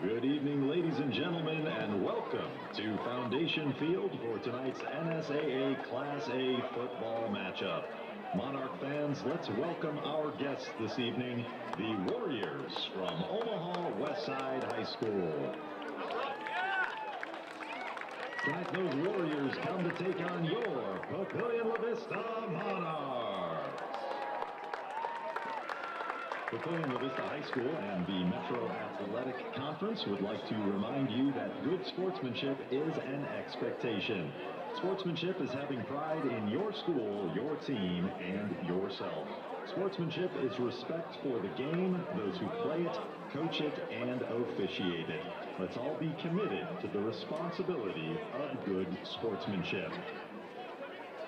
Good evening, ladies and gentlemen, and welcome to Foundation Field for tonight's NSAA Class A football matchup. Monarch fans, let's welcome our guests this evening, the Warriors from Omaha Westside High School. Tonight, those Warriors come to take on your Papillion La Vista Monarchs. Papillion La Vista High School and the Metro Athletic Conference would like to remind you that good sportsmanship is an expectation. Sportsmanship is having pride in your school, your team, and yourself. Sportsmanship is respect for the game, those who play it, coach it, and officiate it. Let's all be committed to the responsibility of good sportsmanship.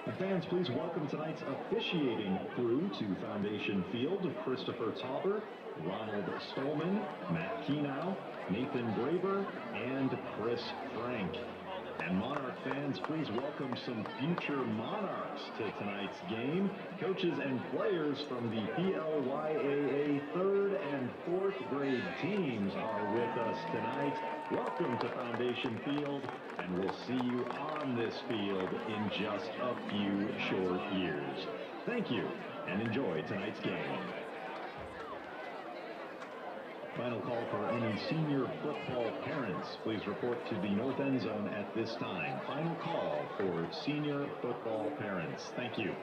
And fans, please welcome tonight's officiating crew to Foundation Field: Christopher Tauber, Ronald Stolman, Matt Kenow, Nathan Graber, and Chris Frank. And Monarch fans, please welcome some future Monarchs to tonight's game. Coaches and players from the PLYAA 3rd and 4th grade teams are with us tonight. Welcome to Foundation Field, and we'll see you on this field in just a few short years. Thank you, and enjoy tonight's game. Final call for any senior football parents. Please report to the north end zone at this time. Final call for senior football parents. Thank you.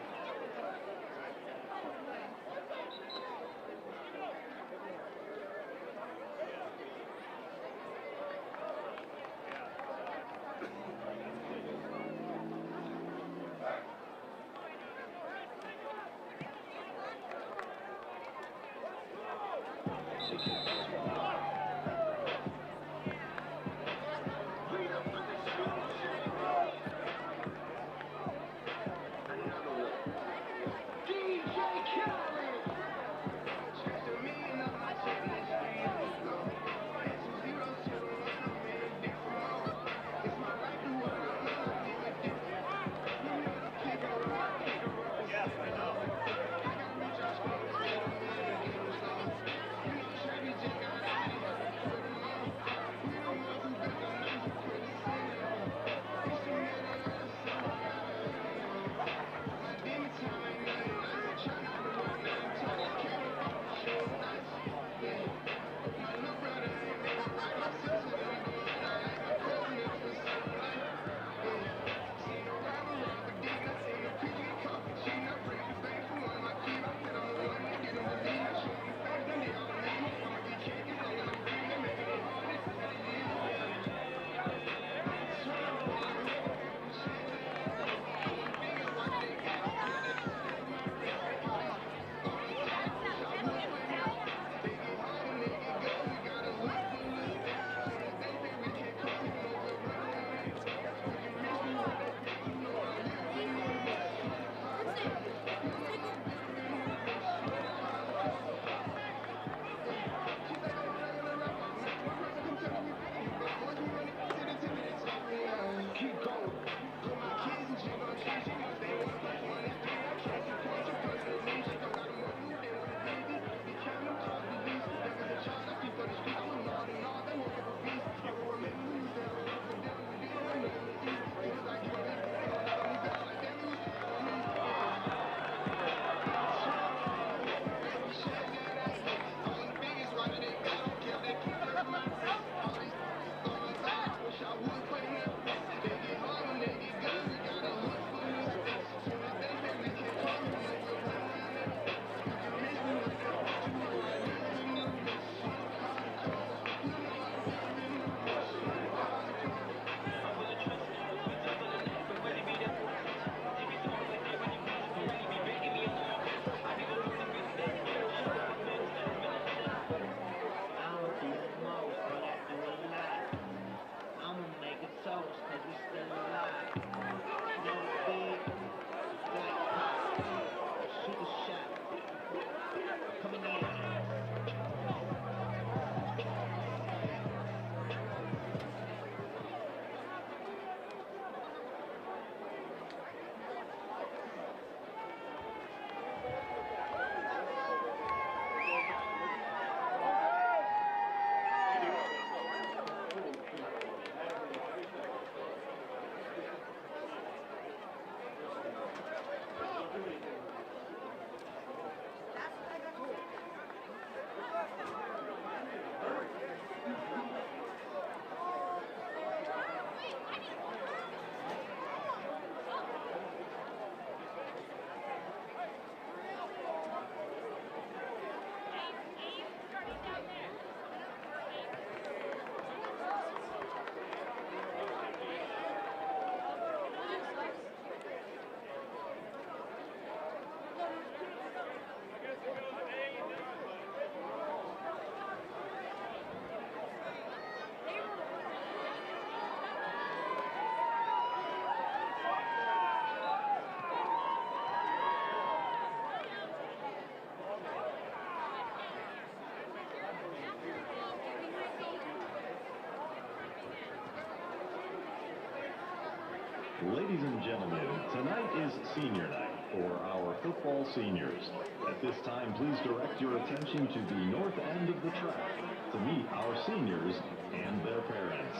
Ladies and gentlemen, tonight is senior night for our football seniors. At this time, please direct your attention to the north end of the track to meet our seniors and their parents.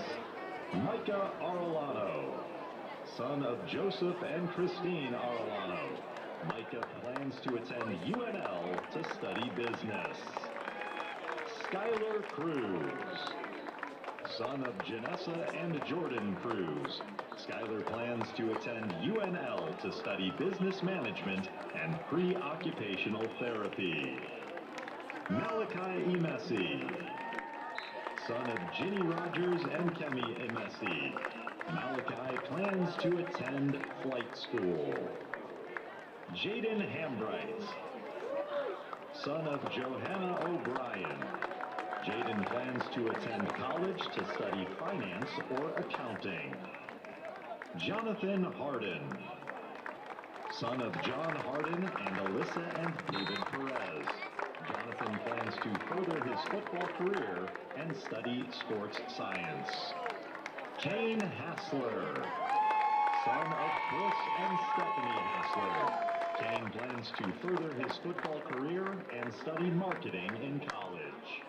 Micah Arellano, son of Joseph and Christine Arellano. Micah plans to attend UNL to study business. Skylar Cruz, son of Janessa and Jordan Cruz. Skylar plans to attend UNL to study business management and pre-occupational therapy. Malachi Emesi, son of Ginny Rogers and Kemi Emesi. Malachi plans to attend flight school. Jaden Hambright, son of Johanna O'Brien. Jaden plans to attend college to study finance or accounting. Jonathan Harden, son of John Harden and Alyssa and David Perez. Jonathan plans to further his football career and study sports science. Kane Hassler, son of Chris and Stephanie Hassler. Kane plans to further his football career and study marketing in college.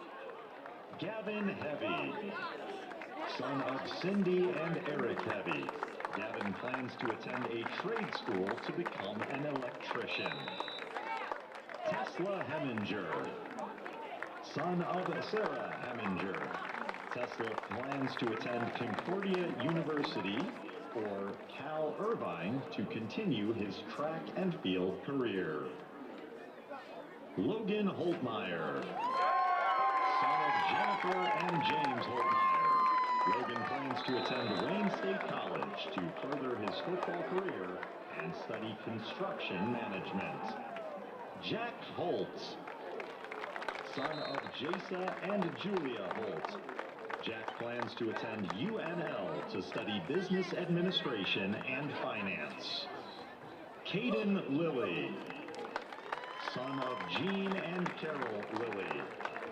Gavin Heavy, son of Cindy and Eric Heavy. Gavin plans to attend a trade school to become an electrician. Tesla Heminger, son of Sarah Heminger. Tesla plans to attend Concordia University or Cal Irvine to continue his track and field career. Logan Holtmeyer, son of Jennifer and James Holtmeyer. Logan plans to attend Wayne State College to further his football career and study construction management. Jack Holt, son of Jasa and Julia Holt. Jack plans to attend UNL to study business administration and finance. Caden Lilly, son of Jean and Carol Lilly.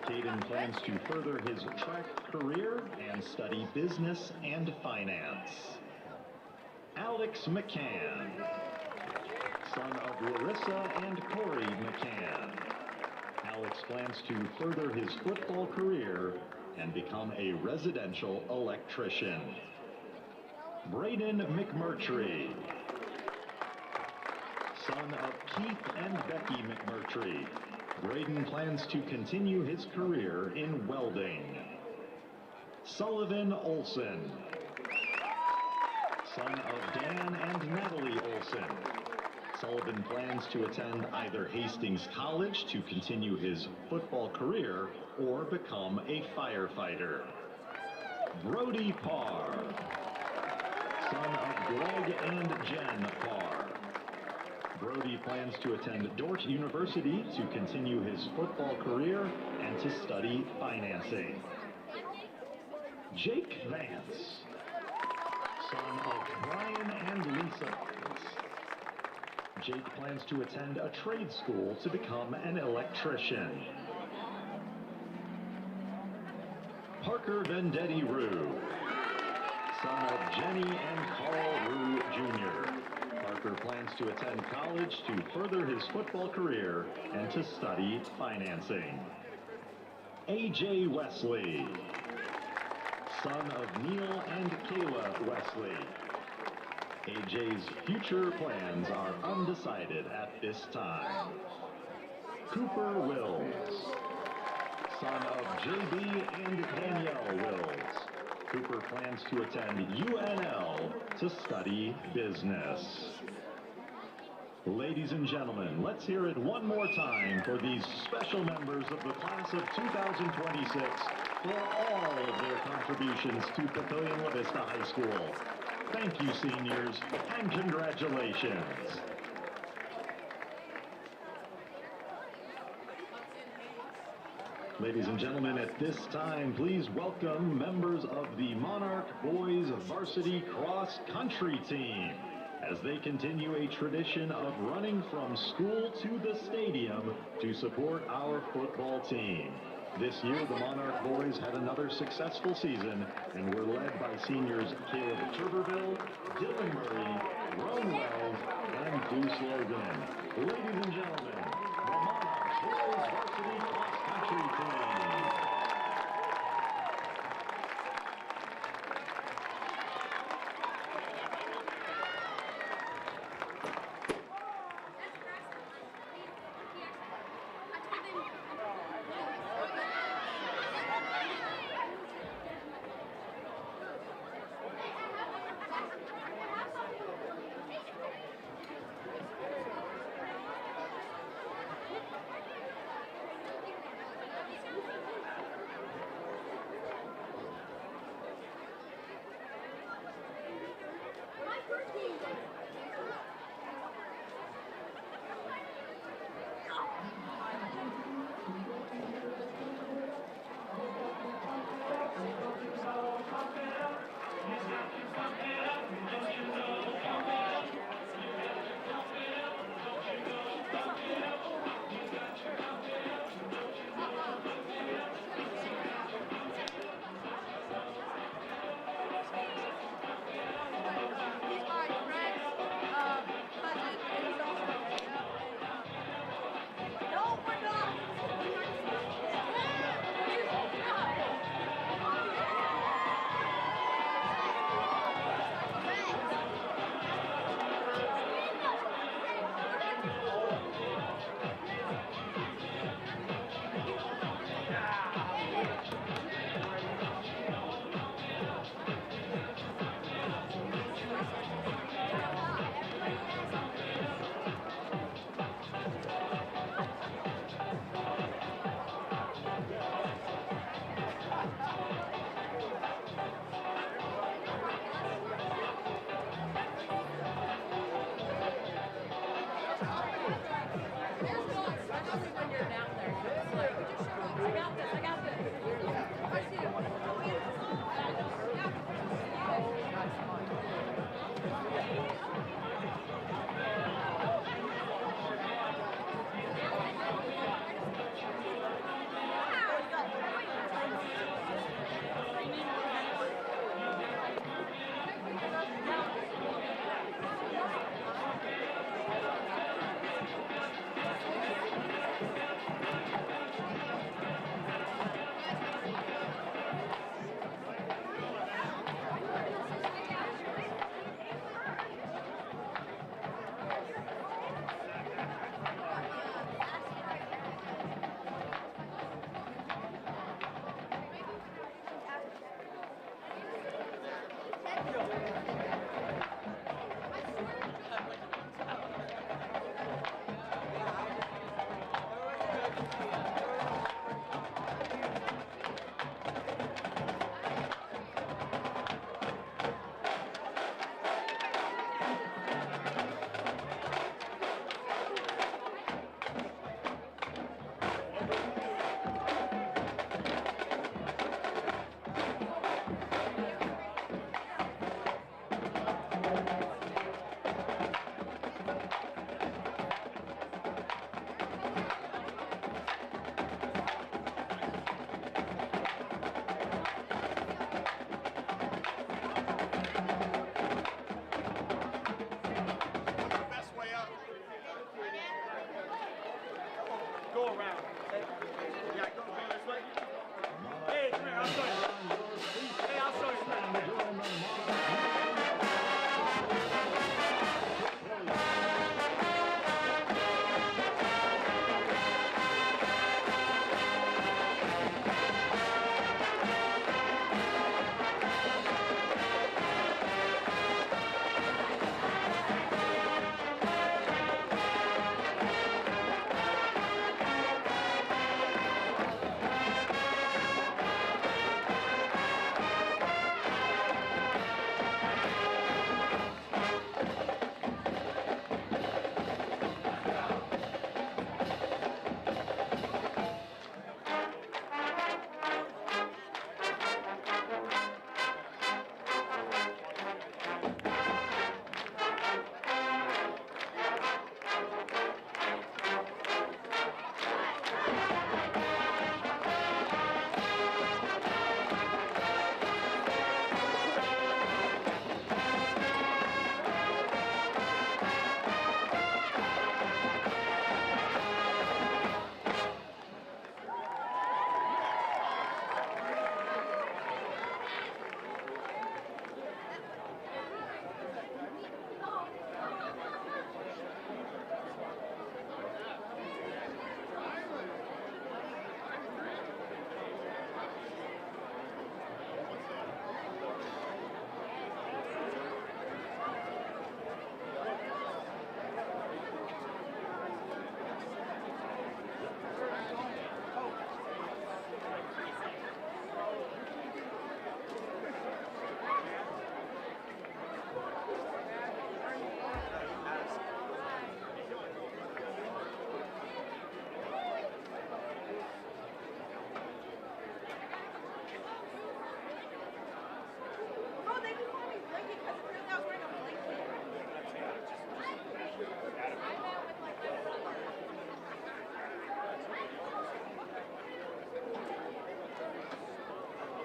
Caden plans to further his track career and study business and finance. Alex McCann, son of Larissa and Corey McCann. Alex plans to further his football career and become a residential electrician. Braden McMurtry, son of Keith and Becky McMurtry. Braden plans to continue his career in welding. Sullivan Olson, son of Dan and Natalie Olson. Sullivan plans to attend either Hastings College to continue his football career or become a firefighter. Brody Parr, son of Greg and Jen Parr. Brody plans to attend Dordt University to continue his football career and to study financing. Jake Vance, son of Brian and Lisa Vance. Jake plans to attend a trade school to become an electrician. Parker Vendetti Rue, son of Jenny and Carl Rue Jr. Parker plans to attend college to further his football career and to study financing. AJ Wesley, son of Neil and Kayla Wesley. AJ's future plans are undecided at this time. Cooper Wills, son of JB and Danielle Wills. Cooper plans to attend UNL to study business. Ladies and gentlemen, let's hear it one more time for these special members of the class of 2026 for all of their contributions to Papillion La Vista High School. Thank you, seniors, and congratulations. Ladies and gentlemen, at this time, please welcome members of the Monarch Boys Varsity Cross Country Team as they continue a tradition of running from school to the stadium to support our football team. This year, the Monarch boys had another successful season and were led by seniors Caleb Turberville, Dylan Murray, slogan. Ladies and gentlemen, the Monarchs boys varsity cross-country team.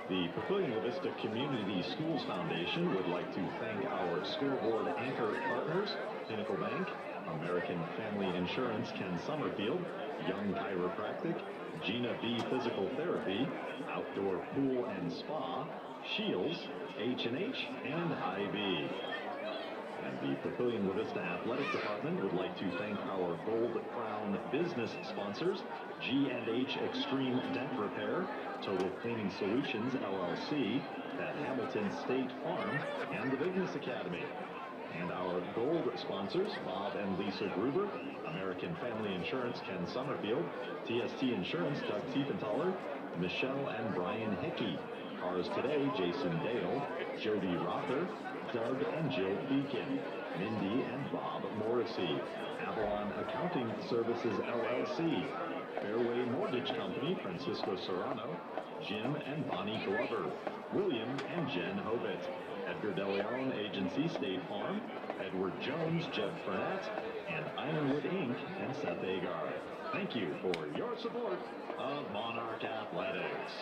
The Papillion La Vista Community Schools Foundation would like to thank our scoreboard anchor partners, Pinnacle Bank, American Family Insurance, Ken Summerfield, Young Chiropractic, Gina B Physical Therapy, Outdoor Pool and Spa, Shields, H&H, and IB. And the Papillion La Vista Athletic Department would like to thank our Gold Crown business sponsors, G&H Extreme Dent Repair, Total Cleaning Solutions, LLC, at Hamilton State Farm, and the Business Academy. And our gold sponsors, Bob and Lisa Gruber, American Family Insurance, Ken Summerfield, TST Insurance, Doug Tiefenthaler, Michelle and Brian Hickey, Cars Today, Jason Dale, Jody Rother, Doug and Jill Beacon, Mindy and Bob Morrissey, Avalon Accounting Services, LLC, Fairway Mortgage Company, Francisco Serrano, Jim and Bonnie Glover, William and Jen Hobbit, Edgar De Leon Agency, State Farm, Edward Jones, Jeff Burnett, and Ironwood Inc. and Seth Agar. Thank you for your support of Monarch Athletics.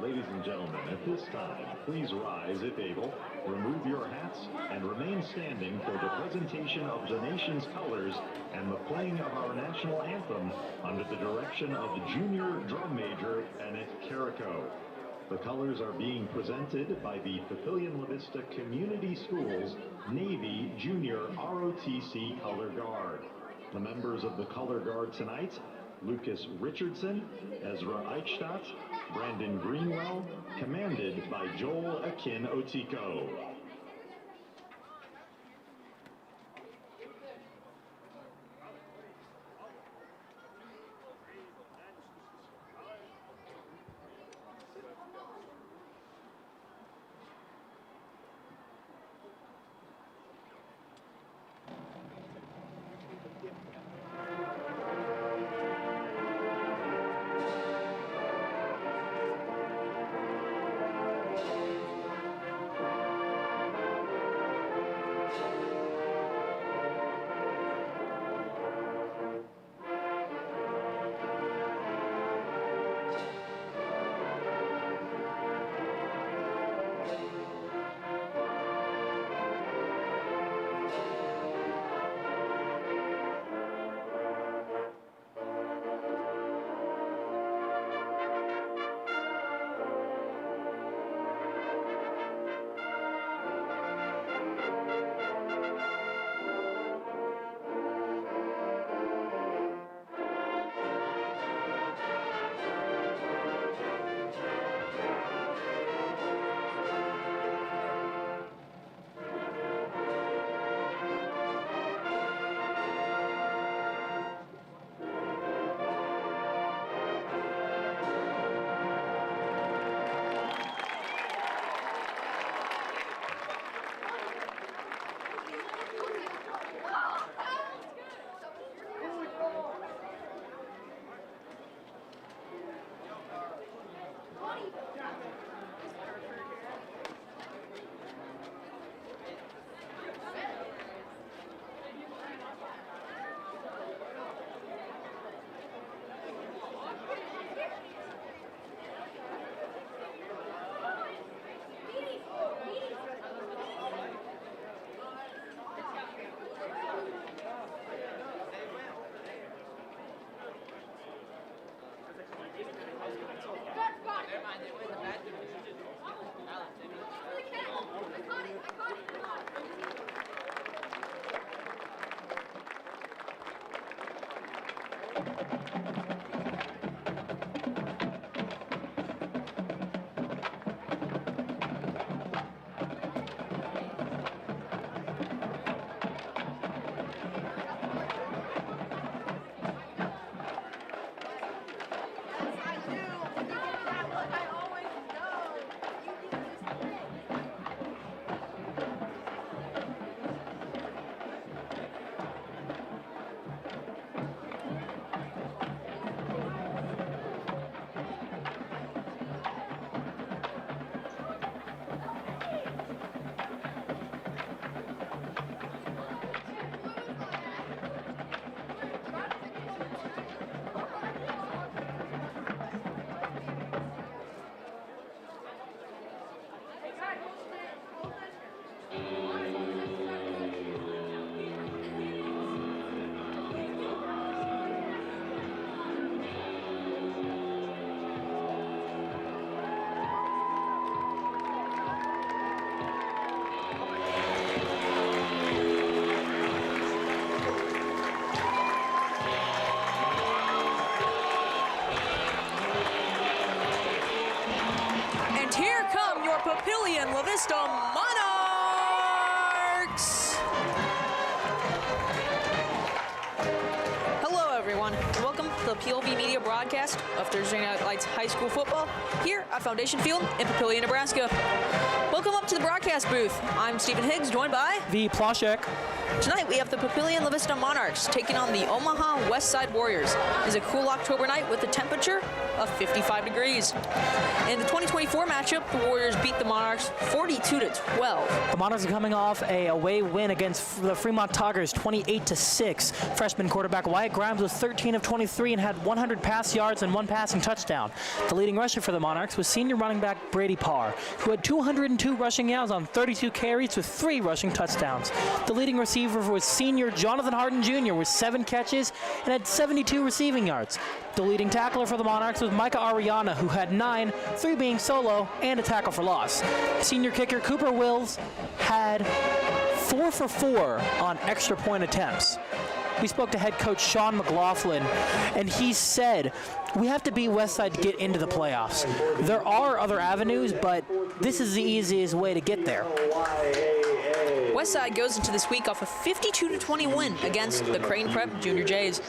Ladies and gentlemen, at this time, please rise if able, remove your hats, and remain standing for the presentation of the nation's colors and the playing of our national anthem under the direction of Junior Drum Major Bennett Carrico. The colors are being presented by the Papillion La Vista Community Schools Navy Junior ROTC Color Guard. The members of the Color Guard tonight: Lucas Richardson, Ezra Eichstadt, Brandon Greenwell, commanded by Joel Akin Otiko. Papillion La Vista Monarchs! Hello everyone, and welcome to the PLV Media broadcast of Thursday Night Lights High School Football here at Foundation Field in Papillion, Nebraska. Welcome up to the broadcast booth. I'm Stephen Higgs, joined by the Plasek. Tonight we have the Papillion La Vista Monarchs taking on the Omaha Westside Warriors. It's a cool October night with a temperature of 55 degrees. In the 2024 matchup, the Warriors beat the Monarchs 42-12. The Monarchs are coming off a away win against the Fremont Tigers 28-6. Freshman quarterback Wyatt Grimes was 13 of 23 and had 100 pass yards and 1 passing touchdown. The leading rusher for the Monarchs was senior running back Brady Parr, who had 202 rushing yards on 32 carries with 3 rushing touchdowns. The leading receiver was senior Jonathan Harden Jr. with 7 catches and had 72 receiving yards. The leading tackler for the Monarchs was Micah Ariana, who had 9, 3 being solo, and a tackle for loss. Senior kicker Cooper Wills had 4 for 4 on extra point attempts. We spoke to head coach Sean McLaughlin, and he said, we have to beat Westside to get into the playoffs. There are other avenues, but this is the easiest way to get there. Westside goes into this week off a 52-20 win against the Crane Prep Junior Jays.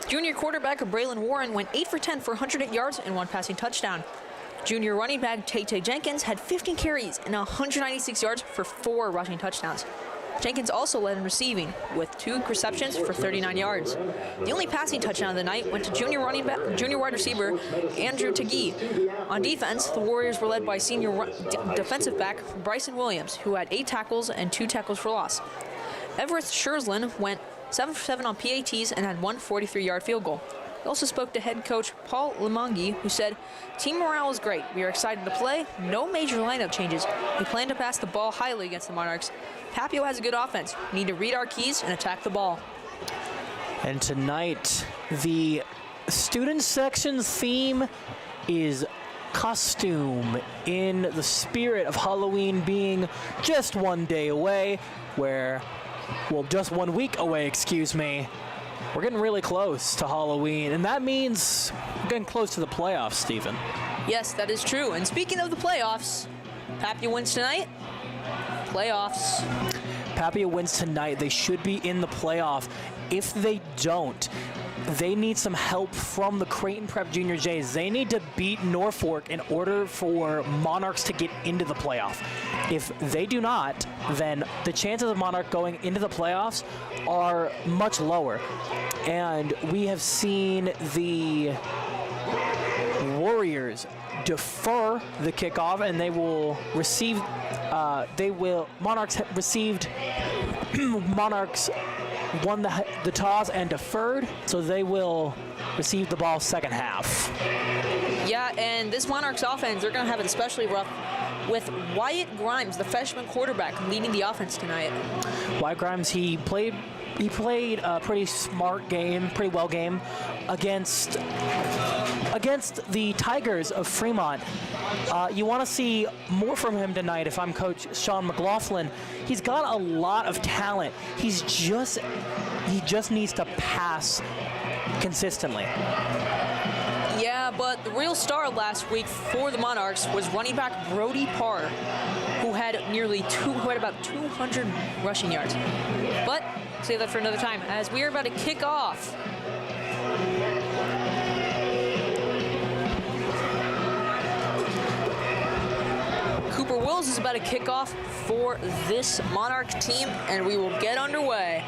Junior quarterback Braylon Warren went 8 for 10 for 108 yards and 1 passing touchdown. Junior running back Tay Jenkins had 15 carries and 196 yards for 4 rushing touchdowns. Jenkins also led in receiving with 2 receptions for 39 yards. The only passing touchdown of the night went to junior wide receiver Andrew Tegee. On defense, the Warriors were led by senior defensive back Bryson Williams, who had 8 tackles and 2 tackles for loss. Everett Scherslin went 7 for 7 on PATs and had 1 43-yard field goal. We also spoke to head coach Paul Limongi, who said, team morale is great. We are excited to play. No major lineup changes. We plan to pass the ball highly against the Monarchs. Papio has a good offense. We need to read our keys and attack the ball. And tonight, the student section's theme is costume, in the spirit of Halloween being just 1 day away, just 1 week away, excuse me. We're getting really close to Halloween, and that means we're getting close to the playoffs, Stephen. Yes, that is true. And speaking of the playoffs, Papio wins tonight. Playoffs. Papio wins tonight. They should be in the playoff. If they don't, they need some help from the Creighton Prep Junior Jays. They need to beat Norfolk in order for Monarchs to get into the playoff. If they do not, then the chances of Monarch going into the playoffs are much lower. And we have seen the Warriors defer the kickoff, and they will receive, Monarchs won the toss and deferred, so they will receive the ball second half. Yeah, and this Monarchs offense, they're going to have it especially rough with Wyatt Grimes, the freshman quarterback, leading the offense tonight. Wyatt Grimes, he played a pretty smart game, pretty well game against the Tigers of Fremont. You want to see more from him tonight if I'm Coach Sean McLaughlin. He's got a lot of talent. He's just he just needs to pass consistently. Yeah, but the real star last week for the Monarchs was running back Brody Parr, who had about 200 rushing yards. But save that for another time, as we are about to kick off. Cooper Wills is about to kick off for this Monarch team, and we will get underway.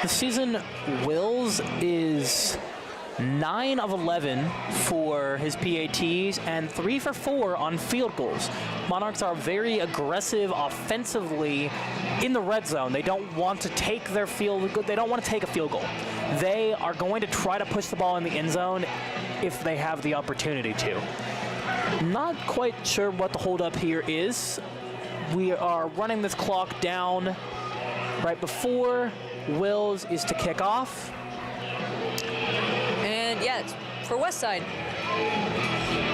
This season, Wills is 9 of 11 for his PATs and 3 for 4 on field goals. Monarchs are very aggressive offensively in the red zone. They don't want to take their they don't want to take a field goal. They are going to try to push the ball in the end zone if they have the opportunity to. Not quite sure what the holdup here is. We are running this clock down right before Wills is to kick off. And yeah, it's for Westside.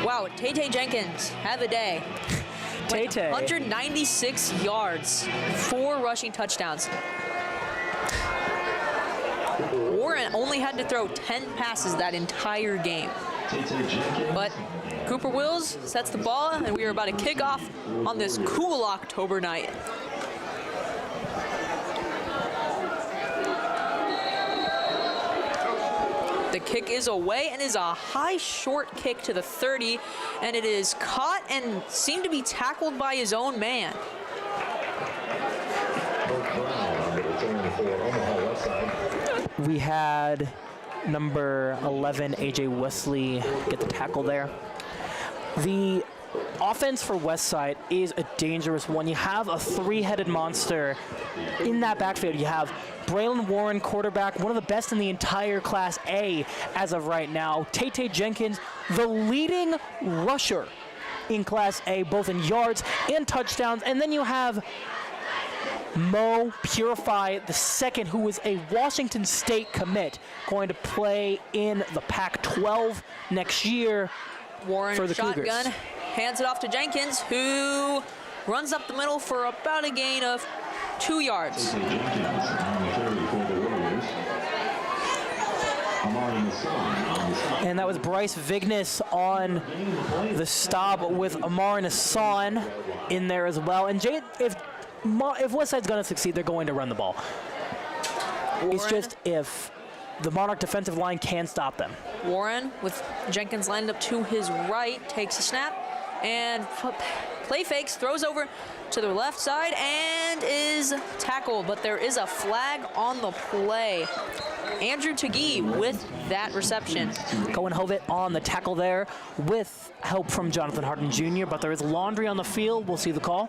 Wow, Tay Jenkins had the day. Tay. 196 yards, 4 rushing touchdowns. Warren only had to throw 10 passes that entire game. But Cooper Wills sets the ball, and we are about to kick off on this cool October night. The kick is away and is a high short kick to the 30, and it is caught and seemed to be tackled by his own man. We had number 11, AJ Wesley, get the tackle there. The offense for Westside is a dangerous one. You have a 3-headed monster in that backfield. You have Braylon Warren, quarterback, one of the best in the entire Class A as of right now. Tay Jenkins, the leading rusher in Class A, both in yards and touchdowns. And then you have Mo Purify II, who is a Washington State commit, going to play in the Pac-12 next year. Warren for the shotgun, Cougars. Hands it off to Jenkins, who runs up the middle for about a gain of 2 yards. And that was Bryce Vignes on the stop with Amar Nassan in there as well. And if Westside's going to succeed, they're going to run the ball. Warren. It's just if the Monarch defensive line can stop them. Warren, with Jenkins lined up to his right, takes a snap and play fakes, throws over to the left side and is tackled, but there is a flag on the play. Andrew Tagee with that reception. Cohen Hovitt on the tackle there with help from Jonathan Harden Jr., but there is laundry on the field. We'll see the call.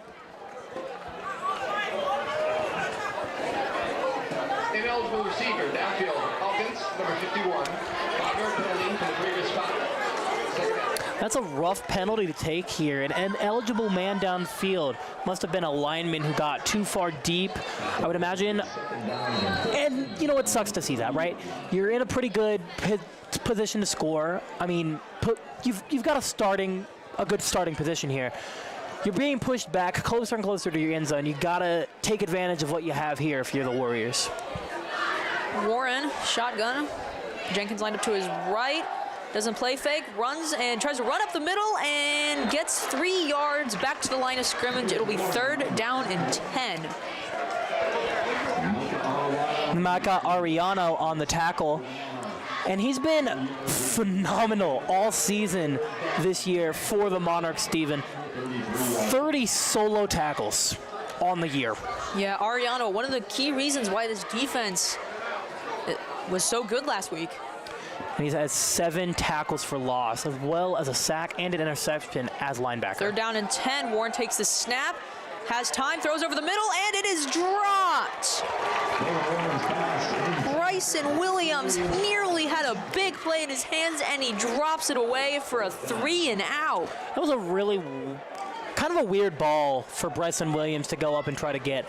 Ineligible receiver, downfield, offense, number 51. 5-yard penalty for the previous spot. That's a rough penalty to take here. An ineligible man downfield. Must have been a lineman who got too far deep, I would imagine. And, you know, it sucks to see that, right? You're in a pretty good position to score. I mean, you've got a good starting position here. You're being pushed back closer and closer to your end zone. You got to take advantage of what you have here if you're the Warriors. Warren, shotgun. Jenkins lined up to his right. Doesn't play fake, runs and tries to run up the middle and gets 3 yards back to the line of scrimmage. It'll be 3rd down and 10. Maka Ariano on the tackle. And he's been phenomenal all season this year for the Monarchs, Steven. 30 solo tackles on the year. Yeah, Ariano, one of the key reasons why this defense was so good last week. And he's had 7 tackles for loss, as well as a sack and an interception as linebacker. 3rd down and 10. Warren takes the snap, has time, throws over the middle, and it is dropped. Bryson Williams nearly had a big play in his hands, and he drops it away for a 3 and out. That was a really kind of a weird ball for Bryson Williams to go up and try to get.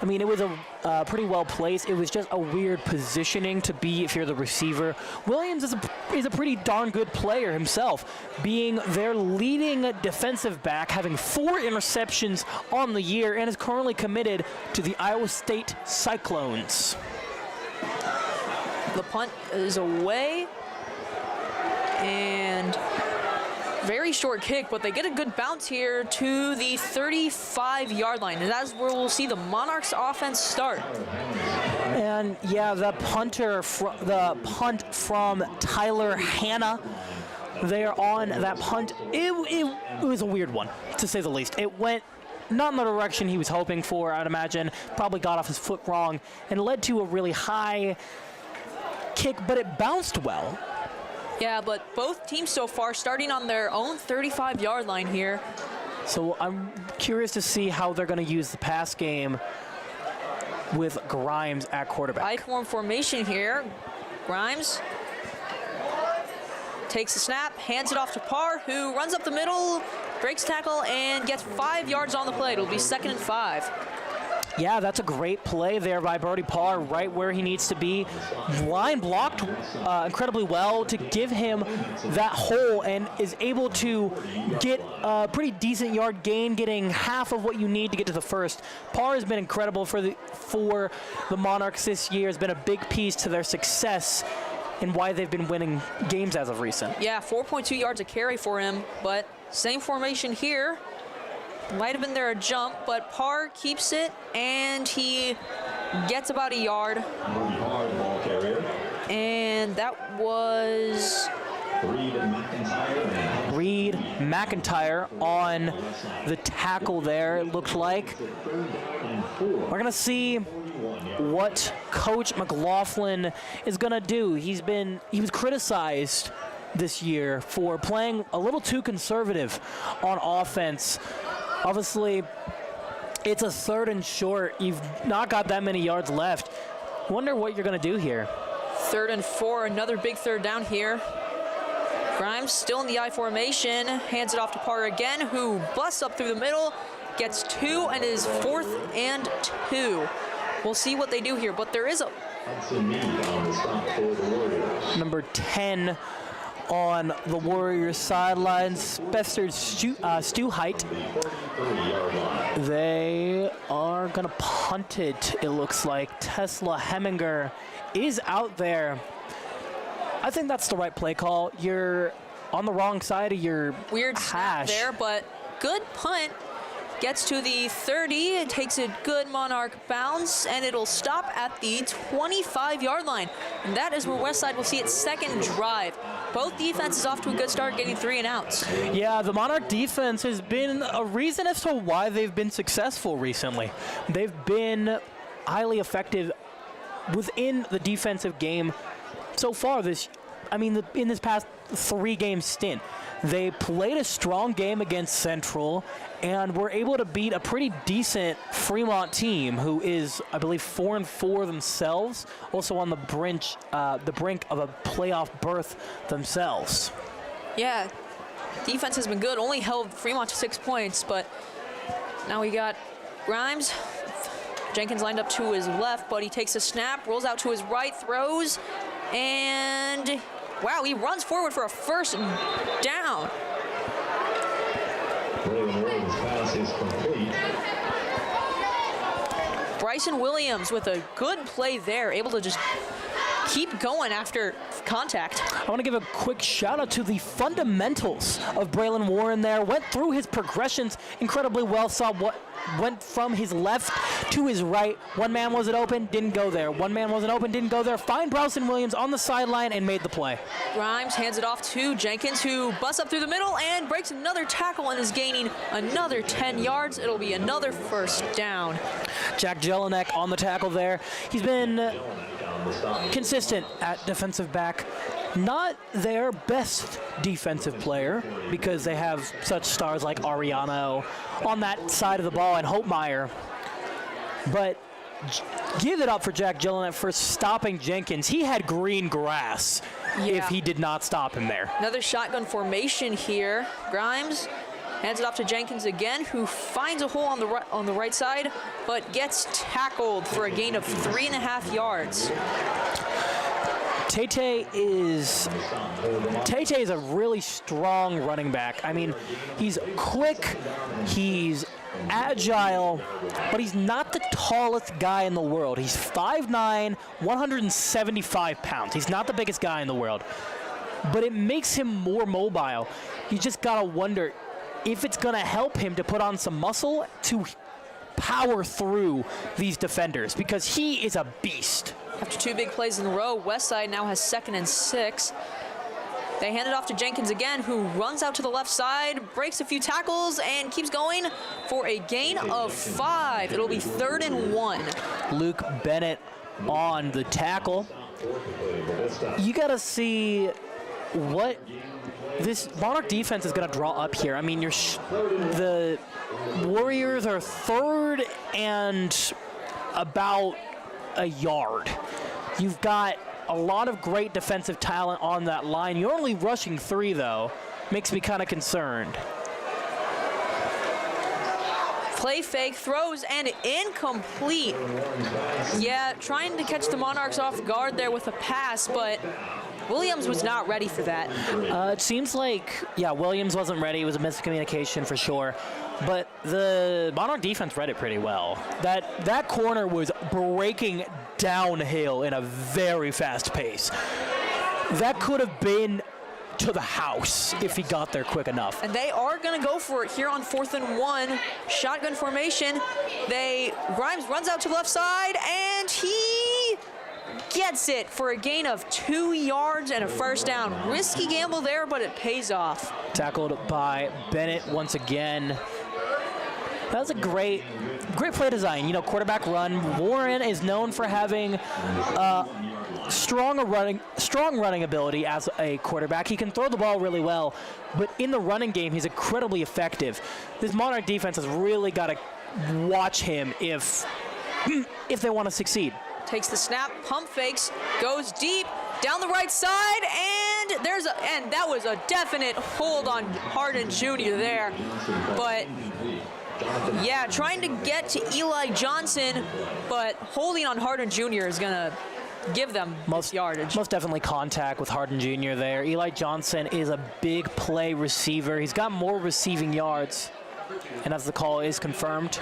I mean, it was a pretty well placed. It was just a weird positioning to be if you're the receiver. Williams is a pretty darn good player himself, being their leading defensive back, having 4 interceptions on the year, and is currently committed to the Iowa State Cyclones. The punt is away, and very short kick, but they get a good bounce here to the 35-yard line, and that's where we'll see the Monarchs offense start. And yeah, the punt from Tyler Hanna, they're on that punt. It was a weird one, to say the least. It went not in the direction he was hoping for, I'd imagine. Probably got off his foot wrong and led to a really high kick, but it bounced well. Yeah, but both teams so far starting on their own 35-yard line here. So I'm curious to see how they're going to use the pass game with Grimes at quarterback. I-form formation here. Grimes takes the snap, hands it off to Parr, who runs up the middle, breaks tackle, and gets 5 yards on the play. It'll be 2nd and 5. Yeah, that's a great play there by Brody Parr, right where he needs to be. Line blocked incredibly well to give him that hole, and is able to get a pretty decent yard gain, getting half of what you need to get to the first. Parr has been incredible for the Monarchs this year. Has been a big piece to their success and why they've been winning games as of recent. Yeah, 4.2 yards a carry for him, but same formation here. Might have been there a jump, but Parr keeps it, and he gets about a yard. And that was Reed McIntyre on the tackle there, it looked like. We're going to see what Coach McLaughlin is going to do. He was criticized this year for playing a little too conservative on offense. Obviously, it's a 3rd and short. You've not got that many yards left. Wonder what you're going to do here. 3rd and 4, another big 3rd down here. Grimes still in the I formation, hands it off to Parr again, who busts up through the middle, gets 2, and is 4th and 2. We'll see what they do here, but there is a number 10 on the Warriors sidelines, Bester Stuhite. They are going to punt it, it looks like. Tesla Heminger is out there. I think that's the right play call. You're on the wrong side of your weird snap there, but good punt. Gets to the 30, it takes a good Monarch bounce, and it'll stop at the 25-yard line. And that is where Westside will see its 2nd drive. Both defenses off to a good start, getting 3 and outs. Yeah, the Monarch defense has been a reason as to why they've been successful recently. They've been highly effective within the defensive game so far in this past 3-game stint. They played a strong game against Central and were able to beat a pretty decent Fremont team who is, I believe, 4-4 themselves, also on the brink of a playoff berth themselves. Yeah, defense has been good, only held Fremont to 6 points, but now we got Grimes. Jenkins lined up to his left, but he takes a snap, rolls out to his right, throws, and wow, he runs forward for a 1st down. Pass is complete. Bryson Williams with a good play there, able to just keep going after contact. I want to give a quick shout out to the fundamentals of Braylon Warren there. Went through his progressions incredibly well, saw what went from his left to his right. One man wasn't open, didn't go there. One man wasn't open, didn't go there. Find Bryson Williams on the sideline and made the play. Grimes hands it off to Jenkins, who busts up through the middle and breaks another tackle and is gaining another 10 yards. It'll be another 1st down. Jack Jelinek on the tackle there. He's been consistent at defensive back. Not their best defensive player because they have such stars like Ariano on that side of the ball and Holtmeyer. But give it up for Jack Jelinek for stopping Jenkins. He had green grass if he did not stop him there. Another shotgun formation here. Grimes Hands it off to Jenkins again, who finds a hole on the right side, but gets tackled for a gain of 3.5 yards. Tay is a really strong running back. I mean, he's quick, he's agile, but he's not the tallest guy in the world. He's 5'9", 175 pounds. He's not the biggest guy in the world, but it makes him more mobile. You just gotta wonder if it's gonna help him to put on some muscle to power through these defenders, because he is a beast. After 2 big plays in a row, Westside now has 2nd and 6. They hand it off to Jenkins again, who runs out to the left side, breaks a few tackles, and keeps going for a gain of 5. It'll be 3rd and 1. Luke Bennett on the tackle. You got to see what this Monarch defense is going to draw up here. I mean, the Warriors are 3rd and about a yard. You've got a lot of great defensive talent on that line. You're only rushing 3, though. Makes me kind of concerned. Play fake, throws, and incomplete. Yeah, trying to catch the Monarchs off guard there with a pass, but Williams was not ready for that. It seems like, yeah, Williams wasn't ready. It was a miscommunication for sure. But the Monarch defense read it pretty well. That corner was breaking downhill in a very fast pace. That could have been to the house if he got there quick enough. And they are going to go for it here on 4th and 1. Shotgun formation. Grimes runs out to the left side, and he gets it for a gain of 2 yards and a 1st down. Risky gamble there, but it pays off. Tackled by Bennett once again. That was a great play design. You know, quarterback run. Warren is known for having strong running ability as a quarterback. He can throw the ball really well, but in the running game, he's incredibly effective. This Monarch defense has really got to watch him if they want to succeed. Takes the snap, pump fakes, goes deep, down the right side, and that was a definite hold on Hardin Jr. there. But yeah, trying to get to Eli Johnson, but holding on Hardin Jr. is going to give them most yardage. Most definitely contact with Hardin Jr. there. Eli Johnson is a big play receiver. He's got more receiving yards, and as the call is confirmed.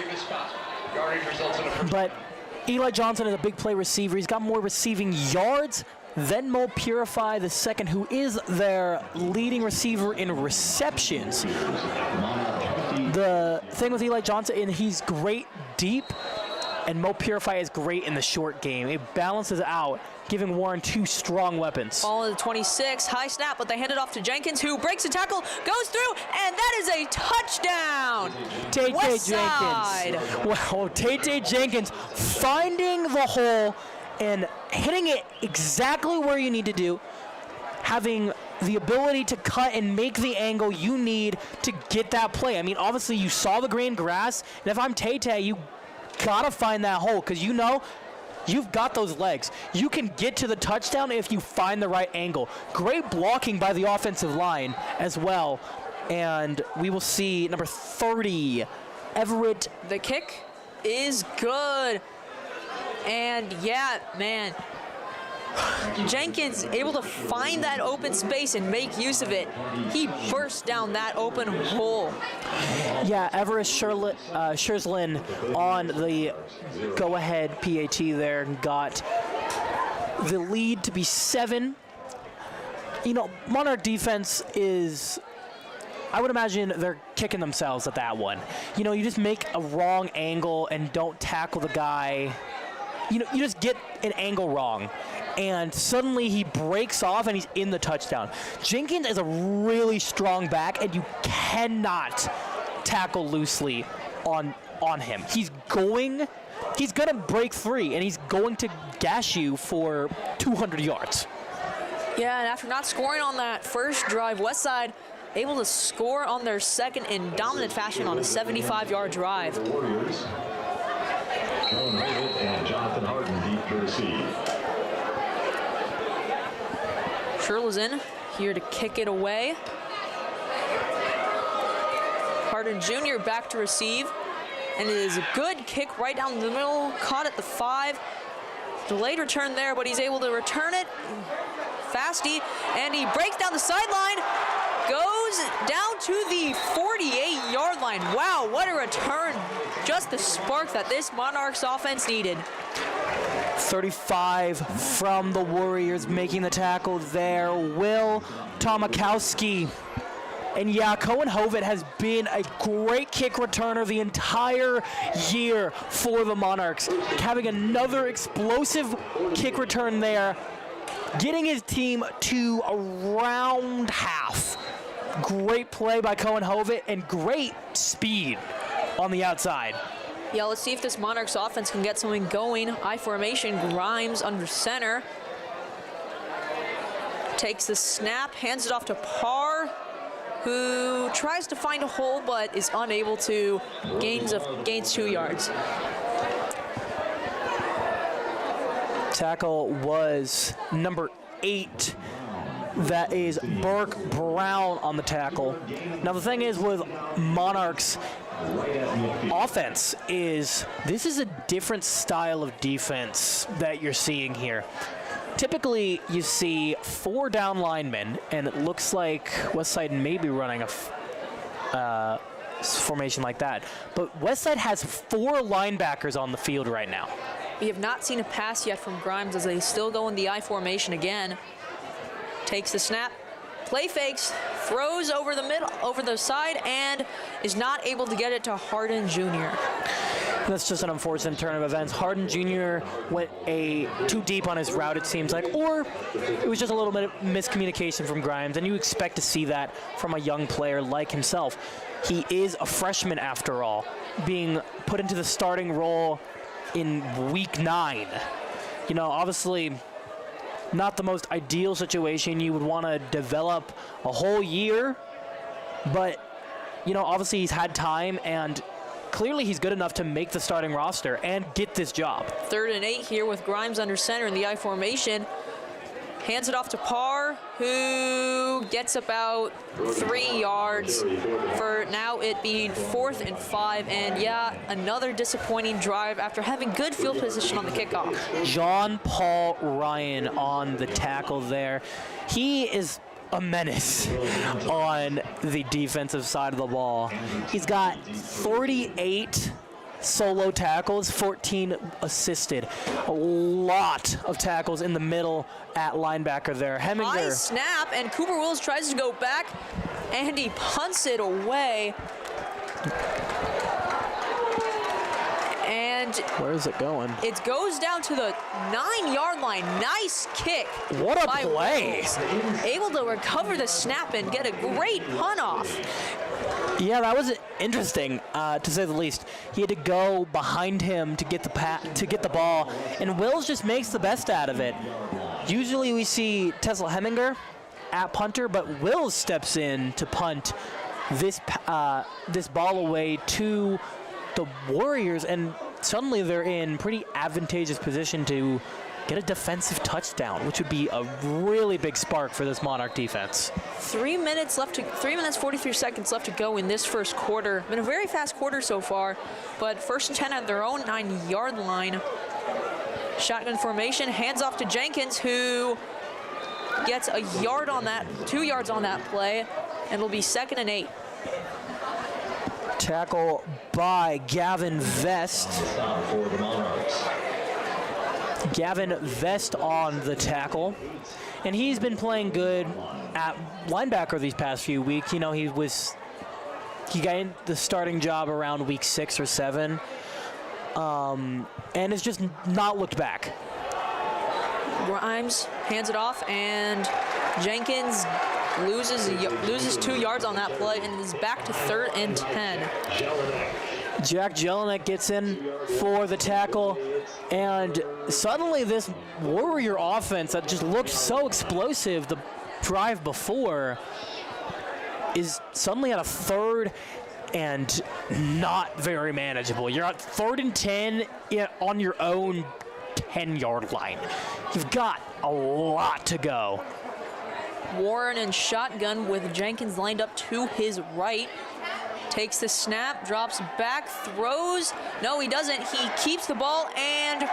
But Eli Johnson is a big play receiver. He's got more receiving yards than Mo Purify the second, who is their leading receiver in receptions. The thing with Eli Johnson, he's great deep, and Mo Purify is great in the short game. It balances out, giving Warren 2 strong weapons. Ball in the 26, high snap, but they hand it off to Jenkins, who breaks a tackle, goes through, and that is a touchdown. Tay Jenkins. Wow, Tay Jenkins finding the hole and hitting it exactly where you need to do, having the ability to cut and make the angle you need to get that play. I mean, obviously you saw the green grass, and if I'm Tay, you gotta find that hole, because you know you've got those legs. You can get to the touchdown if you find the right angle. Great blocking by the offensive line as well. And we will see number 30, Everett. The kick is good. And yeah, man, Jenkins able to find that open space and make use of it. He burst down that open hole. Yeah, Everett Scherslin on the go-ahead PAT there got the lead to be 7. You know, Monarch defense is, I would imagine they're kicking themselves at that one. You know, you just make a wrong angle and don't tackle the guy. You know, you just get an angle wrong, and suddenly he breaks off and he's in the touchdown. Jenkins is a really strong back, and you cannot tackle loosely on him. He's gonna break free, and he's going to gash you for 200 yards. Yeah, and after not scoring on that first drive, Westside able to score on their second in dominant fashion on a 75-yard drive. And Jonathan Hardin deep to receive. Sherla's in here to kick it away. Hardin Jr. back to receive. And it is a good kick right down the middle, caught at the 5. Delayed return there, but he's able to return it. Fasty, and he breaks down the sideline, goes down to the 48-yard line. Wow, what a return. Just the spark that this Monarchs offense needed. 35 from the Warriors making the tackle there. Will Tomakowski. And yeah, Cohen Hovitt has been a great kick returner the entire year for the Monarchs. Having another explosive kick return there, getting his team to around half. Great play by Cohen Hovitt and great speed on the outside. Yeah, let's see if this Monarchs offense can get something going. I formation, Grimes under center. Takes the snap, hands it off to Parr, who tries to find a hole but is unable to, gains 2 yards. Tackle was number 8. That is Burke Brown on the tackle. Now the thing is with Monarchs offense is this is a different style of defense that you're seeing here. Typically, you see 4 down linemen, and it looks like Westside may be running a formation like that. But Westside has 4 linebackers on the field right now. We have not seen a pass yet from Grimes as they still go in the I formation again. Takes the snap, play fakes, throws over the middle, over the side, and is not able to get it to Hardin Jr. That's just an unfortunate turn of events. Hardin Jr. went too deep on his route, it seems like, or it was just a little bit of miscommunication from Grimes, and you expect to see that from a young player like himself. He is a freshman after all, being put into the starting role in week 9. You know, obviously not the most ideal situation. You would want to develop a whole year, but, you know, obviously he's had time, and clearly he's good enough to make the starting roster and get this job. 3rd and 8 here with Grimes under center in the I formation. Hands it off to Parr, who gets about 3 yards for now it being 4th and 5. And yeah, another disappointing drive after having good field position on the kickoff. John Paul Ryan on the tackle there. He is a menace on the defensive side of the ball. He's got 38 solo tackles, 14 assisted. A lot of tackles in the middle at linebacker there. Heminger. High snap, and Cooper Wills tries to go back, and he punts it away. And where is it going? It goes down to the 9-yard line. Nice kick. What a play. Wills. Able to recover the snap and get a great punt off. Yeah, that was interesting, to say the least. He had to go behind him to get the ball, and Wills just makes the best out of it. Usually we see Tesla Heminger at punter, but Wills steps in to punt this ball away to the Warriors, and suddenly they're in pretty advantageous position to get a defensive touchdown, which would be a really big spark for this Monarch defense. 3 minutes 43 seconds left to go in this first quarter. Been a very fast quarter so far, but 1st and 10 at their own 9-yard line. Shotgun formation, hands off to Jenkins, who gets a yard on that, 2 yards on that play, and it'll be 2nd and 8. Tackle by Gavin Vest. For the Monarchs. Gavin Vest on the tackle, and he's been playing good at linebacker these past few weeks. You know, he got in the starting job around week 6 or 7, and has just not looked back. Grimes hands it off, and Jenkins loses 2 yards on that play and is back to 3rd and 10. Jack Jelinek gets in for the tackle, and suddenly this Warrior offense that just looked so explosive the drive before is suddenly at a 3rd and not very manageable. You're at 3rd and 10 on your own 10-yard line. You've got a lot to go. Warren in shotgun with Jenkins lined up to his right. Takes the snap, drops back, throws. No, he doesn't. He keeps the ball and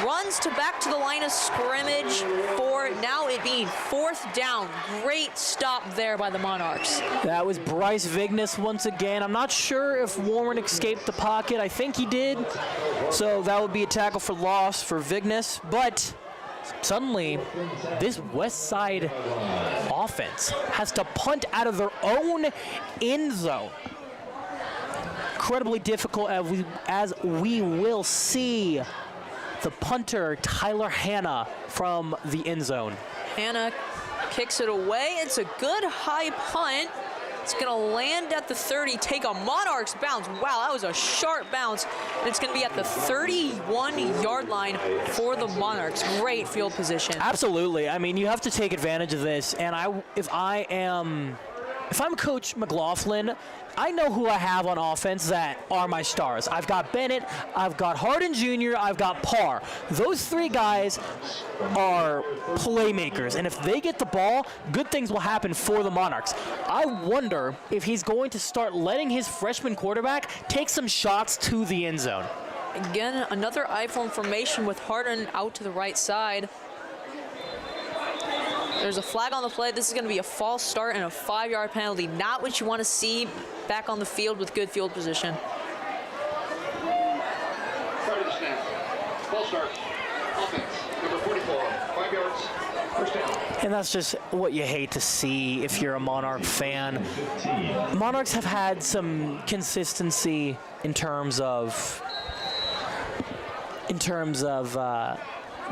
runs back to the line of scrimmage for now it being 4th down. Great stop there by the Monarchs. That was Bryce Vignes once again. I'm not sure if Warren escaped the pocket. I think he did. So that would be a tackle for loss for Vignes. But suddenly, this Westside offense has to punt out of their own end zone. Incredibly difficult as we will see the punter, Tyler Hanna, from the end zone. Hanna kicks it away. It's a good high punt. It's going to land at the 30, take a Monarchs bounce. Wow, that was a sharp bounce. And it's going to be at the 31-yard line for the Monarchs. Great field position. Absolutely. I mean, you have to take advantage of this. And if I'm Coach McLaughlin, I know who I have on offense that are my stars. I've got Bennett, I've got Hardin Jr., I've got Parr. Those 3 guys are playmakers, and if they get the ball, good things will happen for the Monarchs. I wonder if he's going to start letting his freshman quarterback take some shots to the end zone. Again, another I-form formation with Hardin out to the right side. There's a flag on the play. This is going to be a false start and a 5-yard penalty. Not what you want to see back on the field with good field position. Prior to the snap, false start, offense, number 44, 5 yards, first down. And that's just what you hate to see if you're a Monarch fan. Monarchs have had some consistency in terms of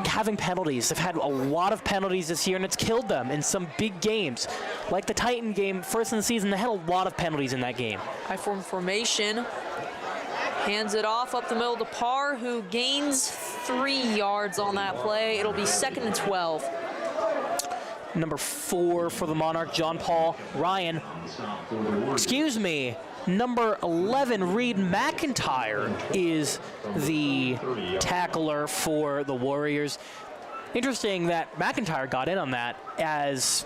having penalties. They've had a lot of penalties this year, and it's killed them in some big games. Like the Titan game, first in the season, they had a lot of penalties in that game. I-form formation. Hands it off up the middle to Parr, who gains 3 yards on that play. It'll be 2nd and 12. Number 4 for the Monarch, John Paul Ryan. Number 11, Reed McIntyre, is the tackler for the Warriors. Interesting that McIntyre got in on that, as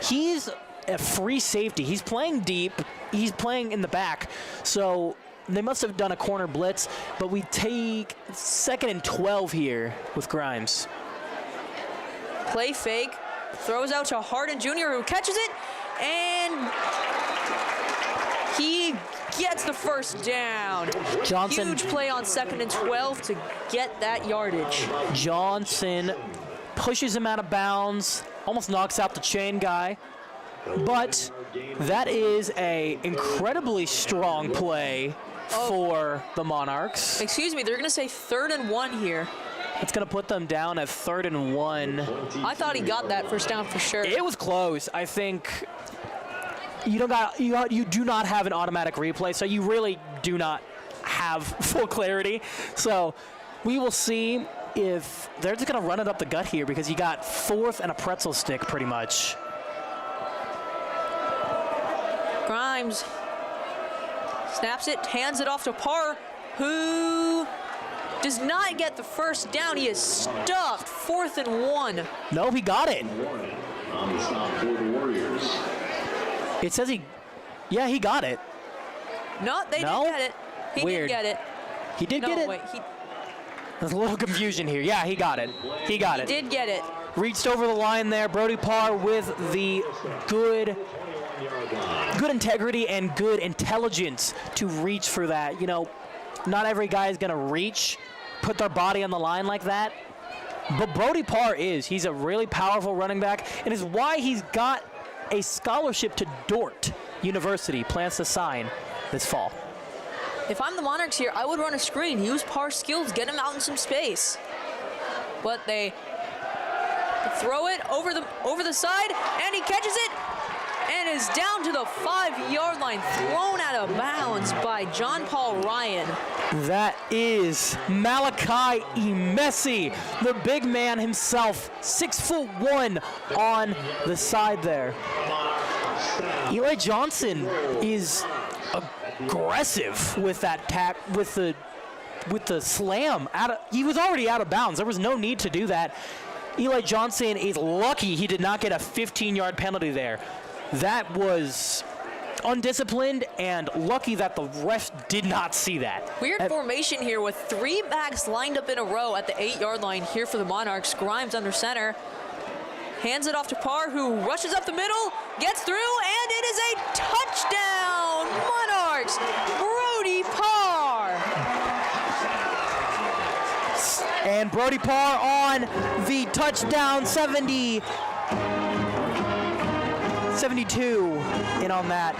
he's a free safety. He's playing deep. He's playing in the back. So they must have done a corner blitz, but we take 2nd and 12 here with Grimes. Play fake. Throws out to Hardin Jr., who catches it, and he gets the first down. Johnson. Huge play on 2nd and 12 to get that yardage. Johnson pushes him out of bounds, almost knocks out the chain guy. But that is a incredibly strong play for the Monarchs. Excuse me, they're going to say 3rd and 1 here. It's going to put them down at 3rd and 1. I thought he got that first down for sure. It was close. I think you do not have an automatic replay, so you really do not have full clarity. So we will see if they're just going to run it up the gut here, because you got 4th and a pretzel stick pretty much. Grimes snaps it, hands it off to Parr, who does not get the first down. He is stuffed. 4th and 1. No, he got it. On the stop for the Warriors. It says he got it. No, they didn't get it. He Weird. didn't get it. He did get it? Wait, There's a little confusion here. Yeah, he got it. He got it. did get it. Reached over the line there. Brody Parr with the good integrity and good intelligence to reach for that. You know, not every guy is going to reach, put their body on the line like that. But Brody Parr is. He's a really powerful running back, and is why he's got a scholarship to Dordt University, plans to sign this fall. If I'm the Monarchs here, I would run a screen, use Parr's skills, get him out in some space. But they throw it over the side, and he catches it, and is down to the 5-yard line, thrown out of bounds by John Paul Ryan. That is Malachi Imesi, the big man himself, 6'1" on the side there. Eli Johnson is aggressive with that with the slam. He was already out of bounds. There was no need to do that. Eli Johnson is lucky he did not get a 15-yard penalty there. That was undisciplined and lucky that the refs did not see that. Weird formation here with 3 backs lined up in a row at the 8-yard line here for the Monarchs. Grimes under center. Hands it off to Parr, who rushes up the middle, gets through, and it is a touchdown! Monarchs, Brody Parr. And Brody Parr on the touchdown, 72 in on that.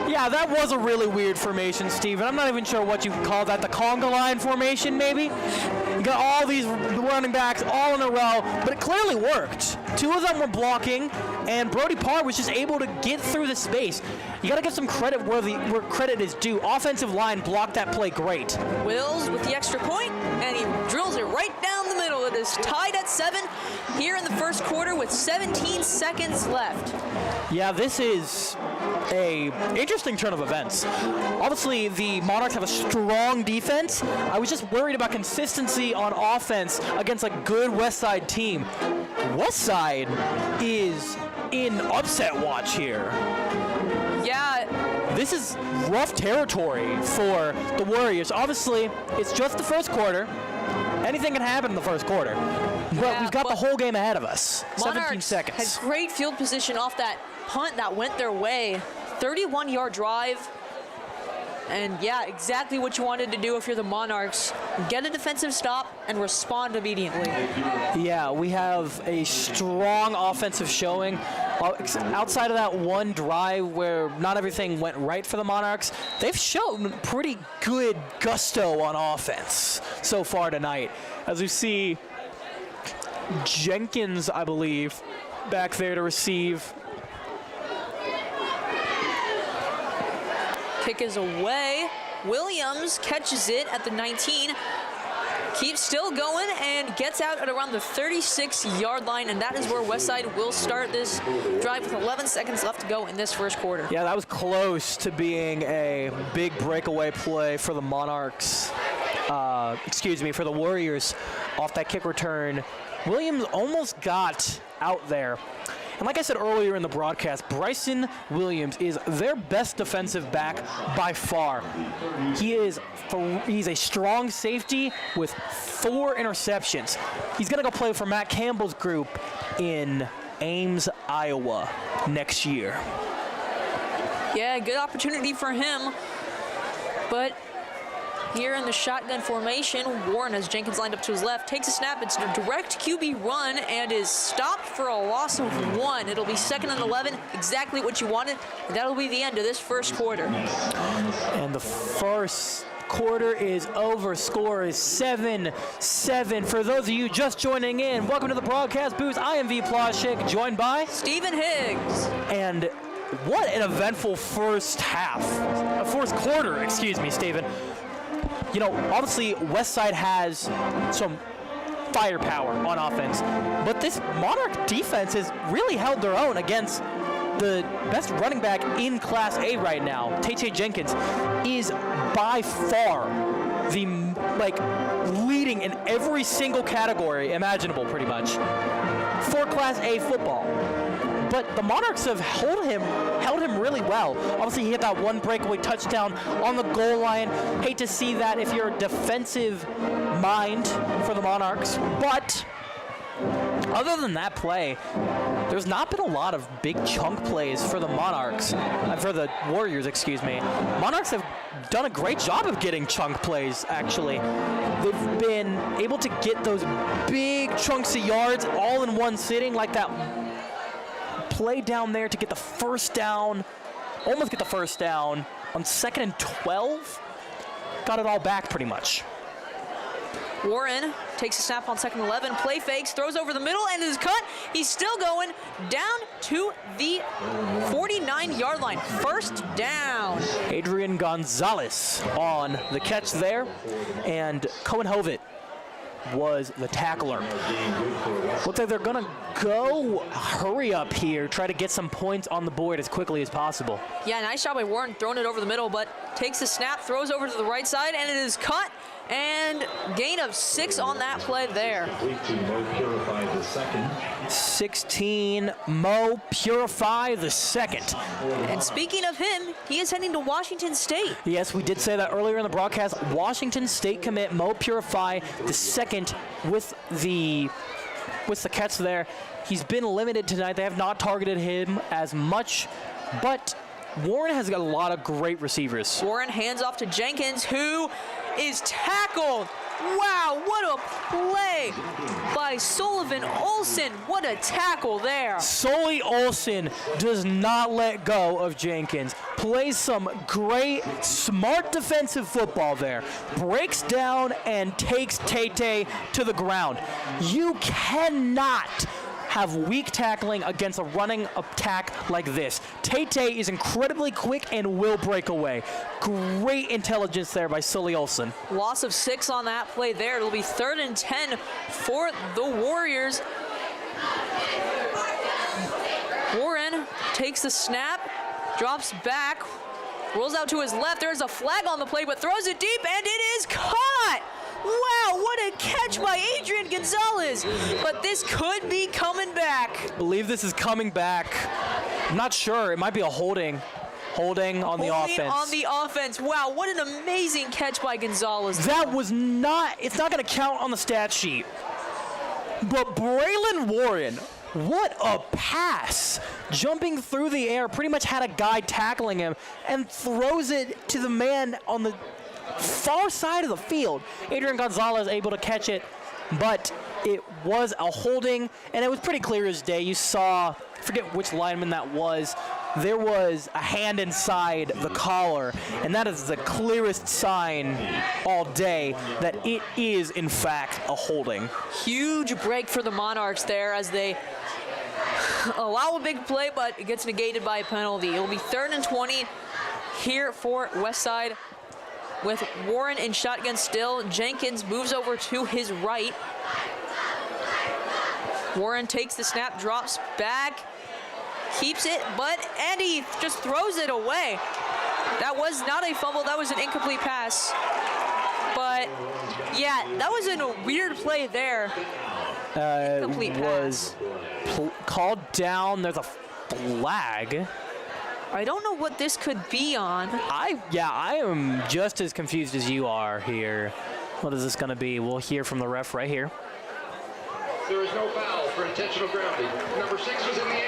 Yeah, that was a really weird formation, Steven. I'm not even sure what you call that. The conga line formation, maybe? You got all these running backs all in a row, but it clearly worked. 2 of them were blocking, and Brody Parr was just able to get through the space. You got to give some credit where credit is due. Offensive line blocked that play great. Wills with the extra point, and he drills it right down the middle. It is tied at 7 here in the first quarter with 17 seconds left. Yeah, this is a interesting turn of events. Obviously, the Monarchs have a strong defense. I was just worried about consistency on offense against a good Westside team. Westside is in upset watch here. Yeah. This is rough territory for the Warriors. Obviously, it's just the first quarter. Anything can happen in the first quarter. But we've got the whole game ahead of us. Monarchs 17 seconds. had great field position off that punt that went their way. 31-yard drive. And yeah, exactly what you wanted to do if you're the Monarchs. Get a defensive stop and respond immediately. Yeah, we have a strong offensive showing. Outside of that one drive where not everything went right for the Monarchs, they've shown pretty good gusto on offense so far tonight. As we see Jenkins, I believe, back there to receive. Kick is away. Williams catches it at the 19. Keeps still going and gets out at around the 36-yard line, and that is where Westside will start this drive with 11 seconds left to go in this first quarter. Yeah, that was close to being a big breakaway play for the Monarchs. For the Warriors off that kick return. Williams almost got out there. And like I said earlier in the broadcast, Bryson Williams is their best defensive back by far. He's a strong safety with 4 interceptions. He's going to go play for Matt Campbell's group in Ames, Iowa next year. Yeah, good opportunity for him. But here in the shotgun formation, Warren, as Jenkins lined up to his left, takes a snap. It's a direct QB run and is stopped for a loss of 1. It'll be 2nd and 11, exactly what you wanted. And that'll be the end of this first quarter. And the first quarter is over. Score is 7-7. For those of you just joining in, welcome to the broadcast booth. I am V. Plasek, joined by Stephen Higgs. And what an eventful first quarter, Stephen. You know, obviously, Westside has some firepower on offense, but this Monarch defense has really held their own against the best running back in Class A right now. Tay Jenkins is by far the leading in every single category imaginable, pretty much, for Class A football. But the Monarchs have held him really well. Obviously, he hit that one breakaway touchdown on the goal line. Hate to see that if you're a defensive mind for the Monarchs. But other than that play, there's not been a lot of big chunk plays for the Warriors, Monarchs have done a great job of getting chunk plays, actually. They've been able to get those big chunks of yards all in one sitting, like that play down there to get the first down, almost get the first down on 2nd and 12. Got it all back pretty much. Warren takes a snap on 2nd and 11, play fakes, throws over the middle, and is cut. He's still going down to the 49-yard line. First down. Adrian Gonzalez on the catch there, and Cohen Hovitt was the tackler. Looks like they're gonna go hurry up here, try to get some points on the board as quickly as possible. Yeah, nice job by Warren throwing it over the middle, but takes the snap, throws over to the right side, and it is cut And gain of 6 on that play there. Complete to Mo Purify the second. 16, Mo Purify the second. And speaking of him, he is heading to Washington State. Yes, we did say that earlier in the broadcast. Washington State commit Mo Purify the second with the catch there. He's been limited tonight. They have not targeted him as much, but Warren has got a lot of great receivers. Warren hands off to Jenkins, who is tackled. Wow, what a play by Sullivan Olsen. What a tackle there. Sully Olsen does not let go of Jenkins. Plays some great, smart defensive football there. Breaks down and takes Tate to the ground. You cannot have weak tackling against a running attack like this. Tate is incredibly quick and will break away. Great intelligence there by Sully Olsen. Loss of 6 on that play there. It'll be 3rd and 10 for the Warriors. Warren takes the snap, drops back, rolls out to his left. There's a flag on the play, but throws it deep, and it is caught! Wow, what a catch by Adrian Gonzalez. But this could be coming back. I believe this is coming back. I'm not sure. It might be a holding. Holding on the offense. On the offense. Wow, what an amazing catch by Gonzalez. That was not, it's not going to count on the stat sheet. But Braylon Warren, what a pass. Jumping through the air, pretty much had a guy tackling him and throws it to the man on the far side of the field. Adrian Gonzalez able to catch it, but it was a holding, and it was pretty clear as day. You saw, I forget which lineman that was, there was a hand inside the collar, and that is the clearest sign all day that it is, in fact, a holding. Huge break for the Monarchs there as they allow a big play, but it gets negated by a penalty. It'll be 3rd and 20 here for Westside. With Warren in shotgun still, Jenkins moves over to his right. Warren takes the snap, drops back, keeps it, and he just throws it away. That was not a fumble, that was an incomplete pass. But yeah, that was a weird play there. Incomplete pass. Called down, there's a flag. I don't know what this could be on. I am just as confused as you are here. What is this going to be? We'll hear from the ref right here. There is no foul for intentional grounding. Number 6 was in the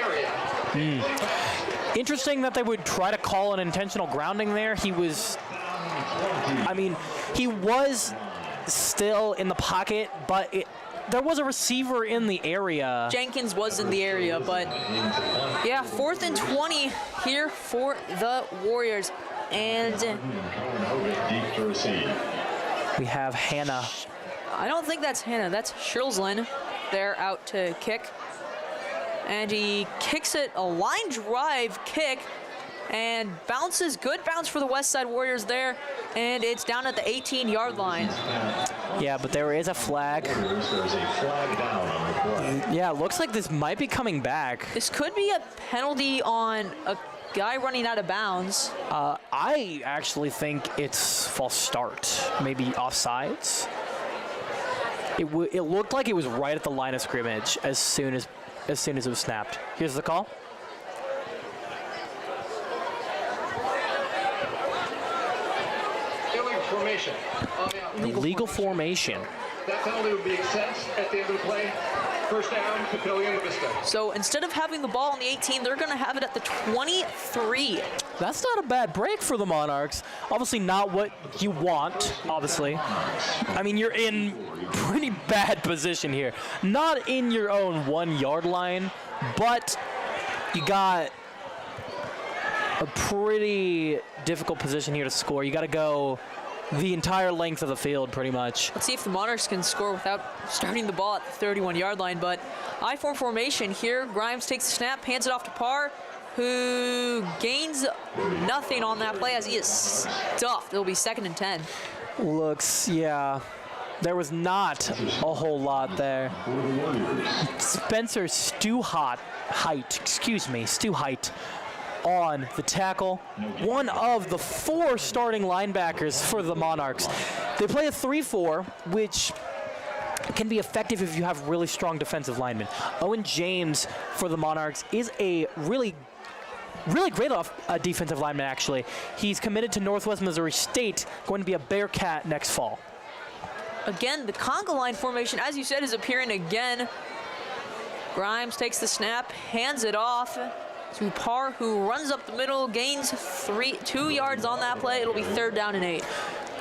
area. Interesting that they would try to call an intentional grounding there. He was still in the pocket, but there was a receiver in the area. Jenkins was in the area, but yeah, 4th and 20 here for the Warriors. And we have Hannah. I don't think that's Hannah, that's Shirlslin. They're out to kick. And he kicks it, a line drive kick, and bounces, good bounce for the Westside Warriors there, and it's down at the 18-yard line. Yeah, but there is a flag. There's a flag down on the play. Yeah, looks like this might be coming back. This could be a penalty on a guy running out of bounds. I actually think it's false start, maybe offsides. It looked like it was right at the line of scrimmage as soon as it was snapped. Here's the call. Formation. Illegal formation. That penalty would be assessed at the end of the play. First down, Papillion La Vista. So instead of having the ball on the 18, they're going to have it at the 23. That's not a bad break for the Monarchs. Obviously not what you want, obviously. I mean, you're in pretty bad position here. Not in your own 1-yard line, but you got a pretty difficult position here to score. You got to go the entire length of the field, pretty much. Let's see if the Monarchs can score without starting the ball at the 31-yard line, but I-form formation here. Grimes takes the snap, hands it off to Parr, who gains nothing on that play as he is stuffed. It'll be 2nd and 10. Looks, yeah. There was not a whole lot there. Spencer Stu Height on the tackle. One of the 4 starting linebackers for the Monarchs. They play a 3-4, which can be effective if you have really strong defensive linemen. Owen James for the Monarchs is a really great defensive lineman, actually. He's committed to Northwest Missouri State, going to be a Bearcat next fall. Again, the conga line formation, as you said, is appearing again. Grimes takes the snap, hands it off to Parr, who runs up the middle, gains 2 yards on that play. It'll be 3rd down and 8.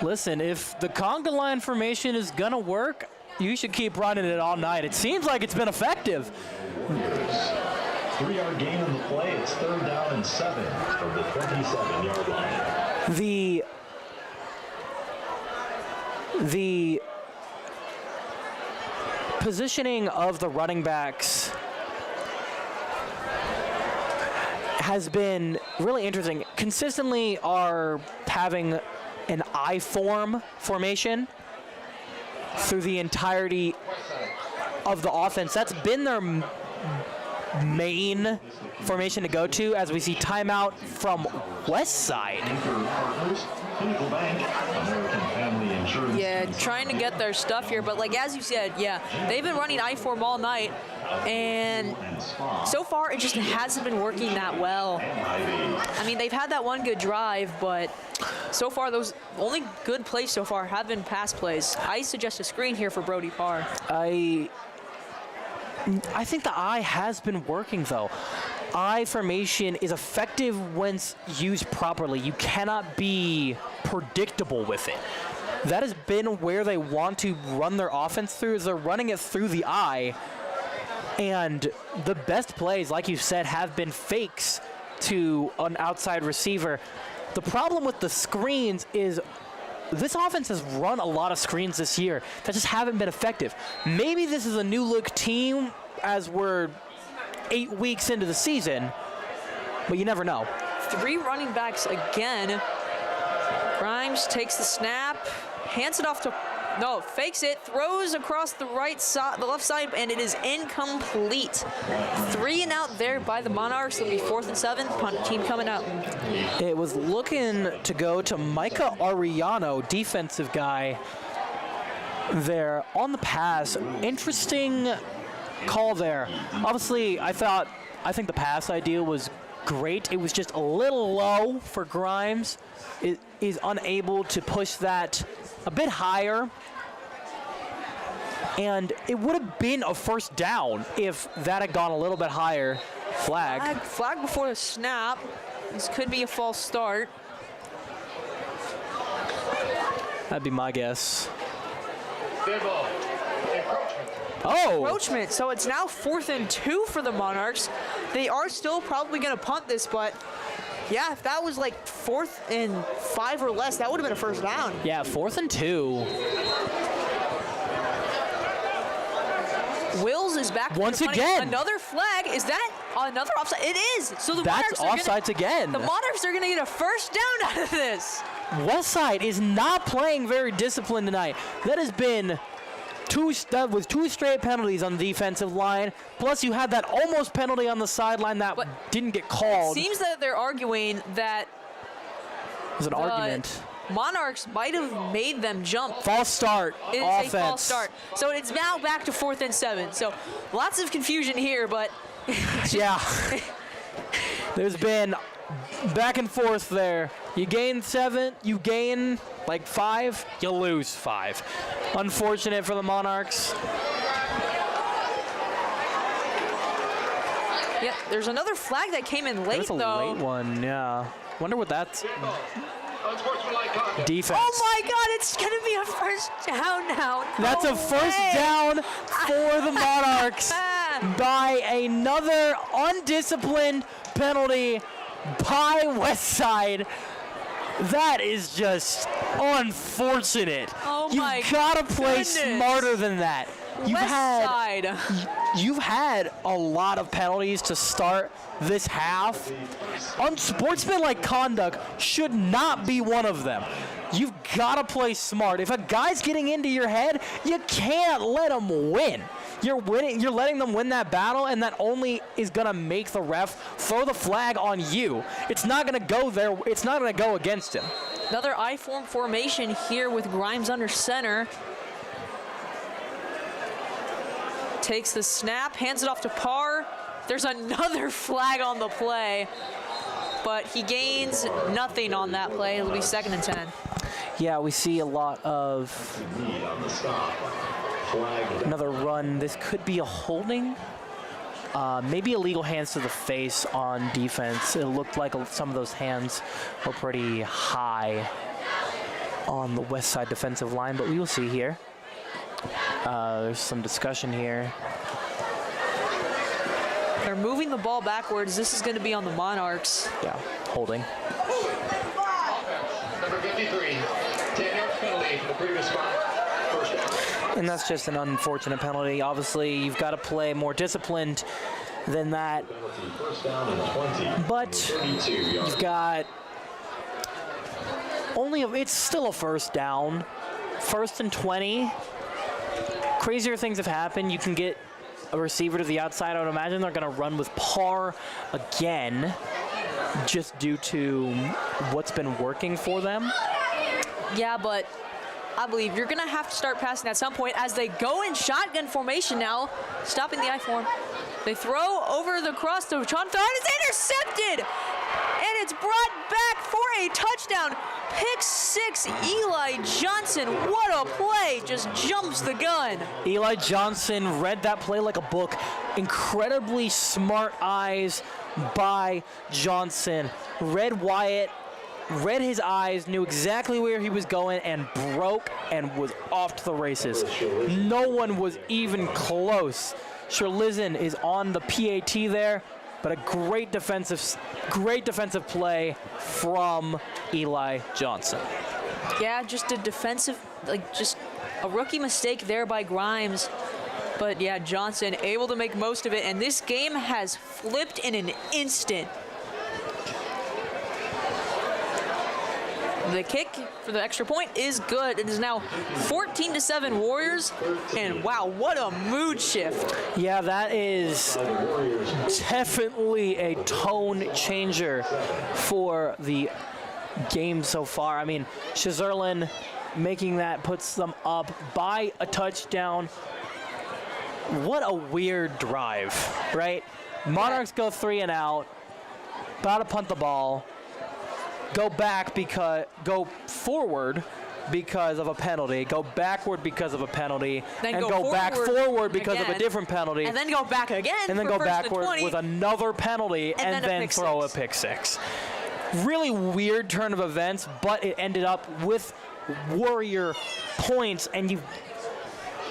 Listen, if the conga line formation is going to work, you should keep running it all night. It seems like it's been effective. 3-yard gain on the play. It's 3rd down and 7 from the 27-yard line. The positioning of the running backs has been really interesting. Consistently are having an I formation through the entirety of the offense. That's been their main formation to go to, as we see timeout from Westside. Yeah, trying to get their stuff here, but like as you said, yeah, they've been running I-form all night, and so far it just hasn't been working that well. I mean, they've had that one good drive, but so far those only good plays so far have been pass plays. I suggest a screen here for Brody Parr. I think the I has been working, though. I formation is effective when used properly. You cannot be predictable with it. That has been where they want to run their offense through, is they're running it through the I. And the best plays, like you said, have been fakes to an outside receiver. The problem with the screens is this offense has run a lot of screens this year that just haven't been effective. Maybe this is a new look team as we're 8 weeks into the season, but you never know. 3 running backs again. Grimes takes the snap, hands it off to, fakes it, throws across the right side, the left side, and it is incomplete. 3 and out there by the Monarchs. It'll be 4th and 7. Punt team coming out. It was looking to go to Micah Ariano, defensive guy there on the pass. Interesting call there. Obviously, I think the pass idea was great. It was just a little low for Grimes. It is unable to push that a bit higher. And it would have been a 1st down if that had gone a little bit higher. Flag before the snap. This could be a false start. That'd be my guess. Encroachment. So it's now 4th and 2 for the Monarchs. They are still probably going to punt this, but yeah, if that was like 4th and 5 or less, that would have been a 1st down. Yeah, 4th and 2. Wills is back once again. Another flag. Is that another offside? It is. So the That's offsides again. The Monarchs are going to get a 1st down out of this. Westside is not playing very disciplined tonight. That has been 2 straight penalties on the defensive line. Plus, you had that almost penalty on the sideline that didn't get called. It seems that they're arguing that it was an argument. Monarchs might have made them jump. False start. It is offense. a false start. So it's now back to 4th and 7. So lots of confusion here, but yeah. There's been back and forth there. You gain 7, you gain like 5, you lose 5. Unfortunate for the Monarchs. Yeah, there's another flag that came in late, though. That's a late one, yeah. Wonder what that's. Defense. Oh my God, it's going to be a 1st down now. That's a 1st down for the Monarchs by another undisciplined penalty by Westside. That is just unfortunate. Oh my You've got to play smarter than that. You've had a lot of penalties to start this half. Unsportsmanlike conduct should not be one of them. You've got to play smart. If a guy's getting into your head, you can't let him win. You're winning. You're letting them win that battle, and that only is gonna make the ref throw the flag on you. It's not gonna go there. It's not gonna go against him. Another I-form formation here with Grimes under center. Takes the snap, hands it off to Parr. There's another flag on the play, but he gains nothing on that play. It'll be 2nd and 10. Yeah, we see a lot of another run. This could be a holding. Maybe illegal hands to the face on defense. It looked like some of those hands were pretty high on the Westside defensive line, but we will see here. There's some discussion here. They're moving the ball backwards. This is going to be on the Monarchs. Yeah, holding. Number 53, 10-yard penalty from the previous spot. First down. And that's just an unfortunate penalty. Obviously, you've got to play more disciplined than that. But you've got it's still a first down. 1st and 20. Crazier things have happened. You can get a receiver to the outside. I would imagine they're going to run with Parr again, just due to what's been working for them. Yeah, but I believe you're going to have to start passing at some point as they go in shotgun formation now, stopping the I-form. They throw over the cross to Jonathan. It's intercepted, and it's brought back for a touchdown. Pick 6, Eli Johnson. What a play. Just jumps the gun. Eli Johnson read that play like a book. Incredibly smart eyes by Johnson. Read Wyatt, read his eyes, knew exactly where he was going, and broke and was off to the races. No one was even close. Sherlizen is on the PAT there, but a great defensive play from Eli Johnson. Yeah, just a defensive, just a rookie mistake there by Grimes. But yeah, Johnson able to make most of it, and this game has flipped in an instant. The kick for the extra point is good. It is now 14-7 Warriors, and wow, what a mood shift. Yeah, that is definitely a tone changer for the game so far. I mean, Shazerlin making that puts them up by a touchdown. What a weird drive, right? Monarchs go 3 and out, about to punt the ball. Go forward because of a penalty, go backward because of a penalty, then and go back forward because again, of a different penalty, and then go back again, and then for go backward with another penalty, and then throw a pick 6. Really weird turn of events, but it ended up with Warrior points, and you've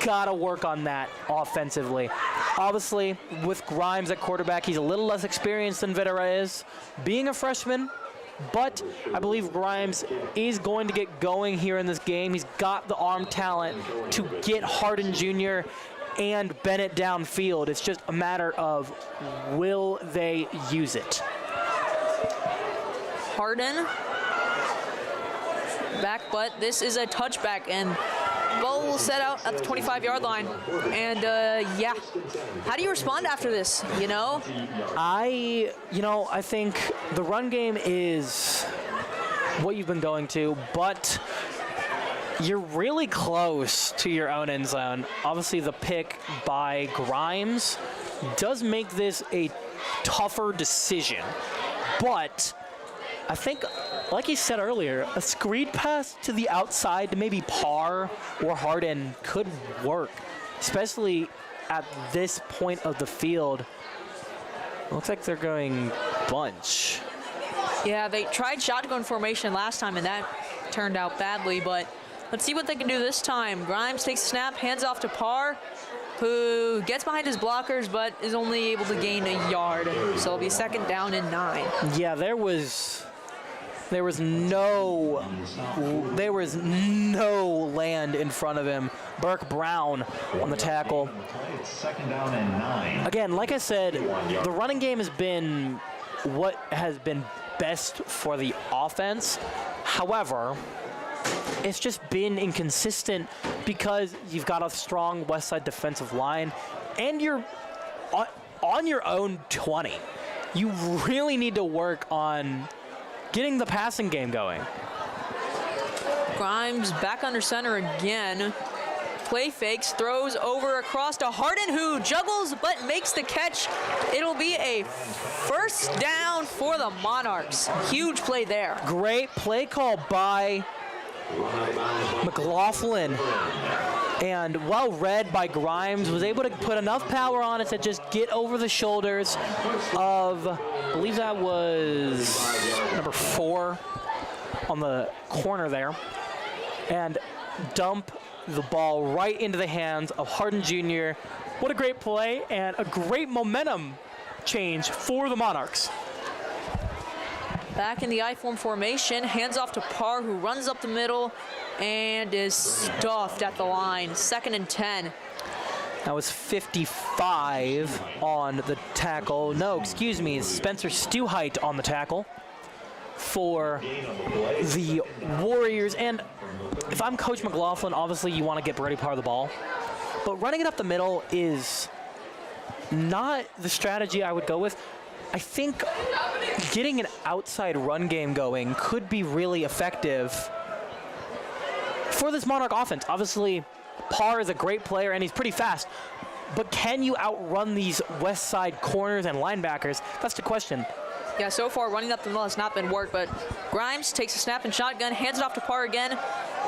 got to work on that offensively. Obviously, with Grimes at quarterback, he's a little less experienced than Videra is, being a freshman. But I believe Grimes is going to get going here in this game. He's got the arm talent to get Harden Jr. and Bennett downfield. It's just a matter of will they use it. Harden back, but this is a touchback, and ball will set out at the 25-yard line. And yeah, how do you respond after this? I think the run game is what you've been going to, but you're really close to your own end zone. Obviously, the pick by Grimes does make this a tougher decision, but I think, like he said earlier, a screen pass to the outside to maybe Parr or Harden could work, especially at this point of the field. Looks like they're going bunch. Yeah, they tried shotgun formation last time, and that turned out badly, but let's see what they can do this time. Grimes takes the snap, hands off to Parr, who gets behind his blockers, but is only able to gain a yard. So it'll be 2nd down and 9. Yeah, there was no land in front of him. Burke Brown on the tackle. It's 2nd down and 9. Again, like I said, the running game has been what has been best for the offense. However, it's just been inconsistent because you've got a strong Westside defensive line and you're on your own 20. You really need to work on getting the passing game going. Grimes back under center again. Play fakes, throws over across to Harden, who juggles but makes the catch. It'll be a first down for the Monarchs. Huge play there. Great play call by McLaughlin. And well read by Grimes, was able to put enough power on it to just get over the shoulders of, I believe that was number 4 on the corner there, and dump the ball right into the hands of Harden Jr. What a great play and a great momentum change for the Monarchs. Back in the I-form formation, hands off to Parr, who runs up the middle and is stuffed at the line. 2nd and 10. That was 55 on the tackle. No, excuse me, Spencer Stewhite on the tackle for the Warriors. And if I'm Coach McLaughlin, obviously you want to get Brody Parr the ball, but running it up the middle is not the strategy I would go with. I think getting an outside run game going could be really effective for this Monarch offense. Obviously, Parr is a great player and he's pretty fast, but can you outrun these Westside corners and linebackers? That's the question. Yeah, so far running up the middle has not been worked, but Grimes takes a snap and shotgun, hands it off to Parr again,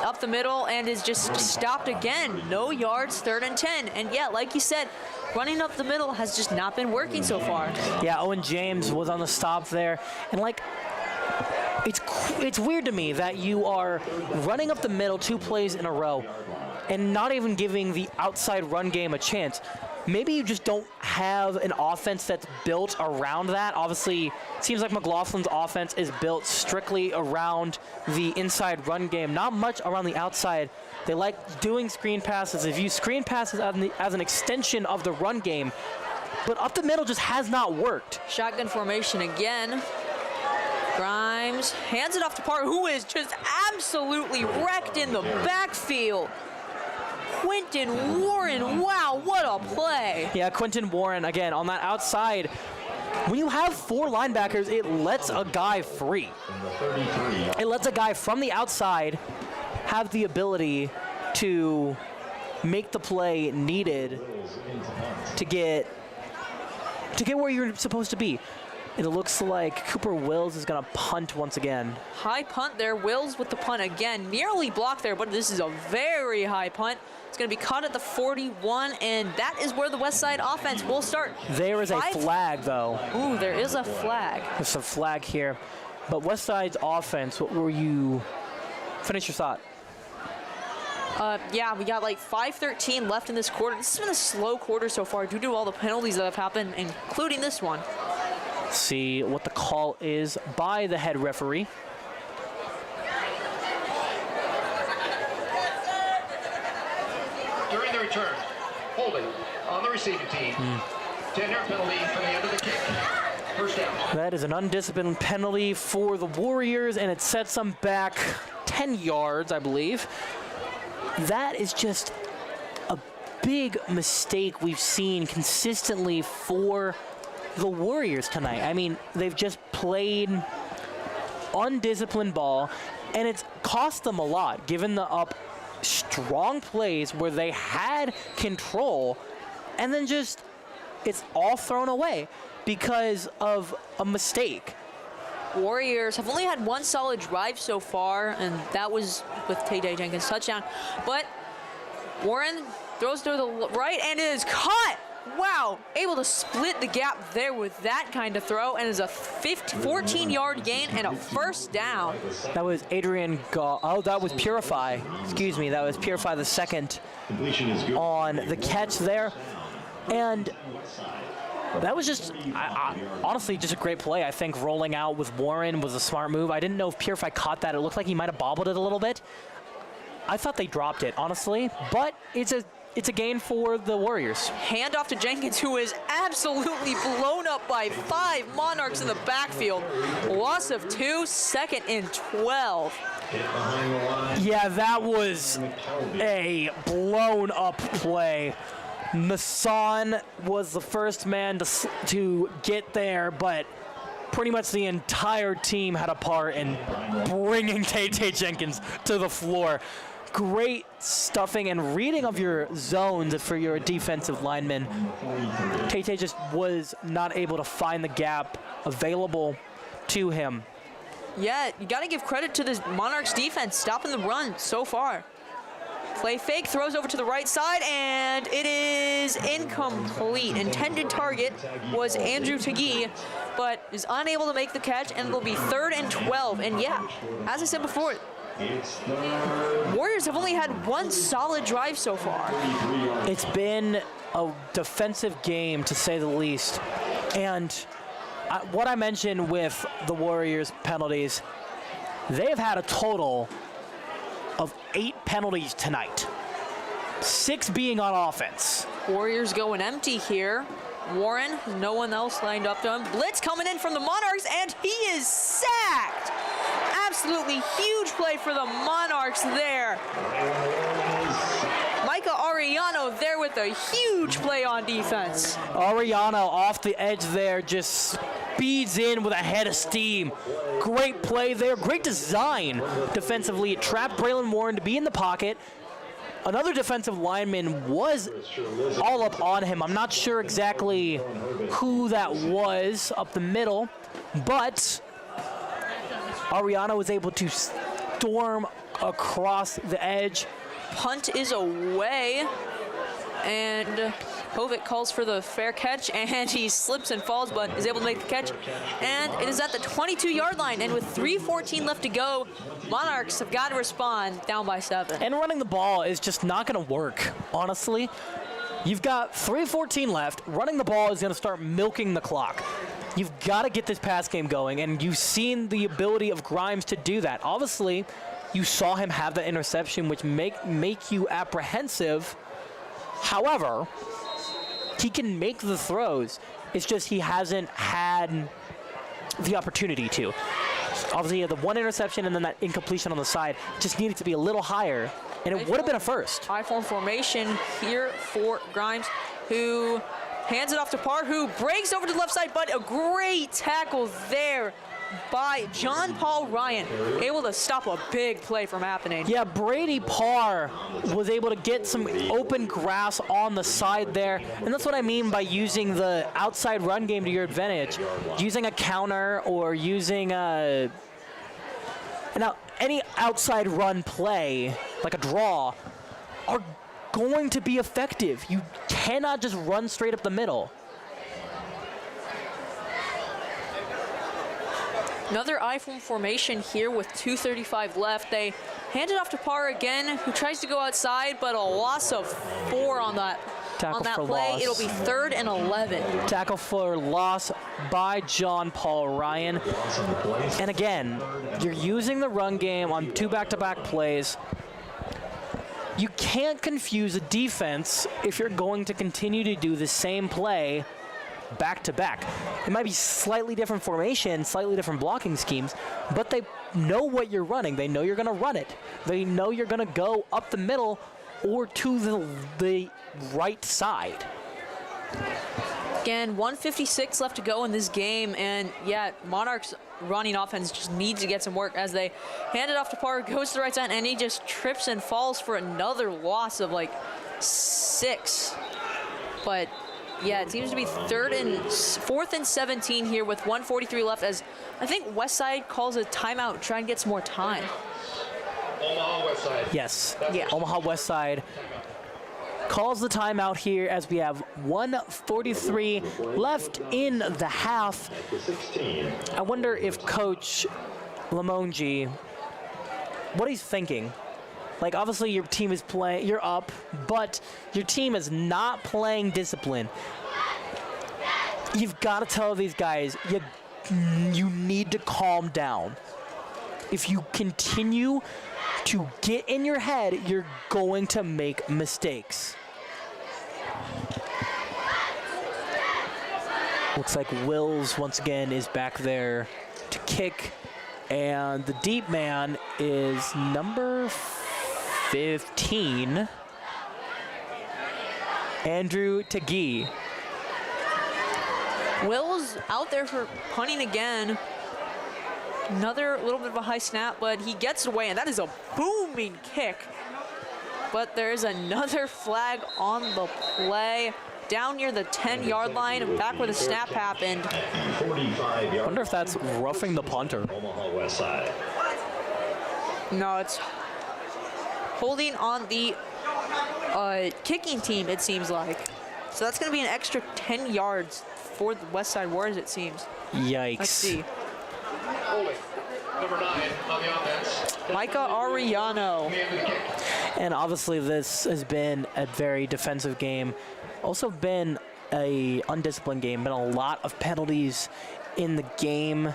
up the middle, and is just stopped again. No yards, 3rd and 10. And yeah, like you said, running up the middle has just not been working so far. Yeah, Owen James was on the stop there, and like, it's weird to me that you are running up the middle 2 plays in a row and not even giving the outside run game a chance. Maybe you just don't have an offense that's built around that. Obviously, it seems like McLaughlin's offense is built strictly around the inside run game, not much around the outside. They like doing screen passes. They view screen passes as an extension of the run game, but up the middle just has not worked. Shotgun formation again. Grimes hands it off to Parr, who is just absolutely wrecked in the backfield. Quentin Warren, wow, what a play. Yeah, Quentin Warren, again, on that outside. When you have 4 linebackers, it lets a guy free. It lets a guy from the outside have the ability to make the play needed to get where you're supposed to be. It looks like Cooper Wills is going to punt once again. High punt there. Wills with the punt again. Nearly blocked there, but this is a very high punt. It's going to be caught at the 41, and that is where the Westside offense will start. There is a flag, though. Ooh, there is a flag. There's a flag here. But Westside's offense, what were you... Finish your thought. Yeah, we got like 5:13 left in this quarter. This has been a slow quarter so far due to all the penalties that have happened, including this one. See what the call is by the head referee. During the return, holding on the receiving team. 10-yard penalty from the end of the kick. First down. That is an undisciplined penalty for the Warriors, and it sets them back 10 yards, I believe. That is just a big mistake we've seen consistently for the Warriors tonight. I mean, they've just played undisciplined ball, and it's cost them a lot, given the strong plays where they had control, and then just it's all thrown away because of a mistake. Warriors have only had 1 solid drive so far, and that was with Tay-Day Jenkins' touchdown. But Warren throws to the right and it is caught. Wow, able to split the gap there with that kind of throw, and is a 14-yard gain and a first down. That was Adrian that was Purify. Excuse me, that was Purify the second on the catch there. And that was just, honestly, just a great play. I think rolling out with Warren was a smart move. I didn't know if Purify caught that. It looked like he might have bobbled it a little bit. I thought they dropped it, honestly, but it's a gain for the Warriors. Hand off to Jenkins, who is absolutely blown up by 5 Monarchs in the backfield. Loss of 2, 2nd and 12. Yeah, that was a blown up play. Nassan was the first man to get there, but pretty much the entire team had a part in bringing Tay Jenkins to the floor. Great stuffing and reading of your zones for your defensive linemen. Tay just was not able to find the gap available to him. Yeah, you got to give credit to this Monarchs defense stopping the run so far. Play fake, throws over to the right side, and it is incomplete. Intended target was Andrew Tagee, but is unable to make the catch, and it'll be 3rd and 12. And yeah, as I said before, Warriors have only had one solid drive so far. It's been a defensive game, to say the least. And what I mentioned with the Warriors penalties, they have had a total of 8 penalties tonight, 6 being on offense. Warriors going empty here. Warren, no one else lined up to him. Blitz coming in from the Monarchs, and he is sacked. Absolutely huge play for the Monarchs there. Micah Arellano there with a huge play on defense. Arellano off the edge there, just speeds in with a head of steam. Great play there, great design defensively. It trapped Braylon Warren to be in the pocket. Another defensive lineman was all up on him. I'm not sure exactly who that was up the middle, but Arellano was able to storm across the edge. Punt is away, and Hovick calls for the fair catch, and he slips and falls, but is able to make the catch. And it is at the 22-yard line, and with 3:14 left to go, Monarchs have got to respond, down by 7. And running the ball is just not going to work, honestly. You've got 3:14 left. Running the ball is going to start milking the clock. You've got to get this pass game going, and you've seen the ability of Grimes to do that. Obviously, you saw him have the interception, which make you apprehensive. However, he can make the throws. It's just he hasn't had the opportunity to. Obviously, he had the one interception and then that incompletion on the side. Just needed to be a little higher, and it would have been a first. High-form formation here for Grimes, who hands it off to Parr, who breaks over to the left side, but a great tackle there by John Paul Ryan, able to stop a big play from happening. Yeah, Brady Parr was able to get some open grass on the side there, and that's what I mean by using the outside run game to your advantage. Using a counter or using any outside run play, like a draw, are going to be effective. You cannot just run straight up the middle. Another I-form formation here with 2:35 left. They hand it off to Parr again, who tries to go outside, but a loss of 4 on that play. Loss. It'll be 3rd and 11. Tackle for loss by John Paul Ryan. And again, you're using the run game on 2 back-to-back plays. You can't confuse a defense if you're going to continue to do the same play back-to-back. It might be slightly different formation, slightly different blocking schemes, but they know what you're running. They know you're going to run it. They know you're going to go up the middle or to the right side. Again, 1:56 left to go in this game, and yeah, Monarchs running offense just needs to get some work as they hand it off to Parr, goes to the right side, and he just trips and falls for another loss of like 6. But yeah, it seems to be 4th and 17 here with 1:43 left, as I think Westside calls a timeout, try and get some more time. Omaha Westside. Yes. Yeah. Omaha Westside calls the timeout here as we have 1:43 left in the half. I wonder if Coach Lamonji, what he's thinking. Like, obviously your team is playing, you're up, but your team is not playing discipline. You've got to tell these guys, you need to calm down. If you continue to get in your head, you're going to make mistakes. Looks like Wills, once again, is back there to kick, and the deep man is number 15. Andrew Tagee. Will's out there for punting again. Another little bit of a high snap, but he gets it away, and that is a booming kick. But there's another flag on the play. Down near the 10-yard line, back where the snap happened. I wonder if that's roughing the punter. Omaha Westside. No, it's holding on the kicking team, it seems like. So that's going to be an extra 10 yards for the Westside Warriors, it seems. Yikes. Let's see. Holding. Number 9 on the offense. Micah Ariano. And obviously this has been a very defensive game. Also been a undisciplined game. Been a lot of penalties in the game.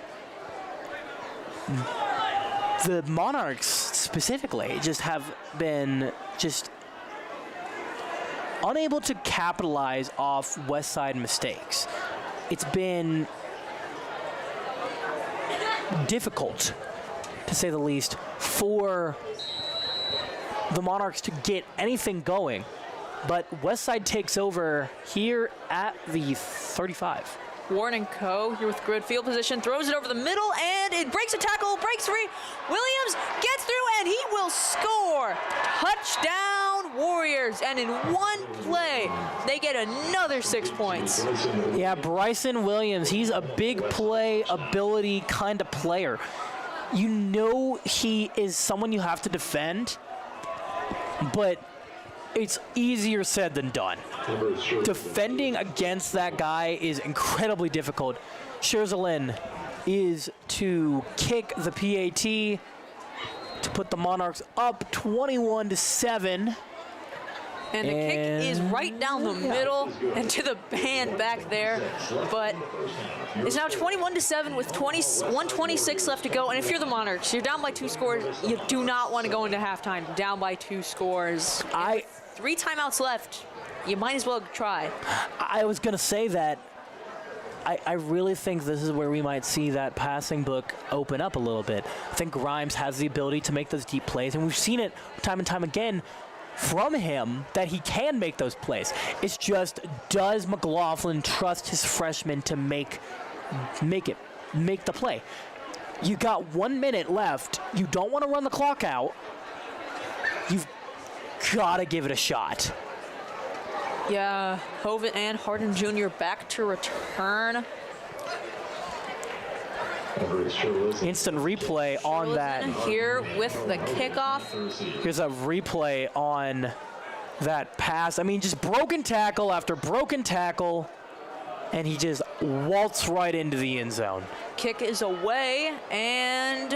The Monarchs specifically just have been just unable to capitalize off Westside mistakes. It's been difficult, to say the least, for the Monarchs to get anything going. But Westside takes over here at the 35. Warren and Co. here with good field position, throws it over the middle, and it breaks a tackle, breaks free. Williams gets through, and he will score. Touchdown Warriors, and in one play, they get another 6 points. Yeah, Bryson Williams, he's a big play ability kind of player. You know he is someone you have to defend, but it's easier said than done. Defending against that guy is incredibly difficult. Scherzerlin is to kick the PAT to put the Monarchs up 21-7. And the kick is right down the middle and to the band back there. But it's now 21-7 with 1:26 left to go. And if you're the Monarchs, you're down by 2 scores. You do not want to go into halftime down by 2 scores. 3 timeouts left. You might as well try. I was going to say that I really think this is where we might see that passing book open up a little bit. I think Grimes has the ability to make those deep plays, and we've seen it time and time again from him that he can make those plays. It's just, does McLaughlin trust his freshman to make the play? You got 1 minute left. You don't want to run the clock out. You've got to give it a shot. Yeah, Hovitt and Hardin Jr. back to return. Instant replay on that. Here with the kickoff. Here's a replay on that pass. I mean, just broken tackle after broken tackle, and he just waltzed right into the end zone. Kick is away, and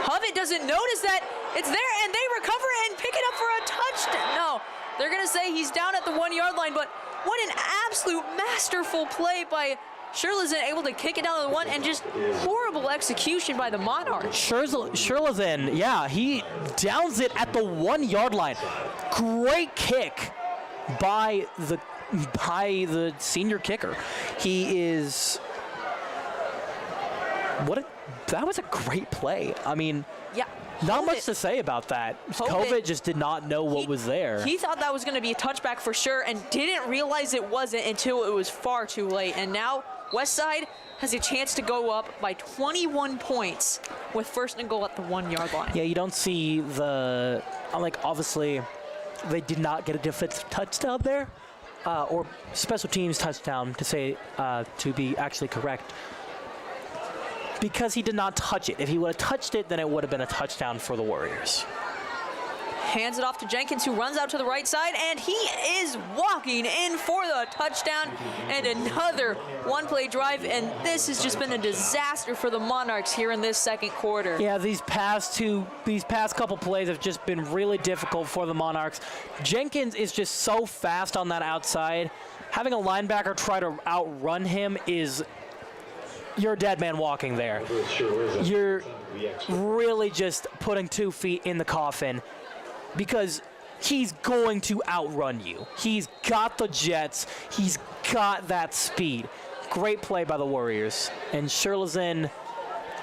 Hovitt doesn't notice that it's there, and they recover and pick it up for a touchdown. No, they're going to say he's down at the 1 yard line, but what an absolute masterful play by Sherlazin, able to kick it down to the 1, and just horrible execution by the Monarchs. Sherlazin, yeah, he downs it at the 1 yard line. Great kick by the senior kicker. He is that was a great play. I mean, yeah. Not much to say about that. Hovitt just did not know what was there. He thought that was going to be a touchback for sure and didn't realize it wasn't until it was far too late. And now Westside has a chance to go up by 21 points with first and goal at the 1 yard line. Yeah, you don't see the, obviously they did not get a defensive touchdown there, or special teams touchdown to be actually correct, because he did not touch it. If he would have touched it, then it would have been a touchdown for the Warriors. Hands it off to Jenkins, who runs out to the right side, and he is walking in for the touchdown and another one-play drive, and this has just been a disaster for the Monarchs here in this second quarter. Yeah, these past couple plays have just been really difficult for the Monarchs. Jenkins is just so fast on that outside. Having a linebacker try to outrun him is, you're a dead man walking there. You're really just putting 2 feet in the coffin, because he's going to outrun you. He's got the jets. He's got that speed. Great play by the Warriors. And Sherlazin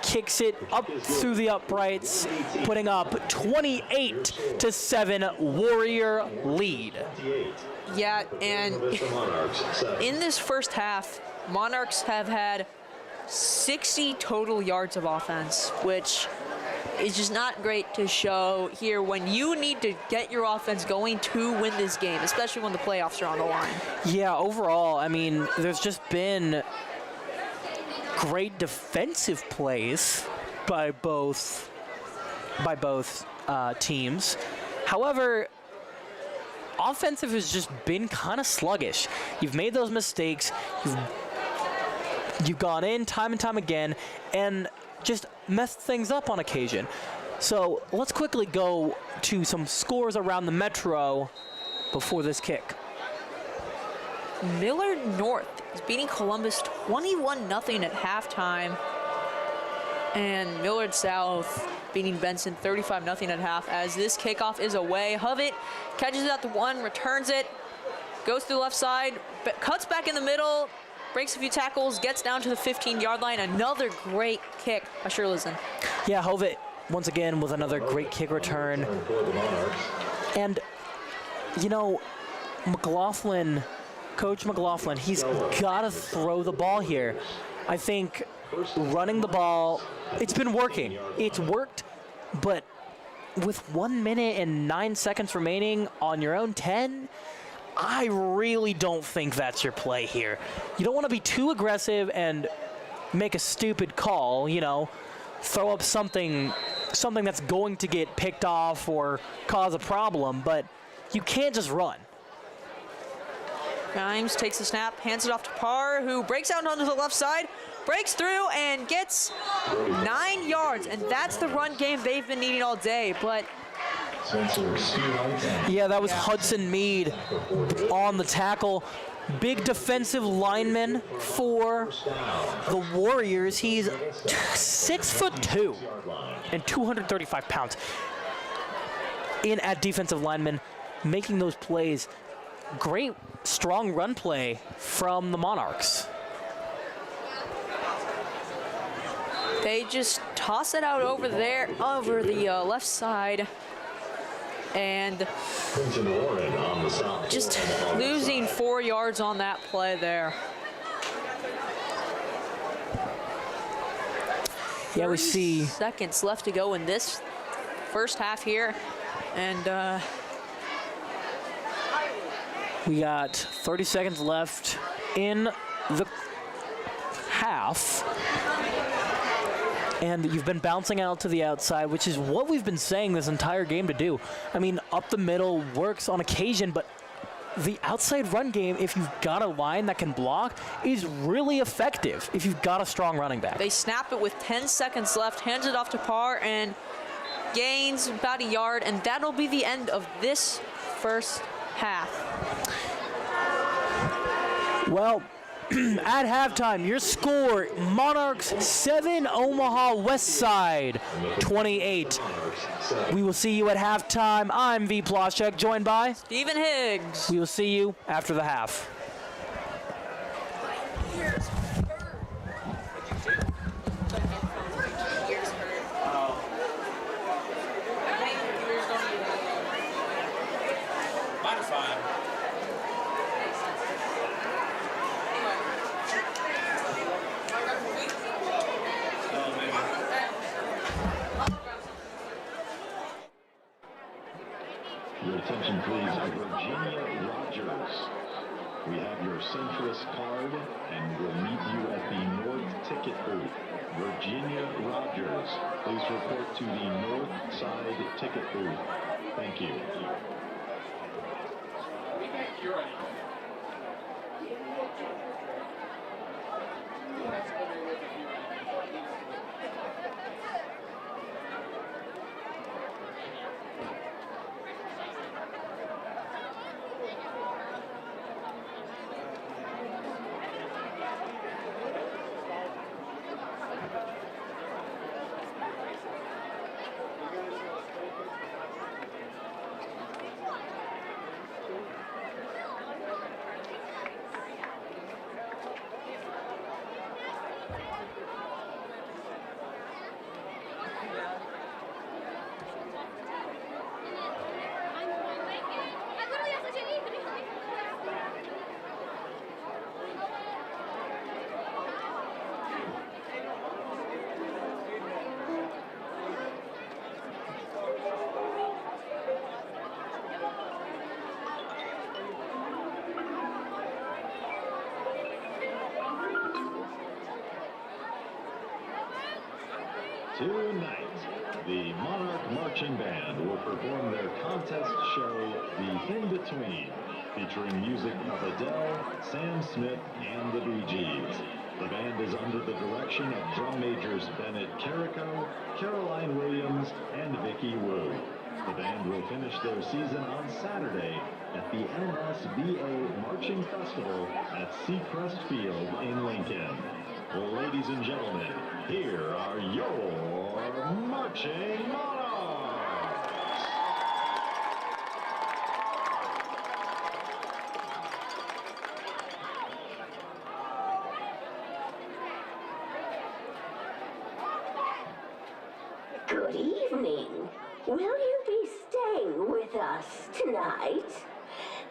kicks it up through the uprights, putting up 28-7 Warrior lead. Yeah, and in this first half, Monarchs have had 60 total yards of offense, which is just not great to show here when you need to get your offense going to win this game, especially when the playoffs are on the line. Yeah, overall, I mean, there's just been great defensive plays by both teams. However, offensive has just been kind of sluggish. You've made those mistakes. You've gone in time and time again and just messed things up on occasion. So let's quickly go to some scores around the Metro before this kick. Millard North is beating Columbus 21-0 at halftime. And Millard South beating Benson 35-0 at half as this kickoff is away. Hovett catches it at the 1, returns it, goes to the left side, cuts back in the middle, breaks a few tackles, gets down to the 15-yard line. Another great kick by Shirlison. Yeah, Hovett once again with another great kick return. And, you know, Coach McLaughlin, he's got to throw the ball here. I think running the ball, it's been working. It's worked, but with 1 minute and 9 seconds remaining on your own 10, I really don't think that's your play here. You don't want to be too aggressive and make a stupid call, you know, throw up something that's going to get picked off or cause a problem, but you can't just run. Grimes takes the snap, hands it off to Parr, who breaks out onto the left side, breaks through and gets 9 yards, and that's the run game they've been needing all day. But yeah, that was Hudson Mead on the tackle. Big defensive lineman for the Warriors. He's 6'2" and 235 pounds. In at defensive lineman, making those plays. Great, strong run play from the Monarchs. They just toss it out over there, over the left side. And just losing 4 yards on that play there. Yeah, we see 30 seconds left to go in this first half here. And we got 30 seconds left in the half. And you've been bouncing out to the outside, which is what we've been saying this entire game to do. I mean, up the middle works on occasion, but the outside run game, if you've got a line that can block, is really effective if you've got a strong running back. They snap it with 10 seconds left, hands it off to Parr, and gains about a yard, and that'll be the end of this first half. Well, at halftime, your score, Monarchs 7, Omaha Westside 28. We will see you at halftime. I'm V. Plasek, joined by Stephen Higgs. We will see you after the half. Your attention, please. Virginia Rogers. We have your centrist card, and we'll meet you at the North Ticket booth. Virginia Rogers, please report to the North Side Ticket booth. Thank you. The Monarch Marching Band will perform their contest show, The In-Between, featuring music of Adele, Sam Smith, and the Bee Gees. The band is under the direction of drum majors Bennett Carrico, Caroline Williams, and Vicky Wu. The band will finish their season on Saturday at the MSBA Marching Festival at Seacrest Field in Lincoln. Ladies and gentlemen, here are your Marching Monarchs! Good evening. Will you be staying with us tonight?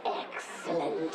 Excellent.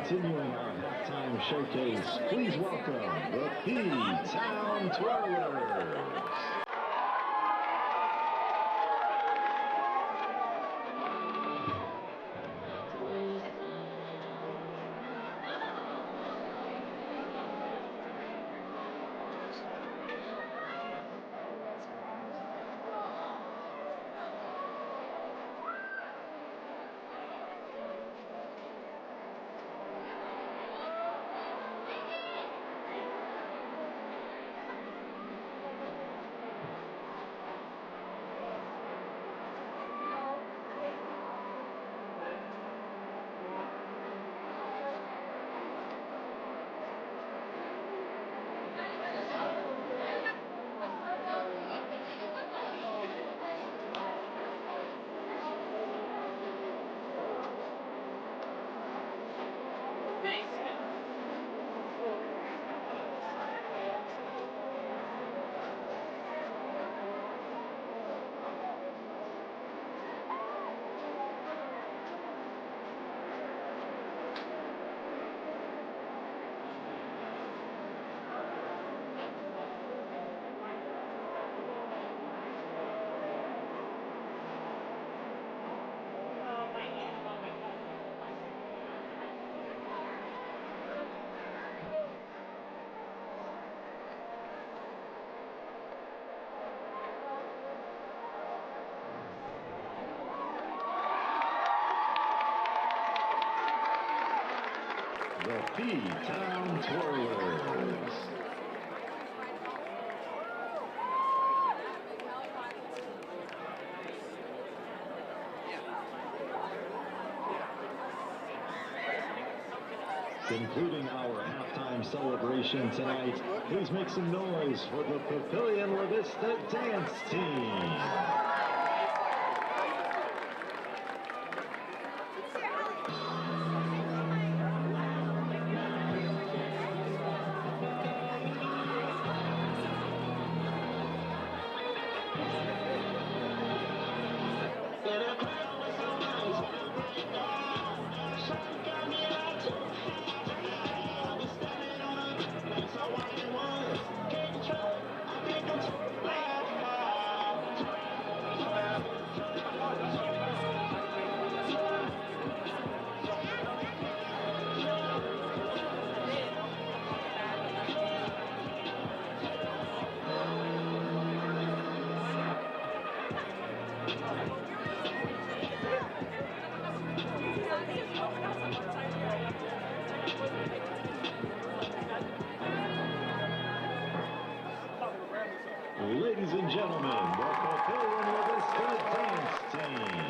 continuing our halftime showcase, please welcome the P-Town Twirlers. The P-Town Twirlers. Concluding our halftime celebration tonight, please make some noise for the Papillion La Vista dance team. Ladies and gentlemen, the Papillion La Vista dance team.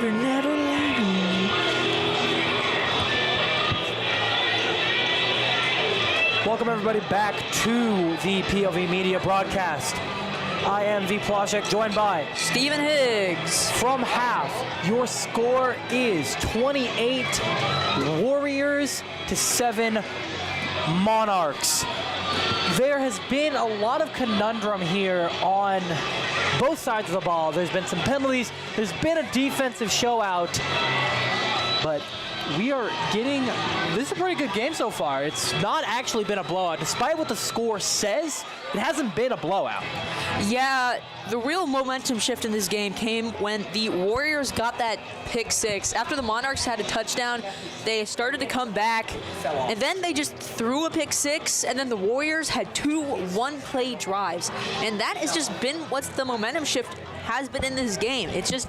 never, never leave. Welcome everybody back to the PLV Media broadcast. I am V. Plasek, joined by Stephen Higgs. From half, your score is 28 Warriors to 7 Monarchs. There has been a lot of conundrum here on both sides of the ball. There's been some penalties, there's been a defensive showout, but we are getting, this is a pretty good game so far. It's not actually been a blowout. Despite what the score says, it hasn't been a blowout. Yeah, the real momentum shift in this game came when the Warriors got that pick six. After the Monarchs had a touchdown, they started to come back, and then they just threw a pick six, and then the Warriors had 2 one-play drives. And that has just been what the momentum shift has been in this game. It's just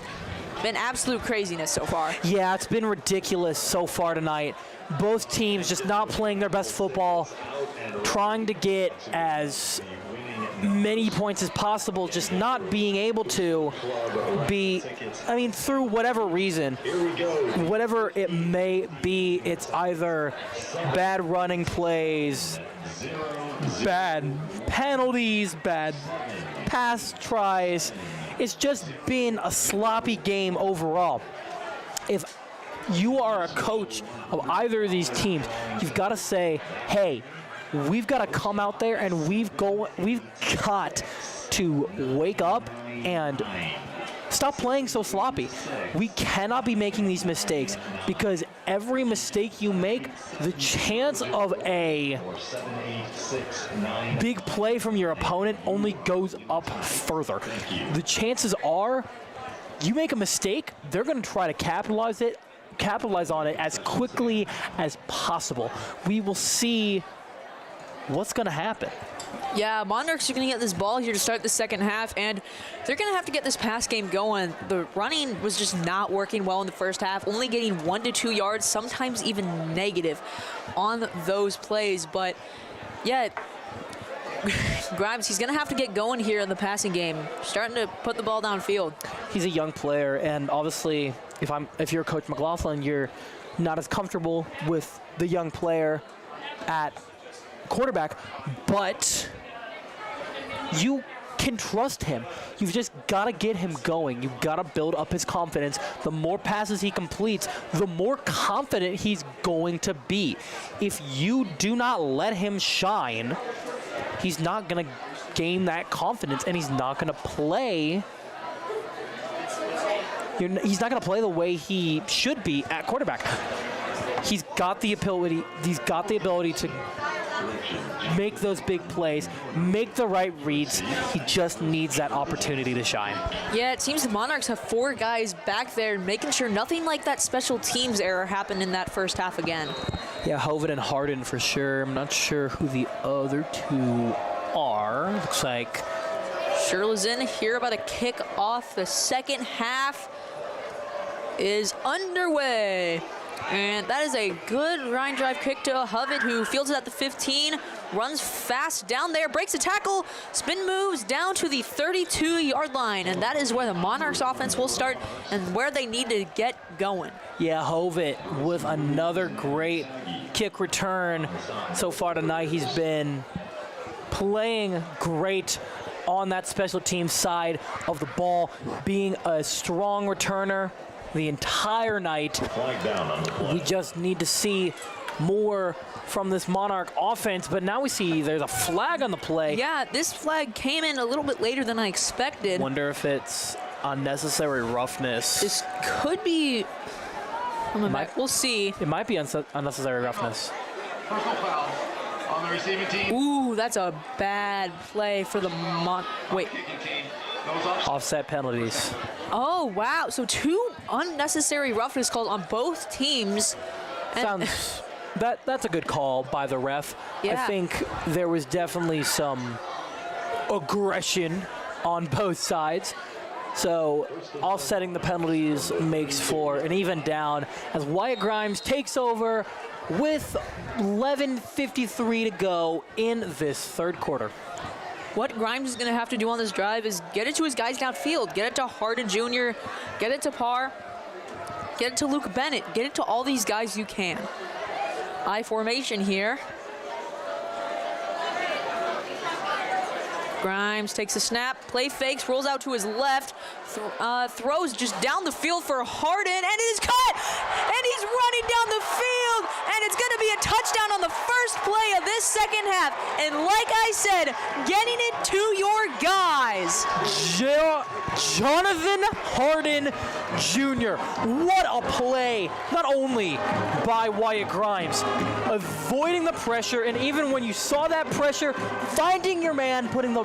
been absolute craziness so far. Yeah, it's been ridiculous so far tonight. Both teams just not playing their best football, trying to get as many points as possible, just not being able to be, I mean, through whatever reason, whatever it may be, it's either bad running plays, bad penalties, bad pass tries. It's just been a sloppy game overall. If you are a coach of either of these teams, you've got to say, hey, we've got to come out there and we've got to wake up and stop playing so sloppy. We cannot be making these mistakes, because every mistake you make, the chance of a big play from your opponent only goes up further. The chances are you make a mistake, they're going to try to capitalize on it as quickly as possible. We will see what's going to happen. Yeah, Monarchs are going to get this ball here to start the second half, and they're going to have to get this pass game going. The running was just not working well in the first half, only getting 1 to 2 yards, sometimes even negative on those plays. But, yeah, Grimes, he's going to have to get going here in the passing game, starting to put the ball downfield. He's a young player, and obviously, if you're Coach McLaughlin, you're not as comfortable with the young player at quarterback, but you can trust him. You've just got to get him going. You've got to build up his confidence. The more passes he completes, the more confident he's going to be. If you do not let him shine, he's not going to gain that confidence, and he's not going to play. He's not going to play the way he should be at quarterback. He's got the ability. He's got the ability to make those big plays, make the right reads. He just needs that opportunity to shine. Yeah, it seems the Monarchs have 4 guys back there making sure nothing like that special teams error happened in that first half again. Yeah, Hovind and Harden for sure. I'm not sure who the other 2 are. Looks like Sherlazin here about to kick off. The second half is underway. And that is a good line drive kick to Hovind, who fields it at the 15, runs fast down there, breaks a tackle, spin moves down to the 32-yard line, and that is where the Monarchs offense will start and where they need to get going. Yeah, Hovind with another great kick return so far tonight. He's been playing great on that special team side of the ball, being a strong returner the entire night. We just need to see more from this Monarch offense, but now we see there's a flag on the play. Yeah, this flag came in a little bit later than I expected. Wonder if it's unnecessary roughness. This could be, we'll see. It might be unnecessary roughness. Personal foul on the receiving team. Ooh, that's a bad play for the Offset penalties. Oh, wow. So 2 unnecessary roughness calls on both teams. Sounds that's a good call by the ref. Yeah. I think there was definitely some aggression on both sides. So offsetting the penalties makes for an even down as Wyatt Grimes takes over with 11:53 to go in this third quarter. What Grimes is going to have to do on this drive is get it to his guys downfield. Get it to Harden Jr., get it to Parr, Get it to Luke Bennett. Get it to all these guys you can. I formation here. Grimes takes a snap, play fakes, rolls out to his left, throws just down the field for Harden, and it is caught! And he's running down the field, and it's going to be a touchdown on the first play of this second half. And like I said, getting it to your guys. Jonathan Harden Jr. What a play, not only by Wyatt Grimes, avoiding the pressure, and even when you saw that pressure, finding your man, putting the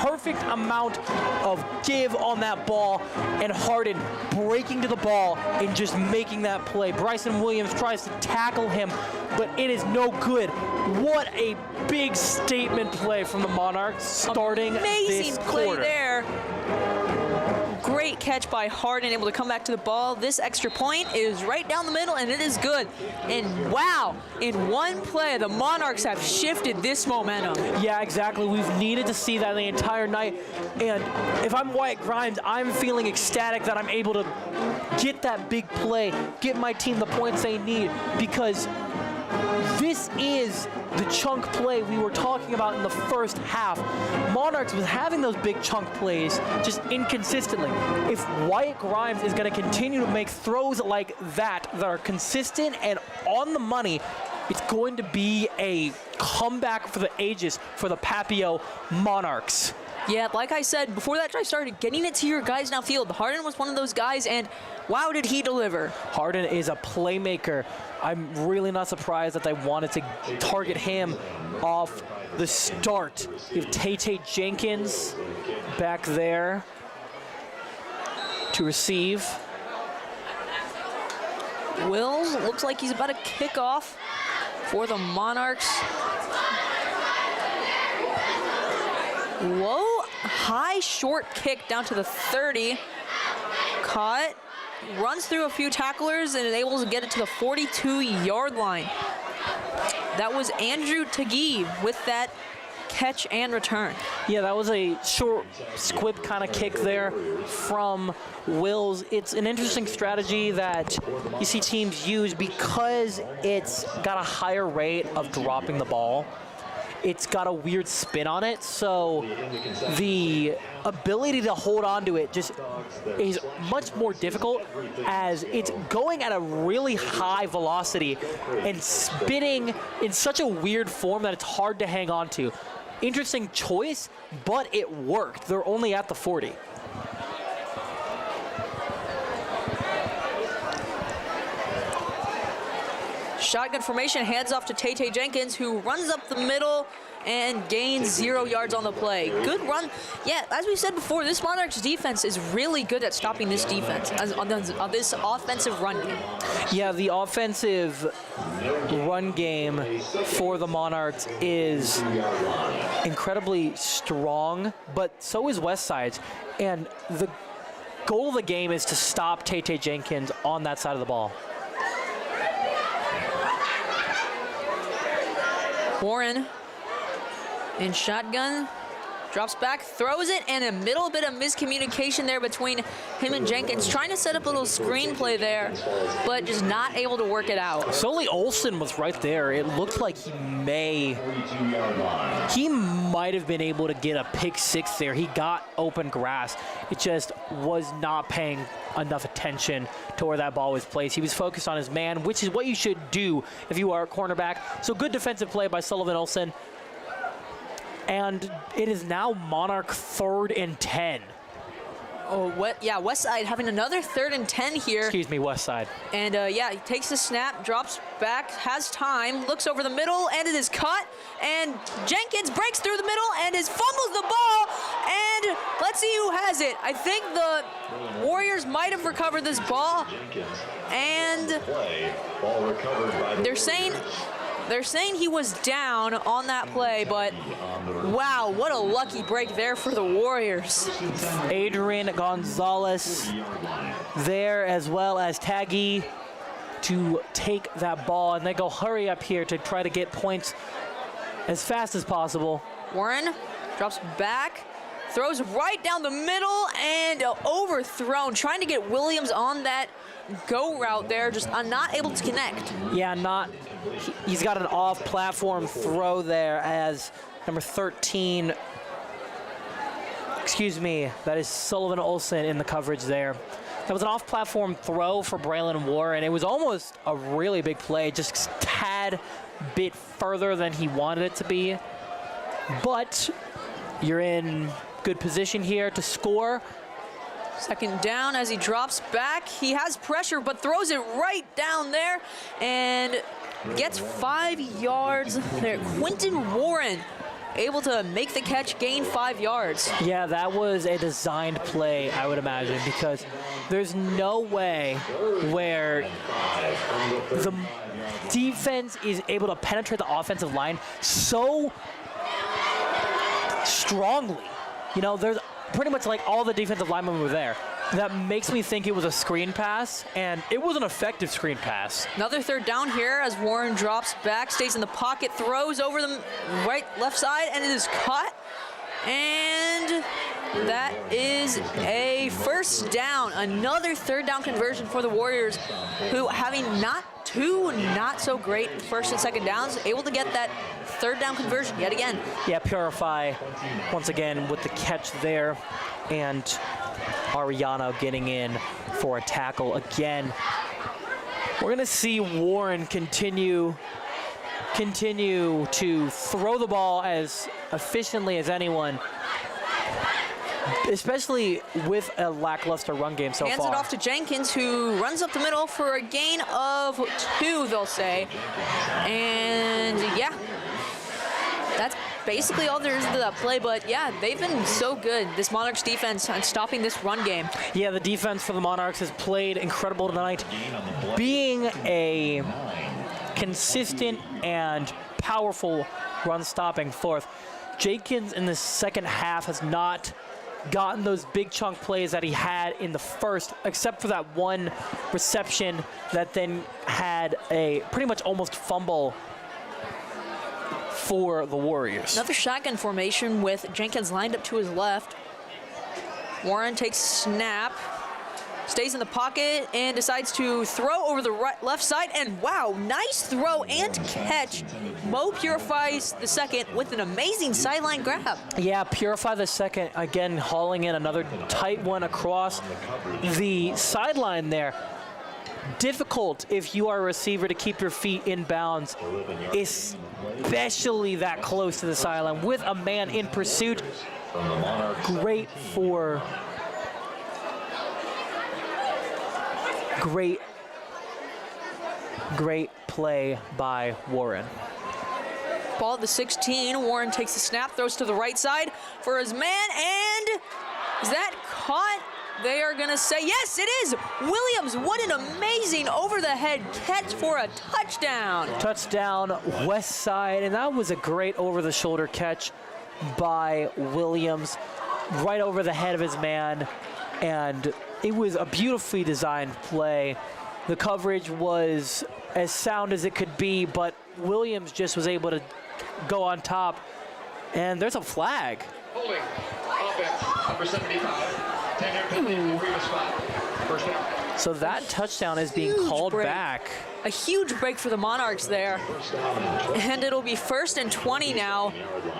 perfect amount of give on that ball, and Harden breaking to the ball and just making that play. Bryson Williams tries to tackle him, but it is no good. What a big statement play from the Monarchs starting Amazing this play quarter. there. Great catch by Harden, able to come back to the ball. This extra point is right down the middle, and it is good. And wow, in one play, the Monarchs have shifted this momentum. Yeah, exactly. We've needed to see that the entire night. And if I'm Wyatt Grimes, I'm feeling ecstatic that I'm able to get that big play, get my team the points they need, because this is the chunk play we were talking about in the first half. Monarchs was having those big chunk plays just inconsistently. If Wyatt Grimes is going to continue to make throws like that are consistent and on the money, it's going to be a comeback for the ages for the Papillion Monarchs. Yeah, like I said, before that drive started, getting it to your guys now field. Harden was one of those guys, and wow, did he deliver. Harden is a playmaker. I'm really not surprised that they wanted to target him off the start. You have Tay Jenkins back there to receive. Wills looks like he's about to kick off for the Monarchs. Low, high, short kick down to the 30. Caught, runs through a few tacklers, and is able to get it to the 42-yard line. That was Andrew Tagee with that catch and return. Yeah, that was a short squib kind of kick there from Wills. It's an interesting strategy that you see teams use because it's got a higher rate of dropping the ball. It's got a weird spin on it, so the ability to hold on to it just is much more difficult as it's going at a really high velocity and spinning in such a weird form that it's hard to hang on to. Interesting choice, but it worked. They're only at the 40. Shotgun formation, hands off to Tay Jenkins, who runs up the middle and gains 0 yards on the play. Good run. Yeah, as we said before, this Monarchs defense is really good at stopping this defense, on this offensive run game. Yeah, the offensive run game for the Monarchs is incredibly strong, but so is Westside's. And the goal of the game is to stop Tay Jenkins on that side of the ball. Warren in shotgun, drops back, throws it, and a little bit of miscommunication there between him and Jenkins, trying to set up a little screenplay there, but just not able to work it out. Sully Olsen was right there. It looked like he might have been able to get a pick six there. He got open grass. It just was not paying enough attention to where that ball was placed. He was focused on his man, which is what you should do if you are a cornerback. So good defensive play by Sullivan Olsen. And it is now Monarch 3rd and 10. Oh, yeah, Westside having another 3rd and 10 here. Excuse me, Westside. And yeah, he takes the snap, drops back, has time, looks over the middle, and it is caught. And Jenkins breaks through the middle and fumbles the ball. And let's see who has it. I think the Warriors might have recovered this ball. And they're saying he was down on that play, but wow, what a lucky break there for the Warriors. Adrian Gonzalez there, as well as Tagee to take that ball, and they go hurry up here to try to get points as fast as possible. Warren drops back, throws right down the middle, and overthrown, trying to get Williams on that go route there, just not able to connect. Yeah, he's got an off-platform throw there as number 13, excuse me, that is Sullivan Olsen in the coverage there. That was an off-platform throw for Braylon Warren. It was almost a really big play, just a tad bit further than he wanted it to be. But you're in good position here to score. Second down as he drops back. He has pressure, but throws it right down there and gets 5 yards there. Quinton Warren able to make the catch, gain 5 yards. Yeah, that was a designed play, I would imagine, because there's no way where the defense is able to penetrate the offensive line so strongly. You know, there's pretty much like all the defensive linemen were there. That makes me think it was a screen pass, and it was an effective screen pass. Another third down here as Warren drops back, stays in the pocket, throws over the left side, and it is caught. And that is a first down. Another third down conversion for the Warriors, who having not so great first and second downs, able to get that third down conversion yet again. Yeah, Purify once again with the catch there, and Ariano getting in for a tackle again. We're gonna see Warren continue to throw the ball as efficiently as anyone, especially with a lackluster run game so far. Hands it off to Jenkins, who runs up the middle for a gain of 2, they'll say. And yeah, that's basically all there is to that play, but yeah, they've been so good, this Monarchs defense, on stopping this run game. Yeah, the defense for the Monarchs has played incredible tonight, being a consistent and powerful run-stopping force. Jenkins in the second half has not gotten those big chunk plays that he had in the first, except for that one reception that then had a pretty much almost fumble for the Warriors. Another shotgun formation with Jenkins lined up to his left. Warren takes snap, stays in the pocket, and decides to throw over the left side. And wow, nice throw and catch. Mo purifies the second with an amazing sideline grab. Yeah, Purify the second, again, hauling in another tight one across the sideline there. Difficult if you are a receiver to keep your feet in bounds, especially that close to the sideline with a man in pursuit. Great play by Warren. Ball at the 16, Warren takes the snap, throws to the right side for his man, and is that caught? They are gonna say, yes, it is! Williams, what an amazing over-the-head catch for a touchdown. Touchdown, Westside, and that was a great over-the-shoulder catch by Williams, right over the head of his man, and it was a beautifully designed play. The coverage was as sound as it could be, but Williams just was able to go on top, and there's a flag. Holding, offense, number 75. 10-yard penalty in the previous spot. First down. So that touchdown is being called back. A huge break for the Monarchs there. And it'll be 1st and 20 now.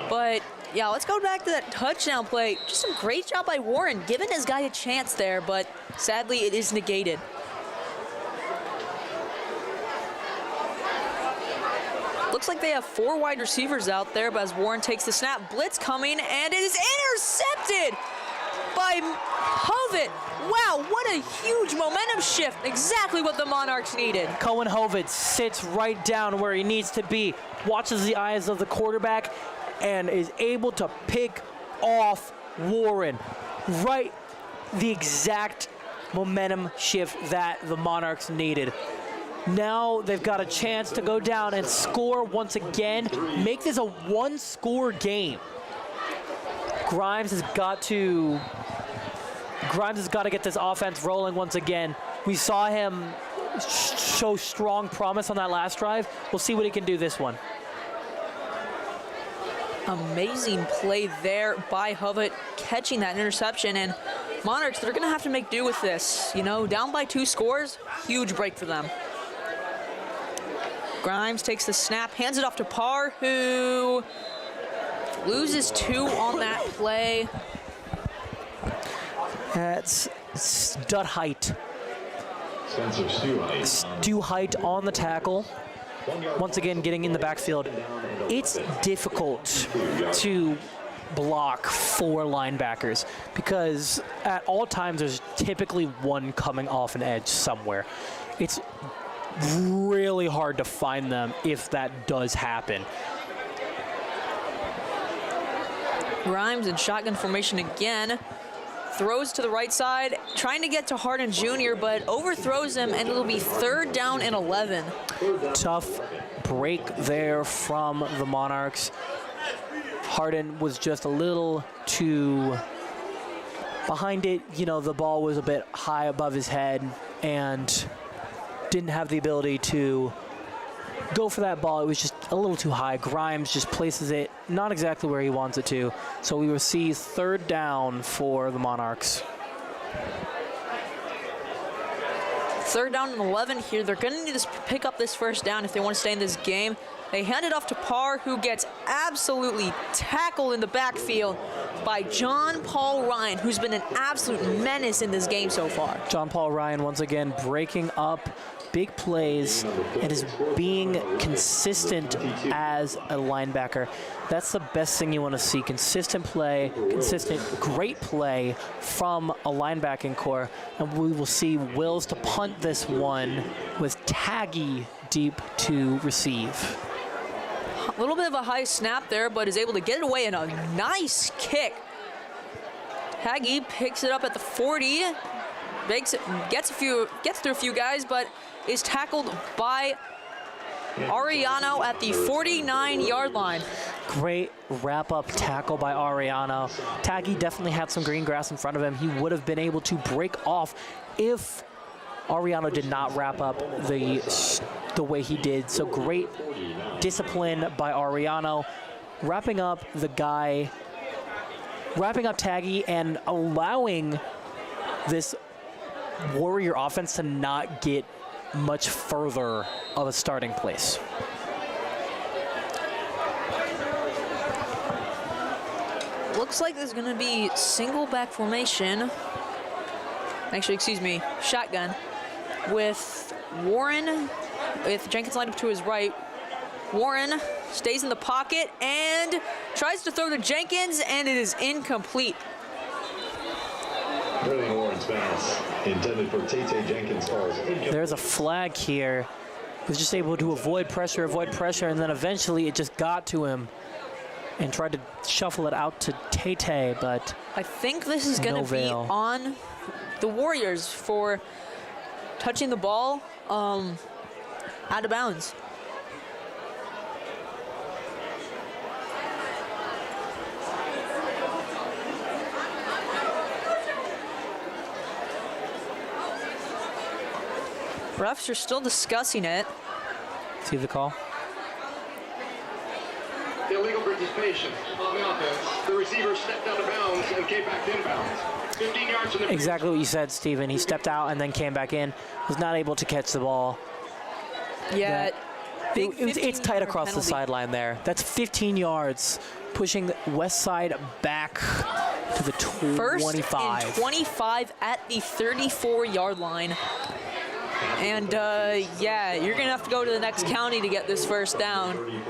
But yeah, let's go back to that touchdown play. Just a great job by Warren, giving his guy a chance there, but sadly it is negated. Looks like they have 4 wide receivers out there, but as Warren takes the snap, blitz coming, and it is intercepted by Hovitt. Wow, what a huge momentum shift. Exactly what the Monarchs needed. Cohen Hovitt sits right down where he needs to be, watches the eyes of the quarterback, and is able to pick off Warren. Right, the exact momentum shift that the Monarchs needed. Now they've got a chance to go down and score once again, make this a 1-score game. Grimes has got to get this offense rolling once again. We saw him show strong promise on that last drive. We'll see what he can do this one. Amazing play there by Hovitt, catching that interception, and Monarchs, they're going to have to make do with this. You know, down by 2 scores, huge break for them. Grimes takes the snap, hands it off to Parr, who loses 2 on that play. That's stud height. Spencer Stu Height on the tackle. Once again, getting in the backfield. It's difficult to block 4 linebackers because at all times there's typically one coming off an edge somewhere. It's really hard to find them if that does happen. Grimes in shotgun formation again. Throws to the right side, trying to get to Harden Jr., but overthrows him, and it'll be 3rd down and 11. Tough break there from the Monarchs. Harden was just a little too behind it. You know, the ball was a bit high above his head and didn't have the ability to go for that ball. It was just a little too high. Grimes just places it not exactly where he wants it to. So we will see 3rd down for the Monarchs. 3rd down and 11 here. They're going to need to pick up this 1st down if they want to stay in this game. They hand it off to Parr, who gets absolutely tackled in the backfield by John Paul Ryan, who's been an absolute menace in this game so far. John Paul Ryan once again breaking up big plays and is being consistent as a linebacker. That's the best thing you want to see. Consistent play, great play from a linebacking core. And we will see Wills to punt this one with Taggy deep to receive. A little bit of a high snap there, but is able to get it away in a nice kick. Taggy picks it up at the 40, gets through a few guys, but is tackled by Ariano at the 49-yard line. Great wrap-up tackle by Ariano. Taggy definitely had some green grass in front of him. He would have been able to break off if Ariano did not wrap up the way he did. So great discipline by Ariano, wrapping up Taggy and allowing this Warrior offense to not get much further of a starting place. Looks like there's going to be single back formation. Actually, excuse me, shotgun with Warren, with Jenkins lined up to his right. Warren stays in the pocket and tries to throw to Jenkins, and it is incomplete. Warren's pass intended for Tate Jenkins. There's a flag here. He was just able to avoid pressure, and then eventually it just got to him and tried to shuffle it out to Tate, but I think this is going to be on the Warriors for touching the ball out of bounds. Refs are still discussing it. See the call? Illegal participation on the offense. The receiver stepped out of bounds and came back inbounds. 15 yards from the Exactly what you said, Steven. He stepped out and then came back in. Was not able to catch the ball. Yeah, it's tight across the sideline there. That's 15 yards, pushing Westside back to the 25. First and 25 at the 34-yard line. And yeah, you're gonna have to go to the next county to get this first down.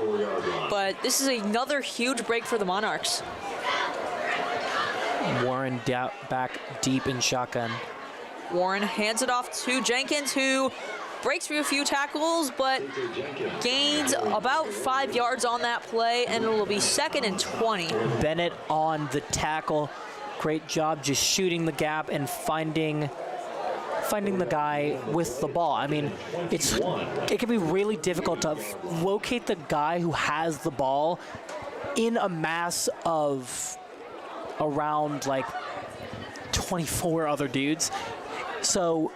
But this is another huge break for the Monarchs. Warren back deep in shotgun. Warren hands it off to Jenkins, who breaks through a few tackles, but gains about 5 yards on that play, and it'll be 2nd and 20. Bennett on the tackle. Great job just shooting the gap and finding the guy with the ball. I mean, it can be really difficult to locate the guy who has the ball in a mass of around like 24 other dudes. So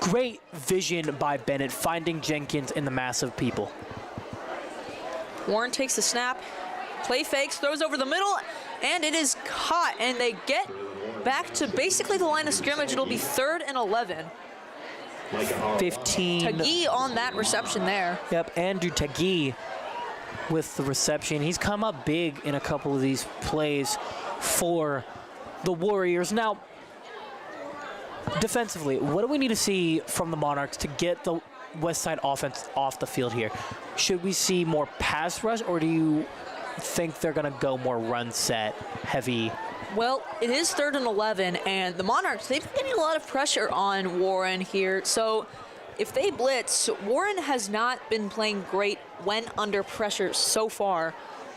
great vision by Bennett, finding Jenkins in the mass of people. Warren takes the snap, play fakes, throws over the middle, and it is caught, and they get back to basically the line of scrimmage. It'll be 3rd and 11. 15. Tagui on that reception there. Yep, Andrew Tagui with the reception. He's come up big in a couple of these plays for the Warriors. Now, defensively, what do we need to see from the Monarchs to get the Westside offense off the field here? Should we see more pass rush, or do you think they're going to go more run set heavy? Well, it is 3rd and 11, and the Monarchs, they've been getting a lot of pressure on Warren here. So if they blitz, Warren has not been playing great when under pressure so far.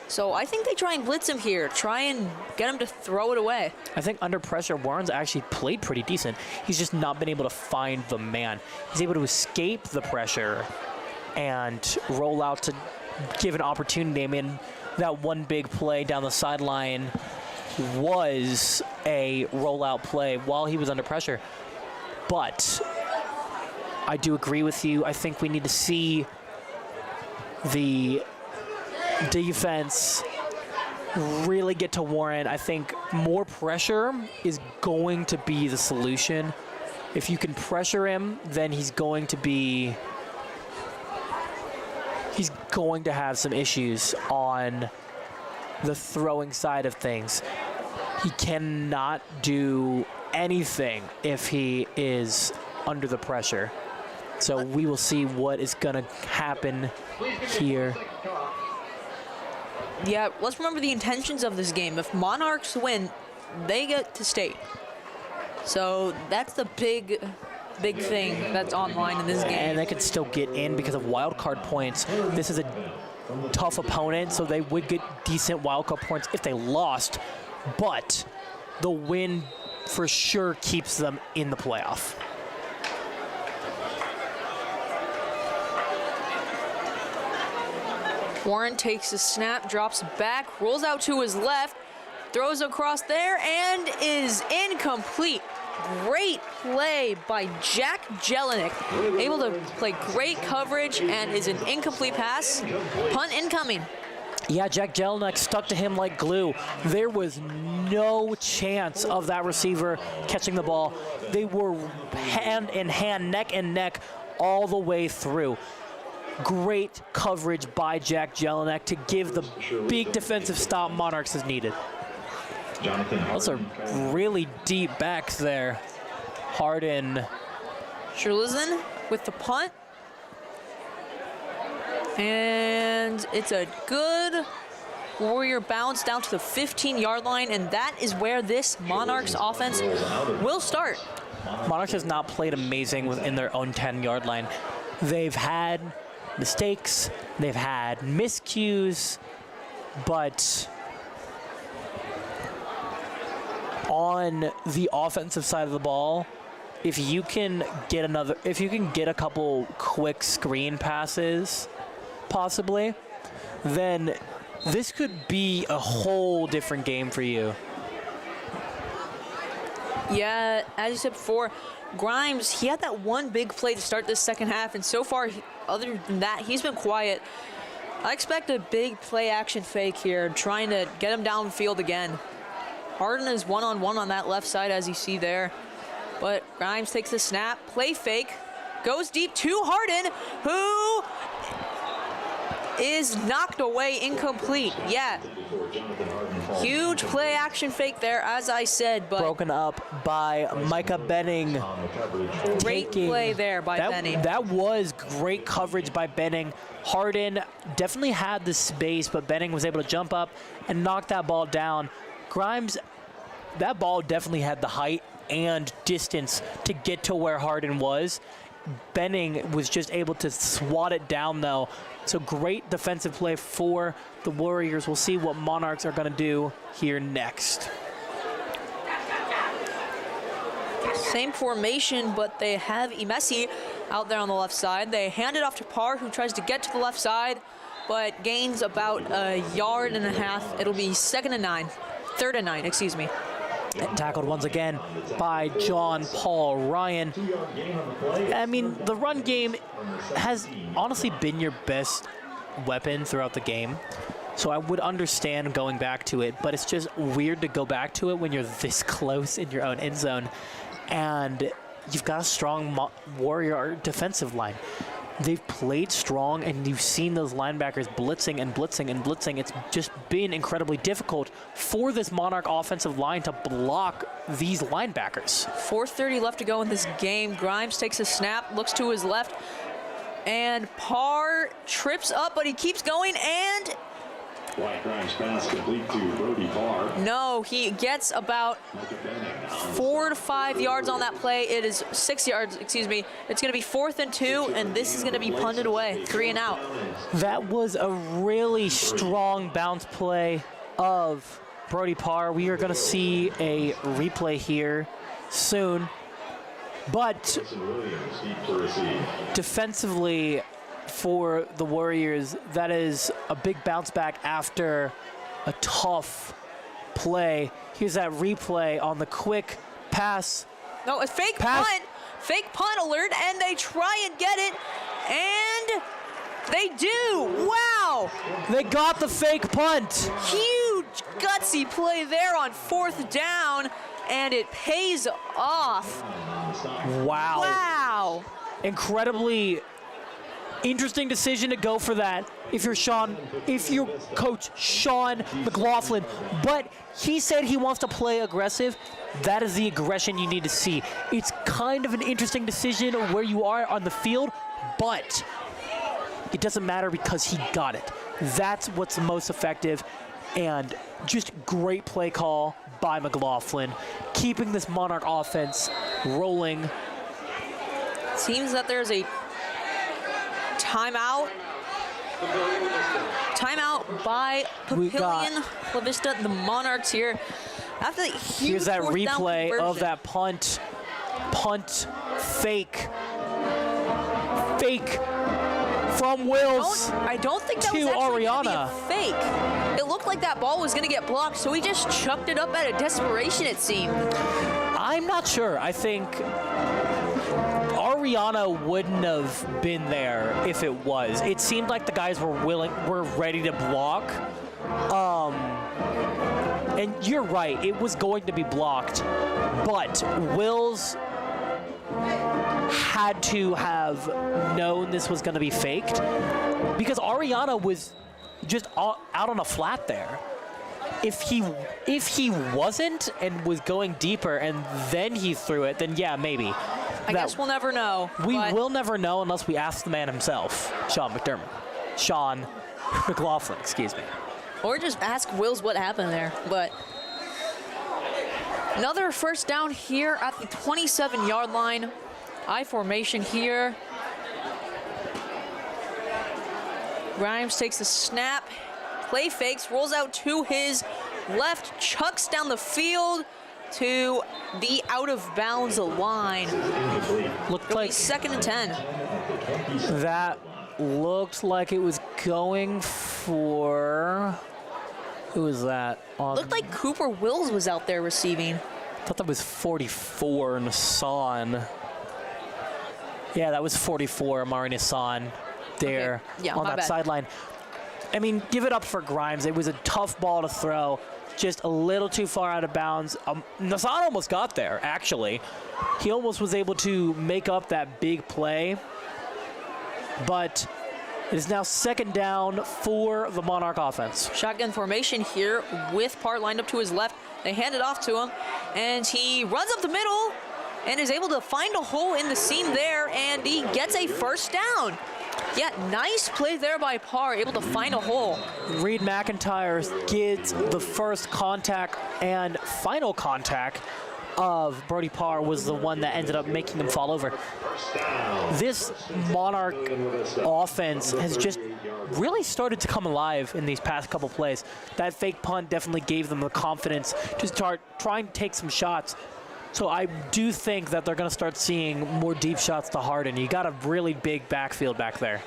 So I think they try and blitz him here, try and get him to throw it away. I think under pressure, Warren's actually played pretty decent. He's just not been able to find the man. He's able to escape the pressure and roll out to give an opportunity. I mean, that one big play down the sideline was a rollout play while he was under pressure. But I do agree with you. I think we need to see the defense really get to Warren. I think more pressure is going to be the solution. If you can pressure him, then he's going to have some issues on the throwing side of things. He cannot do anything if he is under the pressure. So we will see what is going to happen here. Yeah, let's remember the intentions of this game. If Monarchs win, they get to state. So that's the big thing that's online in this game. And they could still get in because of wild card points. This is a tough opponent, so they would get decent wild card points if they lost. But the win for sure keeps them in the playoff. Warren takes a snap, drops back, rolls out to his left, throws across there, and is incomplete. Great play by Jack Jelinek, able to play great coverage, and is an incomplete pass. Punt incoming. Yeah, Jack Jelinek stuck to him like glue. There was no chance of that receiver catching the ball. They were hand in hand, neck and neck, all the way through. Great coverage by Jack Jelinek to give the big defensive stop Monarchs is needed. Those are really deep backs there. Harden. Sherlizan with the punt. And it's a good Warrior bounce down to the 15-yard line, and that is where this Monarchs offense will start. Monarchs has not played amazing within their own 10-yard line. They've had mistakes, they've had miscues, but on the offensive side of the ball, if you can get a couple quick screen passes, possibly, then this could be a whole different game for you. Yeah, as you said before, Grimes, he had that one big play to start this second half, and so far, other than that, he's been quiet. I expect a big play action fake here, trying to get him downfield again. Harden is one-on-one on that left side, as you see there. But Grimes takes the snap, play fake, goes deep to Harden, who is knocked away, incomplete. Yeah, huge play action fake there, as I said, but broken up by Micah Benning. Great play there by Benning. That was great coverage by Benning. Harden definitely had the space, but Benning was able to jump up and knock that ball down. Grimes, that ball definitely had the height and distance to get to where Harden was. Benning was just able to swat it down, though. So great defensive play for the Warriors. We'll see what Monarchs are going to do here next. Same formation, but they have Imesi out there on the left side. They hand it off to Parr, who tries to get to the left side, but gains about a yard and a half. It'll be 3rd and 9, excuse me. And tackled once again by John Paul Ryan. I mean, the run game has honestly been your best weapon throughout the game. So I would understand going back to it, but it's just weird to go back to it when you're this close in your own end zone. And you've got a strong Warrior defensive line. They've played strong, and you've seen those linebackers blitzing and blitzing and blitzing. It's just been incredibly difficult for this Monarch offensive line to block these linebackers. 4:30 left to go in this game. Grimes takes a snap, looks to his left, and Parr trips up, but he keeps going, and Wyatt Grimes pass complete to Brody Parr. no, he gets about 4 to 5 yards on that play. It is 6 yards, excuse me. It's going to be 4th and 2, and this is going to be punted away, 3 and out. That was a really strong bounce play of Brody Parr. We are going to see a replay here soon. But defensively for the Warriors, that is a big bounce back after a tough play. Here's that replay on the quick pass. No, a fake Pass. punt. Fake punt alert, and they try and get it, and they do. Wow. They got the fake punt. Huge gutsy play there on 4th down, and it pays off. Wow. Wow. Incredibly interesting decision to go for that if you're coach Sean McLaughlin. But he said he wants to play aggressive. That is the aggression you need to see. It's kind of an interesting decision where you are on the field, but it doesn't matter because he got it. That's what's the most effective, and just great play call by McLaughlin, keeping this Monarch offense rolling. Seems that there's a timeout. Timeout by Papillion La Vista, the Monarchs here. After the huge here's that 4th down replay conversion. of that punt fake from Wills. I don't think that was to actually Ariana. gonna be a fake. It looked like that ball was going to get blocked, so he just chucked it up out of desperation, it seemed. I'm not sure. I think Ariana wouldn't have been there if it was. It seemed like the guys were ready to block. And you're right, it was going to be blocked, but Wills had to have known this was going to be faked because Ariana was just out on a flat there. If he wasn't and was going deeper and then he threw it, then yeah, maybe. I guess we'll never know. We will never know unless we ask the man himself, Sean McLaughlin, excuse me. Or just ask Wills what happened there. But another 1st down here at the 27-yard line. I formation here. Grimes takes the snap, play fakes, rolls out to his left, chucks down the field to the out-of-bounds line. Looked like 2nd and 10. that looked like it was going for. Who was that? Looked like Cooper Wills was out there receiving. I thought that was 44 Nassan. Yeah, that was 44 Amari Nassan there on that sideline. I mean, give it up for Grimes. It was a tough ball to throw, just a little too far out of bounds. Nassan almost got there, actually. He almost was able to make up that big play. But it is now 2nd down for the Monarch offense. Shotgun formation here with Parr lined up to his left. They hand it off to him, and he runs up the middle and is able to find a hole in the seam there, and he gets a 1st down. Yeah, nice play there by Parr, able to find a hole. Reed McIntyre gets the first contact, and final contact of Brody Parr was the one that ended up making him fall over. This Monarch offense has just really started to come alive in these past couple plays. That fake punt definitely gave them the confidence to start trying to take some shots. So I do think that they're going to start seeing more deep shots to Harden. You got a really big backfield back there.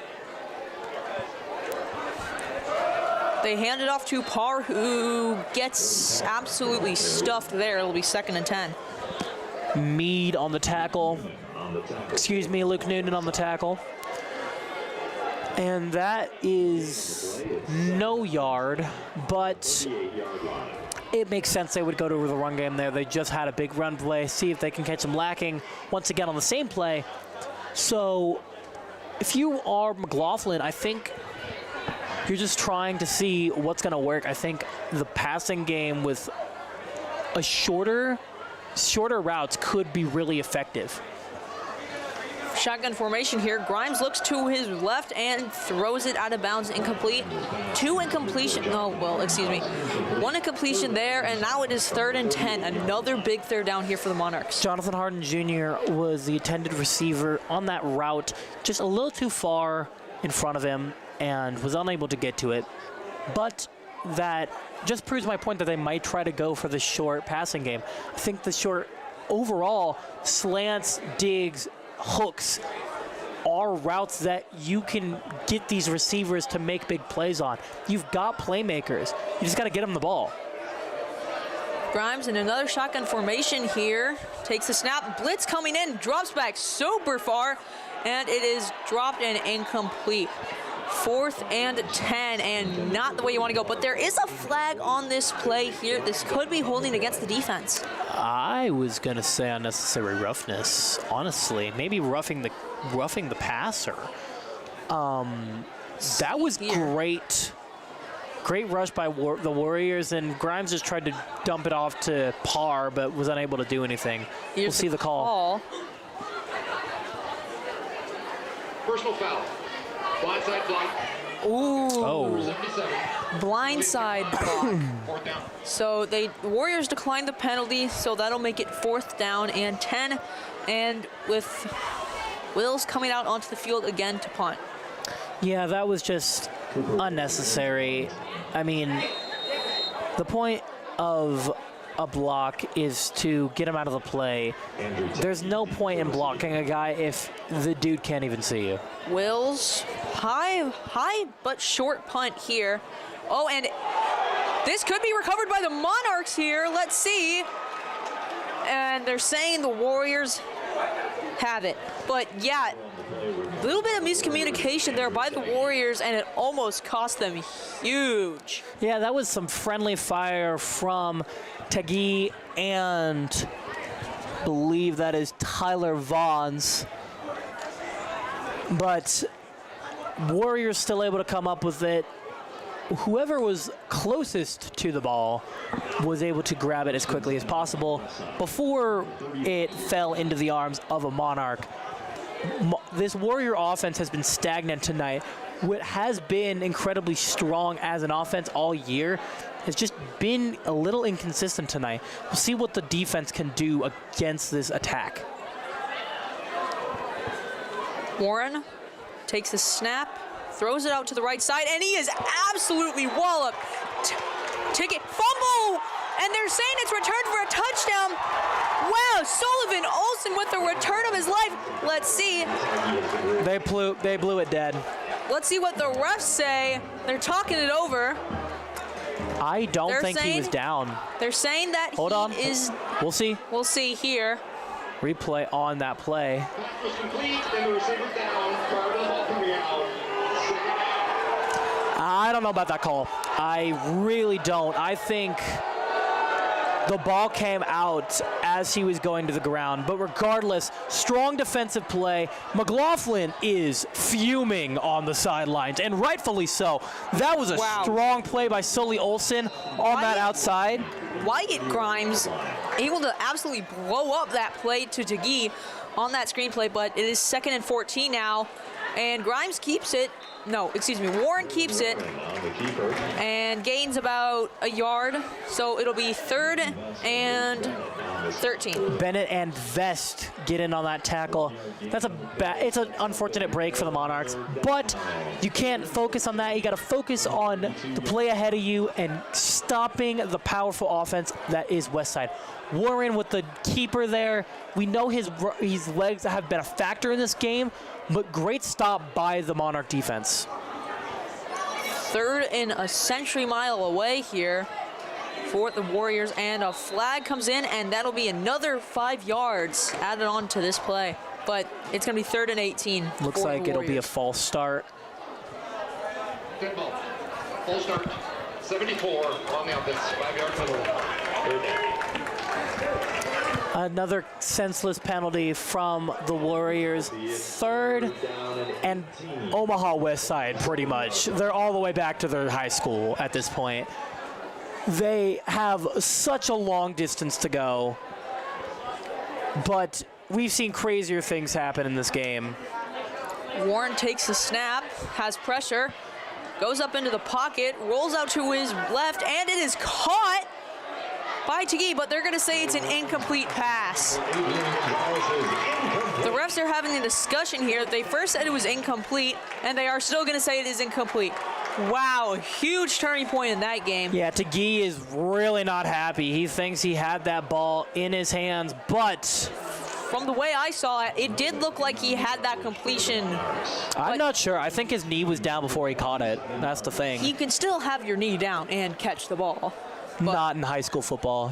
They hand it off to Parr, who gets absolutely stuffed there. It'll be 2nd and 10. Mead on the tackle. Excuse me, Luke Noonan on the tackle. And that is no yard, but it makes sense they would go to the run game there. They just had a big run play, see if they can catch them lacking once again on the same play. So if you are McLaughlin, I think you're just trying to see what's going to work. I think the passing game with a shorter routes could be really effective. Shotgun formation here. Grimes looks to his left and throws it out of bounds, incomplete. One incompletion there, and now it is 3rd and 10. Another big third down here for the Monarchs. Jonathan Harden Jr. was the intended receiver on that route, just a little too far in front of him and was unable to get to it. But that just proves my point that they might try to go for the short passing game. I think the short overall slants, digs, hooks are routes that you can get these receivers to make big plays on. You've got playmakers. You just got to get them the ball. Grimes in another shotgun formation here. Takes the snap. Blitz coming in. Drops back super far. And it is dropped and incomplete. 4th and 10, and not the way you want to go. But there is a flag on this play here. This could be holding against the defense. I was going to say unnecessary roughness, honestly. Maybe roughing the passer. That was great. Great rush by the Warriors, and Grimes just tried to dump it off to Parr, but was unable to do anything. We'll see the call. Personal foul. Blindside block. Ooh. Oh. Blindside block. 4th down. So the Warriors declined the penalty, so that'll make it 4th down and 10. And with Wills coming out onto the field again to punt. Yeah, that was just unnecessary. I mean, the point of a block is to get him out of the play. There's no point in blocking a guy if the dude can't even see you. Wills, high but short punt here. Oh, and this could be recovered by the Monarchs here. Let's see. And they're saying the Warriors have it. But yeah, a little bit of miscommunication there by the Warriors, and it almost cost them huge. Yeah, that was some friendly fire from Tagui and I believe that is Tyler Vaughns. But Warriors still able to come up with it. Whoever was closest to the ball was able to grab it as quickly as possible before it fell into the arms of a Monarch. This Warrior offense has been stagnant tonight. What has been incredibly strong as an offense all year has just been a little inconsistent tonight. We'll see what the defense can do against this attack. Warren takes the snap, throws it out to the right side, and he is absolutely walloped. Ticket, fumble, and they're saying it's returned for a touchdown. Wow, Sullivan Olsen with the return of his life. Let's see. They blew it dead. Let's see what the refs say. They're talking it over. I don't think he was down. They're saying that Hold on. is. We'll see. We'll see here. Replay on that play. Pass was complete, and the receiver down prior to the ball coming out. I don't know about that call. I really don't. I think the ball came out as he was going to the ground. But regardless, strong defensive play. McLaughlin is fuming on the sidelines, and rightfully so. That was a strong play by Sully Olsen on that outside. Wyatt Grimes able to absolutely blow up that play to Tagui on that screenplay, but it is 2nd and 14 now, and Grimes keeps it. No, excuse me, Warren keeps it and gains about a yard, so it'll be 3rd and 13. Bennett and Vest get in on that tackle. That's it's an unfortunate break for the Monarchs, but you can't focus on that. You got to focus on the play ahead of you and stopping the powerful offense that is Westside. Warren with the keeper there. We know his legs have been a factor in this game, but great stop by the Monarch defense. 3rd and a century mile away here for the Warriors, and a flag comes in, and that'll be another 5 yards added on to this play. But it's going to be 3rd and 18. Looks like it'll be a false start. 10 ball. Full start. 74 on the offense. 5-yard penalty. Another senseless penalty from the Warriors. Third and Omaha Westside, pretty much. They're all the way back to their high school at this point. They have such a long distance to go, but we've seen crazier things happen in this game. Warren takes the snap, has pressure, goes up into the pocket, rolls out to his left, and it is caught by Tagee, but they're going to say it's an incomplete pass. The refs are having a discussion here. They first said it was incomplete, and they are still going to say it is incomplete. Wow, a huge turning point in that game. Yeah, Tagee is really not happy. He thinks he had that ball in his hands, but from the way I saw it, it did look like he had that completion. I'm not sure. I think his knee was down before he caught it. That's the thing. You can still have your knee down and catch the ball. Not in high school football.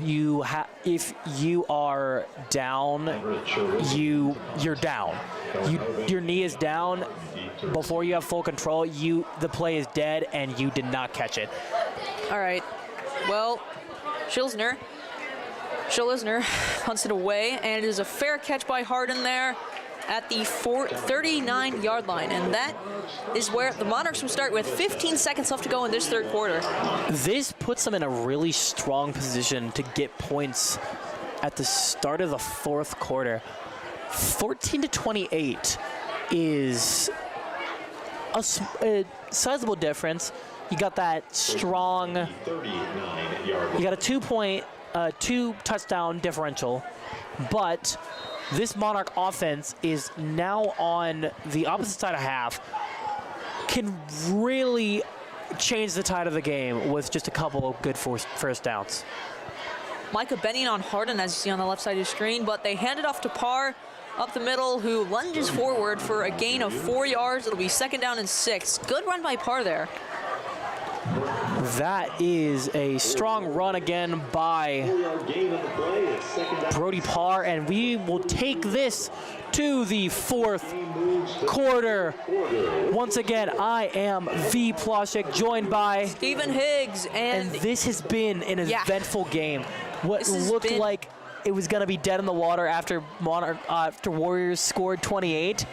If you are down, you're down. Your knee is down before you have full control. The play is dead, and you did not catch it. All right. Well, Schilsner punts it away, and it is a fair catch by Harden there at the 39-yard line, and that is where the Monarchs will start with 15 seconds left to go in this third quarter. This puts them in a really strong position to get points at the start of the fourth quarter. 14-28 is a sizable difference. You got that strong, you got a two touchdown differential, but this Monarch offense is now on the opposite side of half, can really change the tide of the game with just a couple of good first downs. Micah Benning on Harden, as you see on the left side of your screen, but they hand it off to Parr up the middle, who lunges forward for a gain of 4 yards. It'll be 2nd down and 6. Good run by Parr there. That is a strong run again by Brody Parr, and we will take this to the fourth quarter. Once again, I am V. Plasek, joined by Stephen Higgs, and this has been an eventful game. What looked like it was going to be dead in the water after Warriors scored 28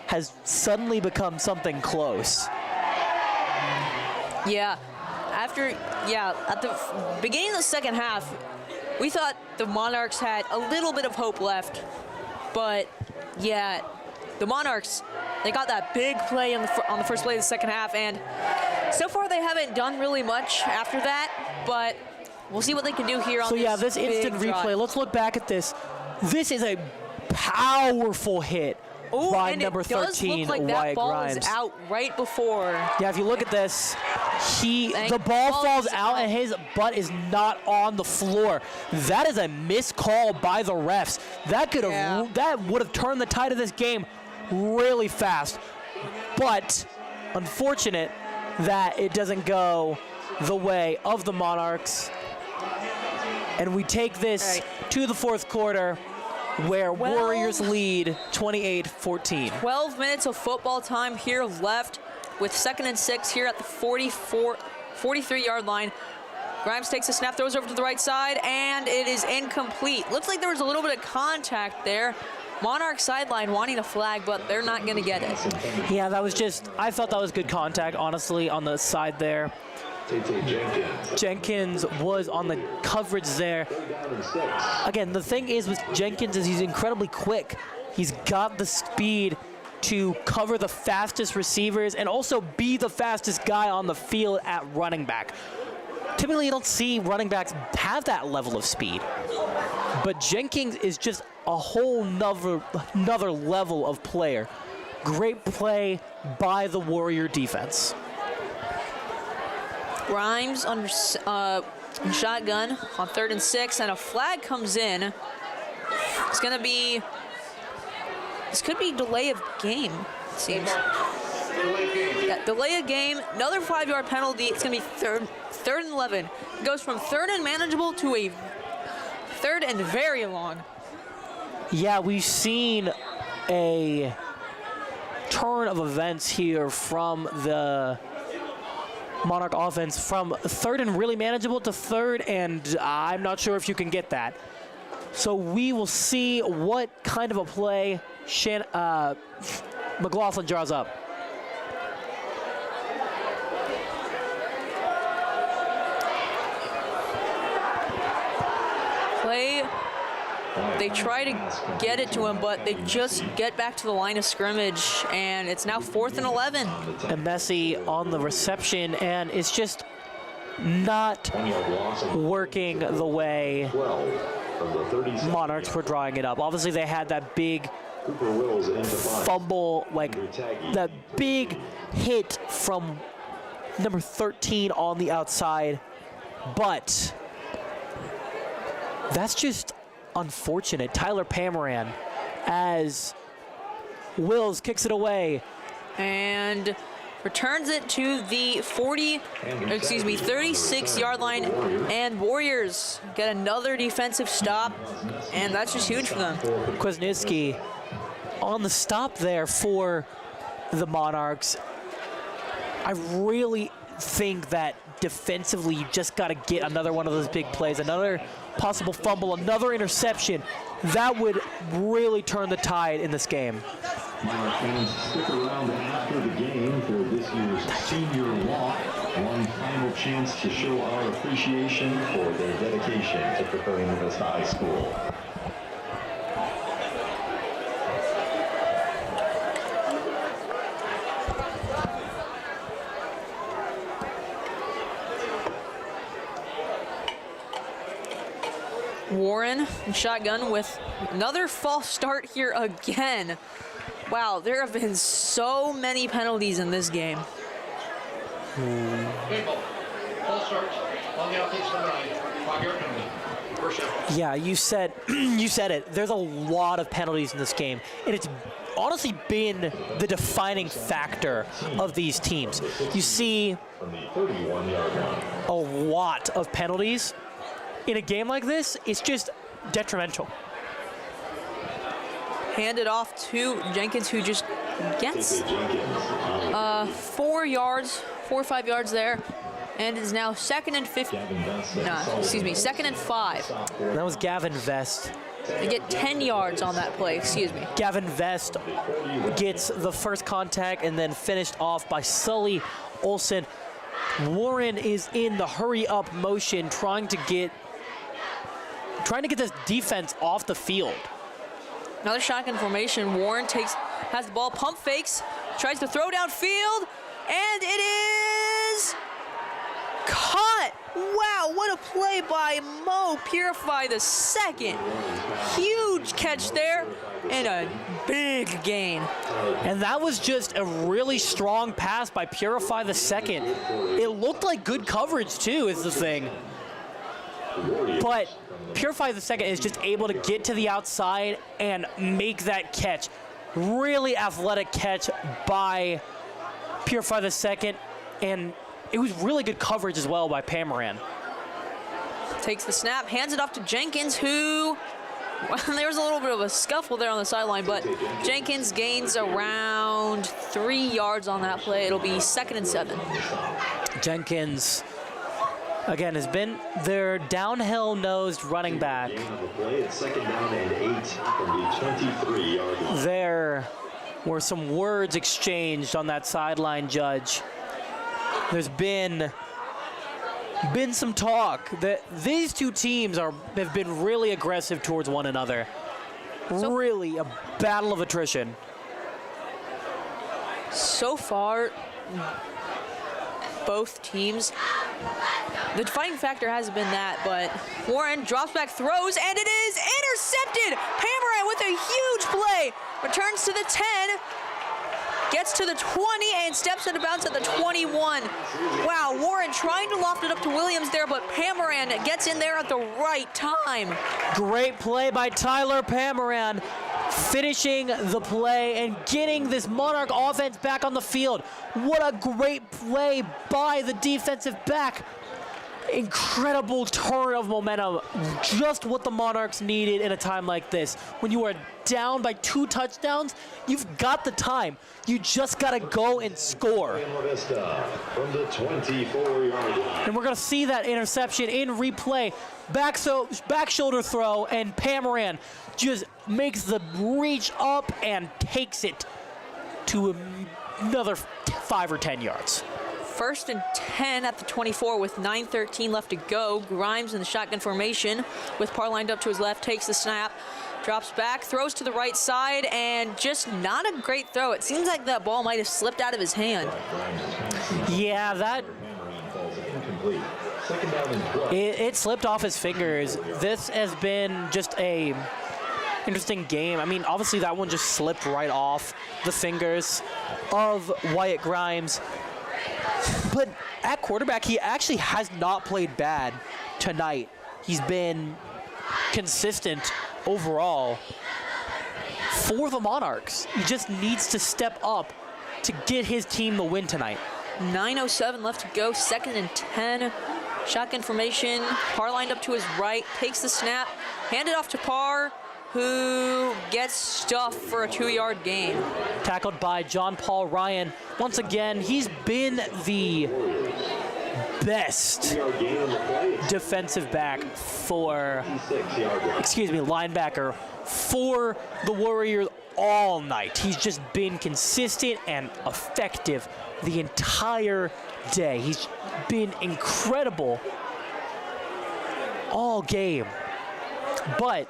has suddenly become something close. Yeah. At the beginning of the second half, we thought the Monarchs had a little bit of hope left. But, yeah, the Monarchs, they got that big play on the first play of the second half, and so far they haven't done really much after that, but we'll see what they can do here on this. So, yeah, this instant replay, let's look back at this. This is a powerful hit by number 13, Wyatt Grimes. That ball is out right before. Yeah, if you look at this, the ball falls out and his butt is not on the floor. That is a missed call by the refs. That would have turned the tide of this game really fast. But unfortunate that it doesn't go the way of the Monarchs. And we take this to the fourth quarter, where Warriors lead 28-14. 12 minutes of football time here left, with 2nd and 6 here at the 43-yard line. Grimes takes a snap, throws over to the right side, and it is incomplete. Looks like there was a little bit of contact there. Monarch sideline wanting a flag, but they're not going to get it. Yeah, I thought that was good contact, honestly, on the side there. Jenkins was on the coverage there. Again, the thing is with Jenkins is he's incredibly quick. He's got the speed to cover the fastest receivers and also be the fastest guy on the field at running back. Typically, you don't see running backs have that level of speed. But Jenkins is just a whole another level of player. Great play by the Warrior defense. Grimes under shotgun on 3rd and 6, and a flag comes in. This could be delay of game, it seems. Yeah, delay of game, another 5-yard penalty. It's going to be 3rd and 11. It goes from 3rd and manageable to a 3rd and very long. Yeah, we've seen a turn of events here from the Monarch offense from third and really manageable to third, and I'm not sure if you can get that. So we will see what kind of a play McLaughlin draws up. Play, they try to get it to him, but they just get back to the line of scrimmage, and it's now 4th and 11. And Messi on the reception, and it's just not working the way Monarchs were drawing it up. Obviously, they had that big fumble, like that big hit from number 13 on the outside, but that's just unfortunate. Tyler Pamaran as Wills kicks it away and returns it to the 36-yard line, and Warriors get another defensive stop, and that's just huge for them. Kwasniewski on the stop there for the Monarchs. I really think that defensively you just got to get another one of those big plays, another possible fumble, another interception. That would really turn the tide in this game. Monarch fans, stick around after the game for this year's senior walk. One final chance to show our appreciation for their dedication to Papillion La Vista High School. Warren in shotgun with another false start here again. Wow, there have been so many penalties in this game. False start on the offensive line. 5-yard penalty. First down. Yeah, you said it. There's a lot of penalties in this game, and it's honestly been the defining factor of these teams. You see a lot of penalties in a game like this. It's just detrimental. Handed off to Jenkins, who just gets 4 or 5 yards there, and is now 2nd and 5. That was Gavin Vest. They get 10 yards on that play, excuse me. Gavin Vest gets the first contact and then finished off by Sully Olsen. Warren is in the hurry up motion, trying to get this defense off the field. Another shotgun formation. Warren has the ball, pump fakes, tries to throw downfield, and it is caught. Wow, what a play by Mo Purify the second. Huge catch there and a big gain. And that was just a really strong pass by Purify the second. It looked like good coverage too, is the thing. But Purify the second is just able to get to the outside and make that catch. Really athletic catch by Purify the second, and it was really good coverage as well by Pamaran. Takes the snap, hands it off to Jenkins, who, well, there was a little bit of a scuffle there on the sideline, but Jenkins gains around 3 yards on that play. It'll be 2nd and 7. Jenkins, again, has been their downhill-nosed running back. It's 2nd down and 8 from the 23-yard line. There were some words exchanged on that sideline, Judge. There's been some talk that these two teams have been really aggressive towards one another. Really a battle of attrition. So far, both teams, the defining factor hasn't been that, but Warren drops back, throws, and it is intercepted. Pamaran with a huge play, returns to the 10, gets to the 20, and steps into bounds at the 21. Wow, Warren trying to loft it up to Williams there, but Pamaran gets in there at the right time. Great play by Tyler Pamaran, finishing the play and getting this Monarch offense back on the field. What a great play by the defensive back. incredible turn of momentum, just what the Monarchs needed in a time like this. When you are down by 2 touchdowns, you've got the time. You just got to go and score. La Vista from the 24-yard line. And we're going to see that interception in replay. Back shoulder throw, and Pamaran just makes the reach up and takes it to another 5 or 10 yards. 1st and 10 at the 24 with 9:13 left to go. Grimes in the shotgun formation with Parr lined up to his left, takes the snap, drops back, throws to the right side, and just not a great throw. It seems like that ball might have slipped out of his hand. Yeah, that it slipped off his fingers. This has been just a interesting game. I mean, obviously that one just slipped right off the fingers of Wyatt Grimes. But at quarterback, he actually has not played bad tonight. He's been consistent overall for the Monarchs. He just needs to step up to get his team the win tonight. 9:07 left to go, 2nd and 10. Shotgun formation. Parr lined up to his right, takes the snap, handed off to Parr, who gets stuffed for a 2-yard gain. Tackled by John Paul Ryan. Once again, he's been the best defensive back for, linebacker for the Warriors all night. He's just been consistent and effective the entire day. He's been incredible all game. But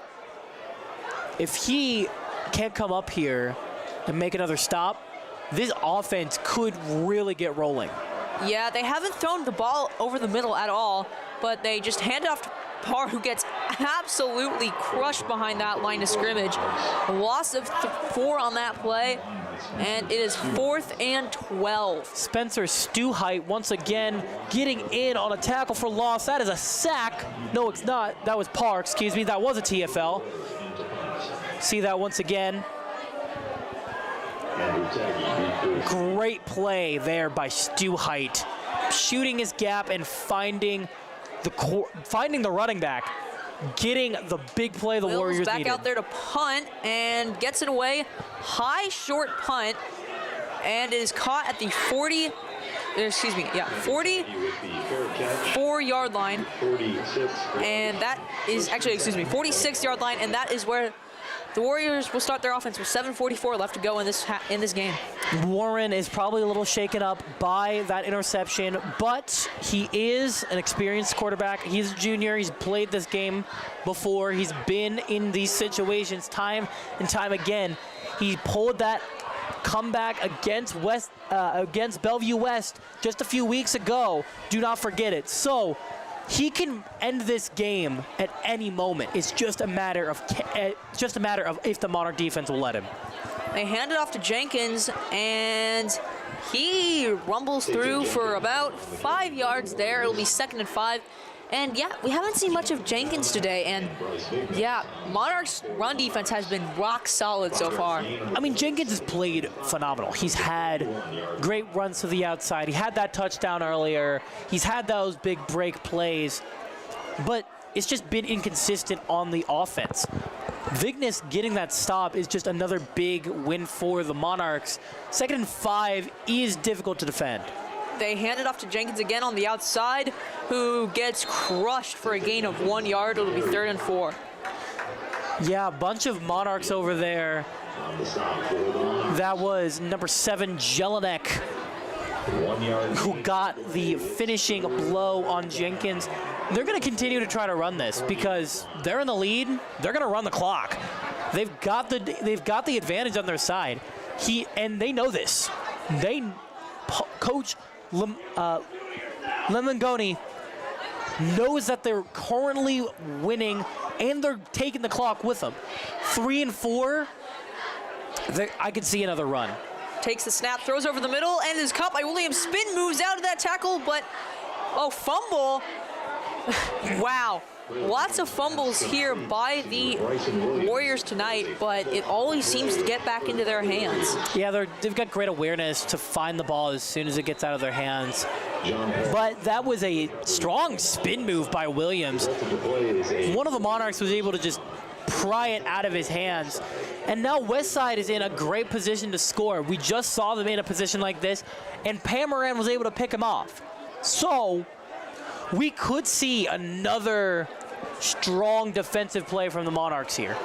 if he can't come up here and make another stop, this offense could really get rolling. Yeah, they haven't thrown the ball over the middle at all, but they just hand it off to Parr, who gets absolutely crushed behind that line of scrimmage. A loss of 4 on that play, and it is 4th and 12. Spencer Stuhite once again getting in on a tackle for loss. That is a sack. No, it's not. That was Parr, excuse me. That was a TFL. See that once again. Great play there by Stuhite, shooting his gap and finding the running back, getting the big play the Warriors back needed. Out there to punt and gets it away. High short punt, and it is caught at the 44-yard line. And that is actually, 46-yard line, and that is where the Warriors will start their offense with 7:44 left to go in this game. Warren is probably a little shaken up by that interception, but he is an experienced quarterback. He's a junior. He's played this game before. He's been in these situations time and time again. He pulled that comeback against Bellevue West just a few weeks ago. Do not forget it. So he can end this game at any moment. It's just a matter of if the Monarch defense will let him. They hand it off to Jenkins, and he rumbles through for about 5 yards there. It'll be 2nd and 5. And yeah, we haven't seen much of Jenkins today. And yeah, Monarchs' run defense has been rock solid so far. I mean, Jenkins has played phenomenal. He's had great runs to the outside. He had that touchdown earlier. He's had those big break plays. But it's just been inconsistent on the offense. Vignes getting that stop is just another big win for the Monarchs. 2nd and 5 is difficult to defend. They hand it off to Jenkins again on the outside, who gets crushed for a gain of 1 yard. It'll be 3rd and 4. Yeah, a bunch of Monarchs over there. That was number 7, Jelinek, who got the finishing blow on Jenkins. They're going to continue to try to run this because they're in the lead. They're going to run the clock. They've got the advantage on their side. And they know this. Coach Lemangoni knows that they're currently winning and they're taking the clock with them. 3 and 4, I could see another run. Takes the snap, throws over the middle, and is caught by Williams. Spin moves out of that tackle, but fumble. Wow. Lots of fumbles here by the Warriors tonight, but it always seems to get back into their hands. Yeah, they've got great awareness to find the ball as soon as it gets out of their hands. But that was a strong spin move by Williams. One of the Monarchs was able to just pry it out of his hands. And now Westside is in a great position to score. We just saw them in a position like this, and Pamaran was able to pick him off. So we could see another strong defensive play from the Monarchs here.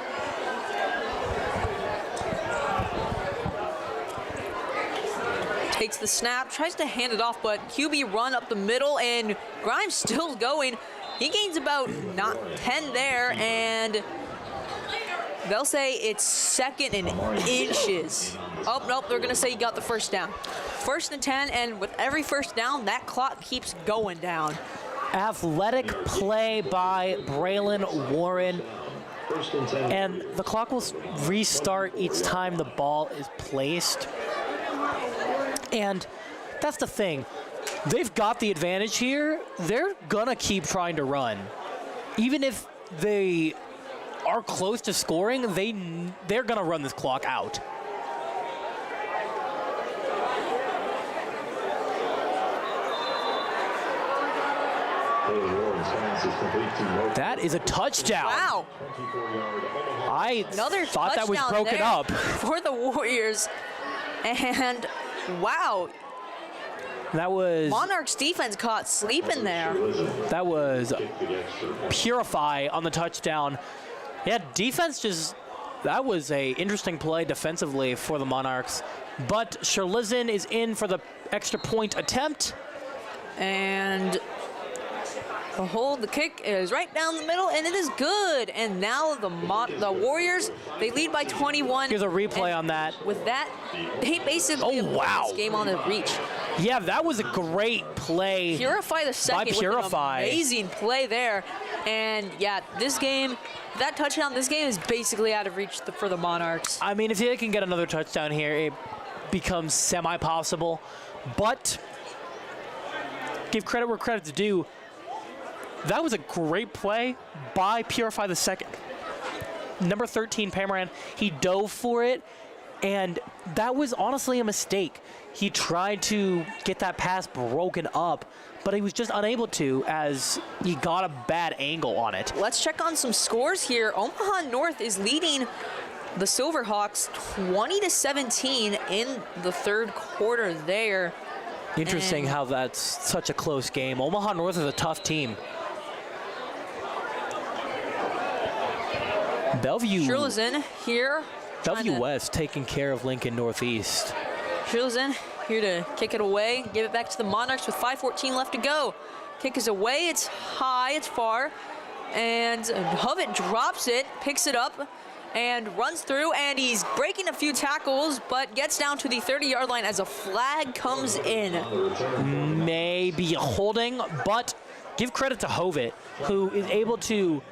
Takes the snap, tries to hand it off, but QB run up the middle, and Grimes still going. He gains about 10 there, and they'll say it's 2nd and inches. Oh, nope, they're gonna say he got the first down. 1st and 10, and with every first down, that clock keeps going down. Athletic play by Braylon Warren. And the clock will restart each time the ball is placed. And that's the thing. They've got the advantage here. They're gonna keep trying to run. Even if they are close to scoring, they're gonna run this clock out. That is a touchdown. Wow. I Another thought that was broken there up. For the Warriors. And wow. That was Monarchs defense caught sleeping there. That was Purify on the touchdown. Yeah, defense just, that was a interesting play defensively for the Monarchs. But Sherlizin is in for the extra point attempt. And the kick is right down the middle, and it is good. And now the Warriors, they lead by 21. Here's a replay on that. With that, they basically Oh, wow. this game on the reach. Yeah, that was a great play. Purify the second with an amazing play there. And yeah, this game, that touchdown, this game is basically out of reach for the Monarchs. I mean, if they can get another touchdown here, it becomes semi-possible. But give credit where credit's due. That was a great play by Purify the second. Number 13, Pamaran, he dove for it, and that was honestly a mistake. He tried to get that pass broken up, but he was just unable to as he got a bad angle on it. Let's check on some scores here. Omaha North is leading the Silverhawks 20-17 in the third quarter there. Interesting how that's such a close game. Omaha North is a tough team. Bellevue. Sherlizin here. Bellevue West taking care of Lincoln Northeast. Sherlizin here to kick it away, give it back to the Monarchs with 5:14 left to go. Kick is away, it's high, it's far, and Hovett drops it, picks it up, and runs through, and he's breaking a few tackles, but gets down to the 30-yard line as a flag comes in. Maybe a holding, but give credit to Hovett, who is able to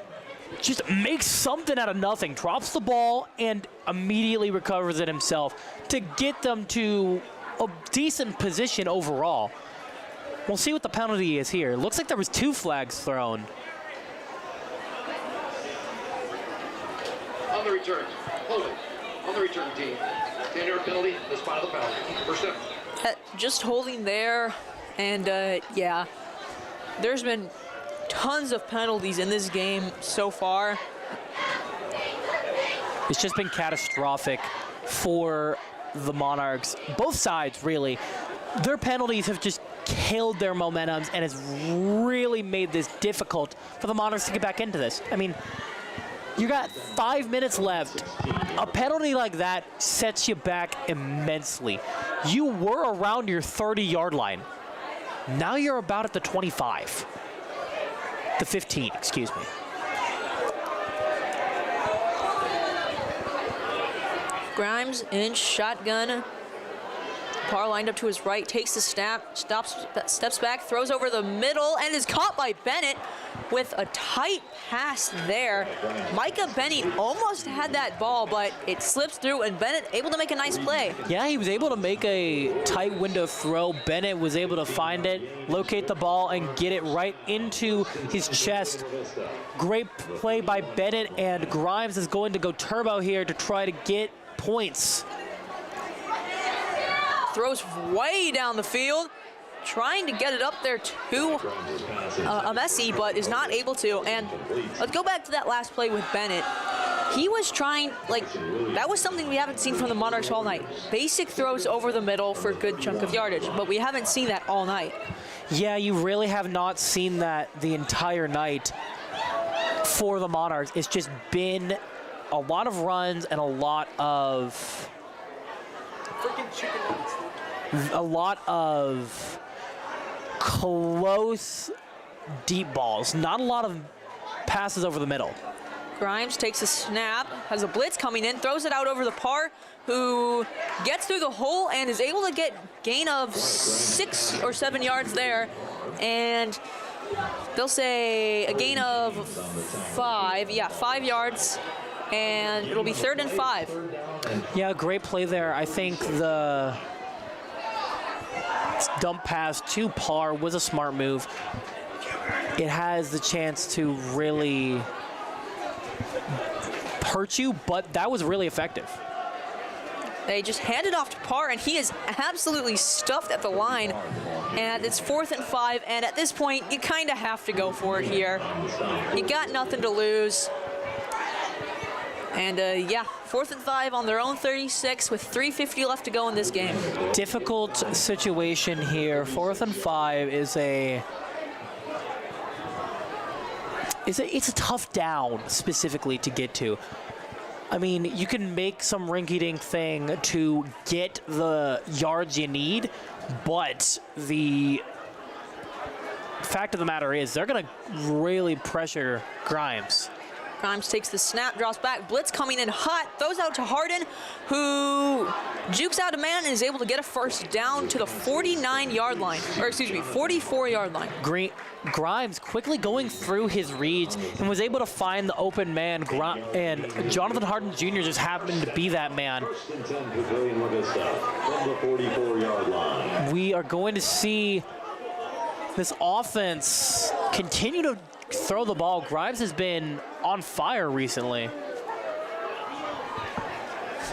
just make something out of nothing, drops the ball, and immediately recovers it himself to get them to a decent position overall. We'll see what the penalty is here. Looks like there was 2 flags thrown. On the return, holding. On the return team, 10-yard penalty, the spot of the penalty. First down. Just holding there, and yeah, there's been tons of penalties in this game so far. It's just been catastrophic for the Monarchs. Both sides, really. Their penalties have just killed their momentums and has really made this difficult for the Monarchs to get back into this. I mean, you got 5 minutes left. A penalty like that sets you back immensely. You were around your 30-yard line. Now you're about at the 25. The 15, excuse me. Grimes in shotgun. Parr lined up to his right, takes the snap, steps back, throws over the middle, and is caught by Bennett with a tight pass there. Micah Bennett almost had that ball, but it slips through, and Bennett able to make a nice play. Yeah, he was able to make a tight window throw. Bennett was able to find it, locate the ball, and get it right into his chest. Great play by Bennett, and Grimes is going to go turbo here to try to get points. Throws way down the field. trying to get it up there to Messi, but is not able to. And let's go back to that last play with Bennett. He was trying, like, that was something we haven't seen from the Monarchs all night. Basic throws over the middle for a good chunk of yardage, but we haven't seen that all night. Yeah, you really have not seen that the entire night for the Monarchs. It's just been a lot of runs and a lot of close, deep balls. Not a lot of passes over the middle. Grimes takes a snap, has a blitz coming in, throws it out over the par, who gets through the hole and is able to get gain of 6 or 7 yards there. And they'll say a gain of 5, 5 yards, and it'll be 3rd and 5. Yeah, great play there. I think the dump pass to par was a smart move. It has the chance to really hurt you, but that was really effective. They just hand it off to Par, and he is absolutely stuffed at the line. And it's 4th and 5, and at this point, you kind of have to go for it here. You got nothing to lose. And 4th and 5 on their own 36 with 3:50 left to go in this game. Difficult situation here. 4th and 5 is it's a tough down specifically to get to. I mean, you can make some rinky-dink thing to get the yards you need, but the fact of the matter is they're going to really pressure Grimes. Grimes takes the snap, drops back, blitz coming in hot, throws out to Harden, who jukes out a man and is able to get a first down to the 49-yard line, or excuse me, 44-yard line. Grimes quickly going through his reads and was able to find the open man, and Jonathan Harden Jr. just happened to be that man. Papillion La Vista from the 44-yard line. We are going to see this offense continue to throw the ball. Grimes has been on fire recently.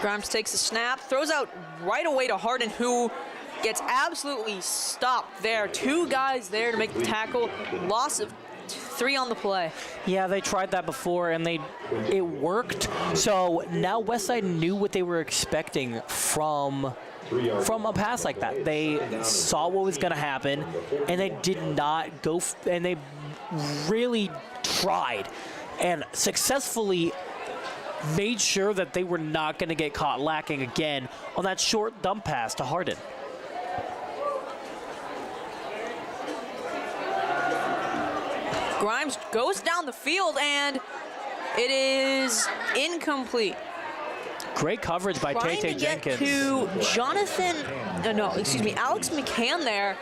Grimes takes a snap, throws out right away to Harden, who gets absolutely stopped there. 2 guys there to make the tackle. Loss of 3 on the play. Yeah, they tried that before and it worked. So now Westside knew what they were expecting from a pass like that. They saw what was going to happen, and they did not go, and they really tried and successfully made sure that they were not going to get caught lacking again on that short dump pass to Harden. Grimes goes down the field, and it is incomplete. Great coverage by Tay Jenkins. To Alex McCann there,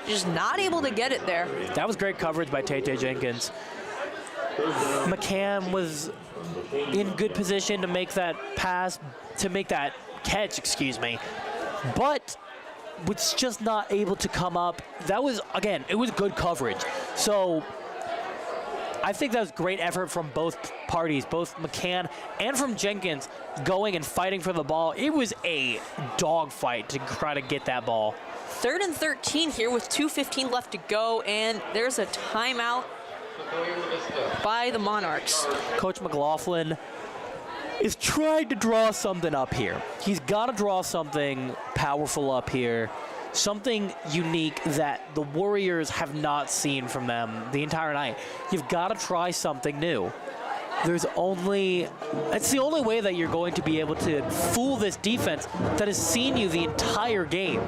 just not able to get it there. That was great coverage by Tay Jenkins. McCann was in good position to make that pass, to make that catch, but was just not able to come up. That was, again, it was good coverage. So I think that was great effort from both parties, both McCann and from Jenkins, going and fighting for the ball. It was a dogfight to try to get that ball. 3rd and 13 here with 2:15 left to go, and there's a timeout by the Monarchs. Coach McLaughlin is trying to draw something up here. He's got to draw something powerful up here, something unique that the Warriors have not seen from them the entire night. You've got to try something new. It's the only way that you're going to be able to fool this defense that has seen you the entire game.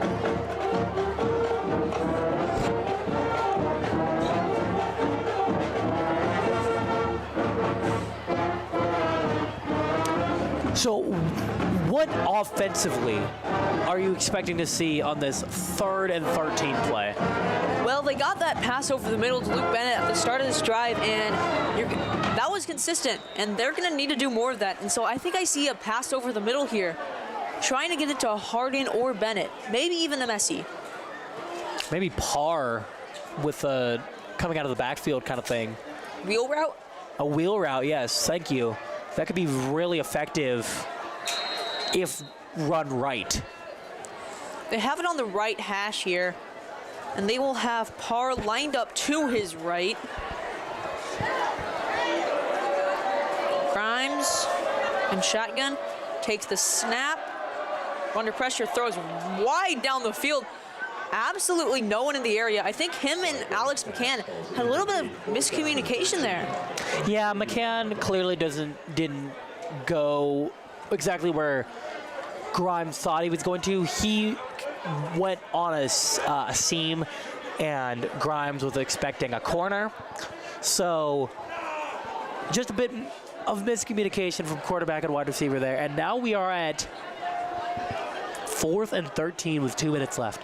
So what offensively are you expecting to see on this 3rd and 13 play? Well, they got that pass over the middle to Luke Bennett at the start of this drive, and that was consistent, and they're going to need to do more of that. And so I think I see a pass over the middle here, trying to get it to Harden or Bennett, maybe even a Messi. Maybe Par with a coming out of the backfield kind of thing. Wheel route? A wheel route, yes, thank you. That could be really effective if run right. They have it on the right hash here. And they will have Parr lined up to his right. Grimes and shotgun takes the snap. Under pressure, throws wide down the field. Absolutely no one in the area. I think him and Alex McCann had a little bit of miscommunication there. Yeah, McCann clearly didn't go exactly where Grimes thought he was going to. He went on a seam, and Grimes was expecting a corner. So just a bit of miscommunication from quarterback and wide receiver there. And now we are at 4th and 13 with 2 minutes left.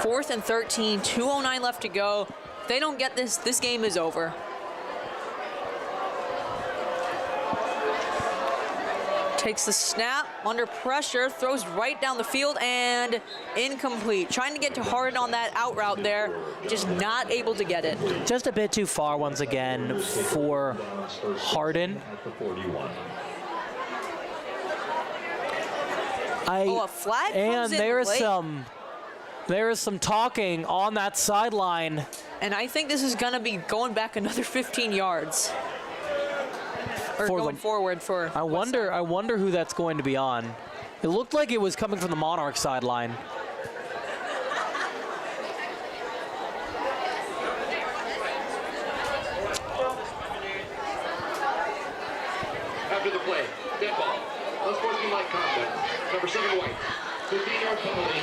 4th and 13, 2:09 left to go. If they don't get this, this game is over. Takes the snap, under pressure, throws right down the field, and incomplete. Trying to get to Harden on that out route there, just not able to get it. Just a bit too far once again for Harden. A flag comes in and there is some talking on that sideline. And I think this is going to be going back another 15 yards. Or going forward for I wonder who that's going to be on. It looked like it was coming from the Monarchs sideline. After the play, dead ball. Unsportsmanlike conduct. Number 7 White. 15-yard penalty.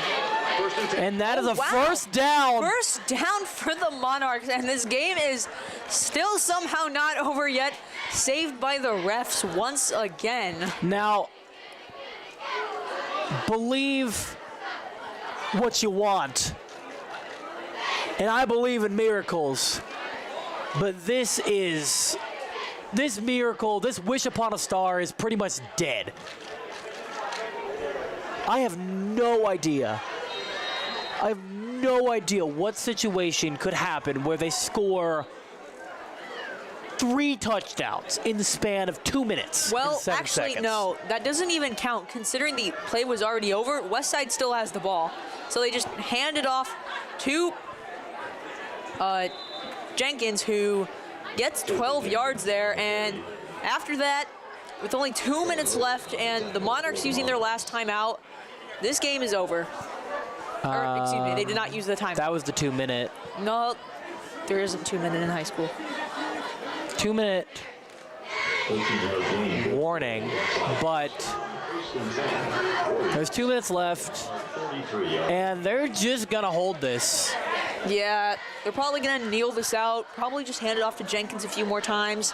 First and 10. And that is a first down. First down for the Monarchs, and this game is still somehow not over yet. Saved by the refs once again. Now, believe what you want. And I believe in miracles. But this miracle, this wish upon a star is pretty much dead. I have no idea. I have no idea what situation could happen where they score 3 touchdowns in the span of 2 minutes. Well, and 7 actually, seconds. no, that doesn't even count. Considering the play was already over, Westside still has the ball. So they just hand it off to Jenkins, who gets 12 yards there. And after that, with only 2 minutes left and the Monarchs using their last timeout, this game is over. Or, excuse me, they did not use the timeout. That was the 2 minute. No, there isn't 2 minute in high school. 2 minute warning, but there's 2 minutes left, and they're just gonna hold this. Yeah, they're probably gonna kneel this out, probably just hand it off to Jenkins a few more times.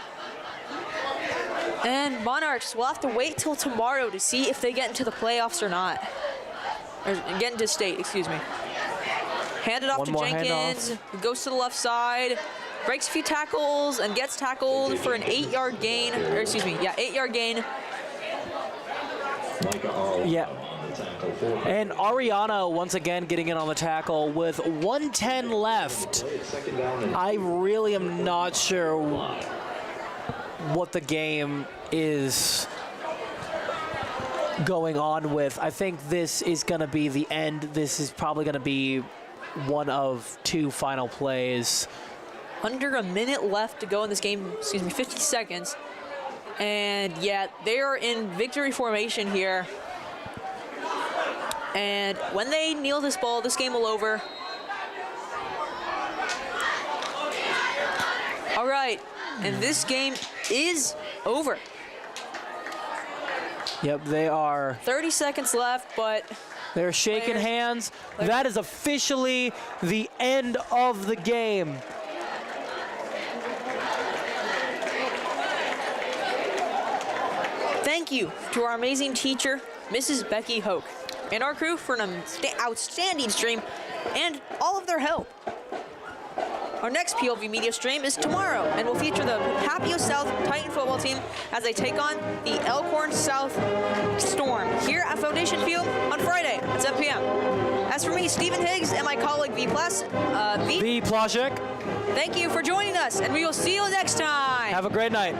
And Monarchs will have to wait till tomorrow to see if they get into the playoffs or not. Or get into state, excuse me. Hand it off to Jenkins, goes to the left side, breaks a few tackles, and gets tackled for an 8-yard gain. Or excuse me, yeah, 8-yard gain. Yeah. And Ariano once again getting in on the tackle with 1:10 left. I really am not sure what the game is going on with. I think this is going to be the end. This is probably going to be one of 2 final plays. Under a minute left to go in this game, excuse me, 50 seconds. And yeah, they are in victory formation here. And when they kneel this ball, this game will over. All right, and this game is over. Yep, they are. 30 seconds left, but they're shaking hands. That is officially the end of the game. Thank you to our amazing teacher, Mrs. Becky Hoke, and our crew for an outstanding stream and all of their help. Our next PLV Media stream is tomorrow and will feature the Papillion South Titan football team as they take on the Elkhorn South Storm here at Foundation Field on Friday at 7 p.m. As for me, Stephen Higgs, and my colleague V Plasek, thank you for joining us, and we will see you next time. have a great night.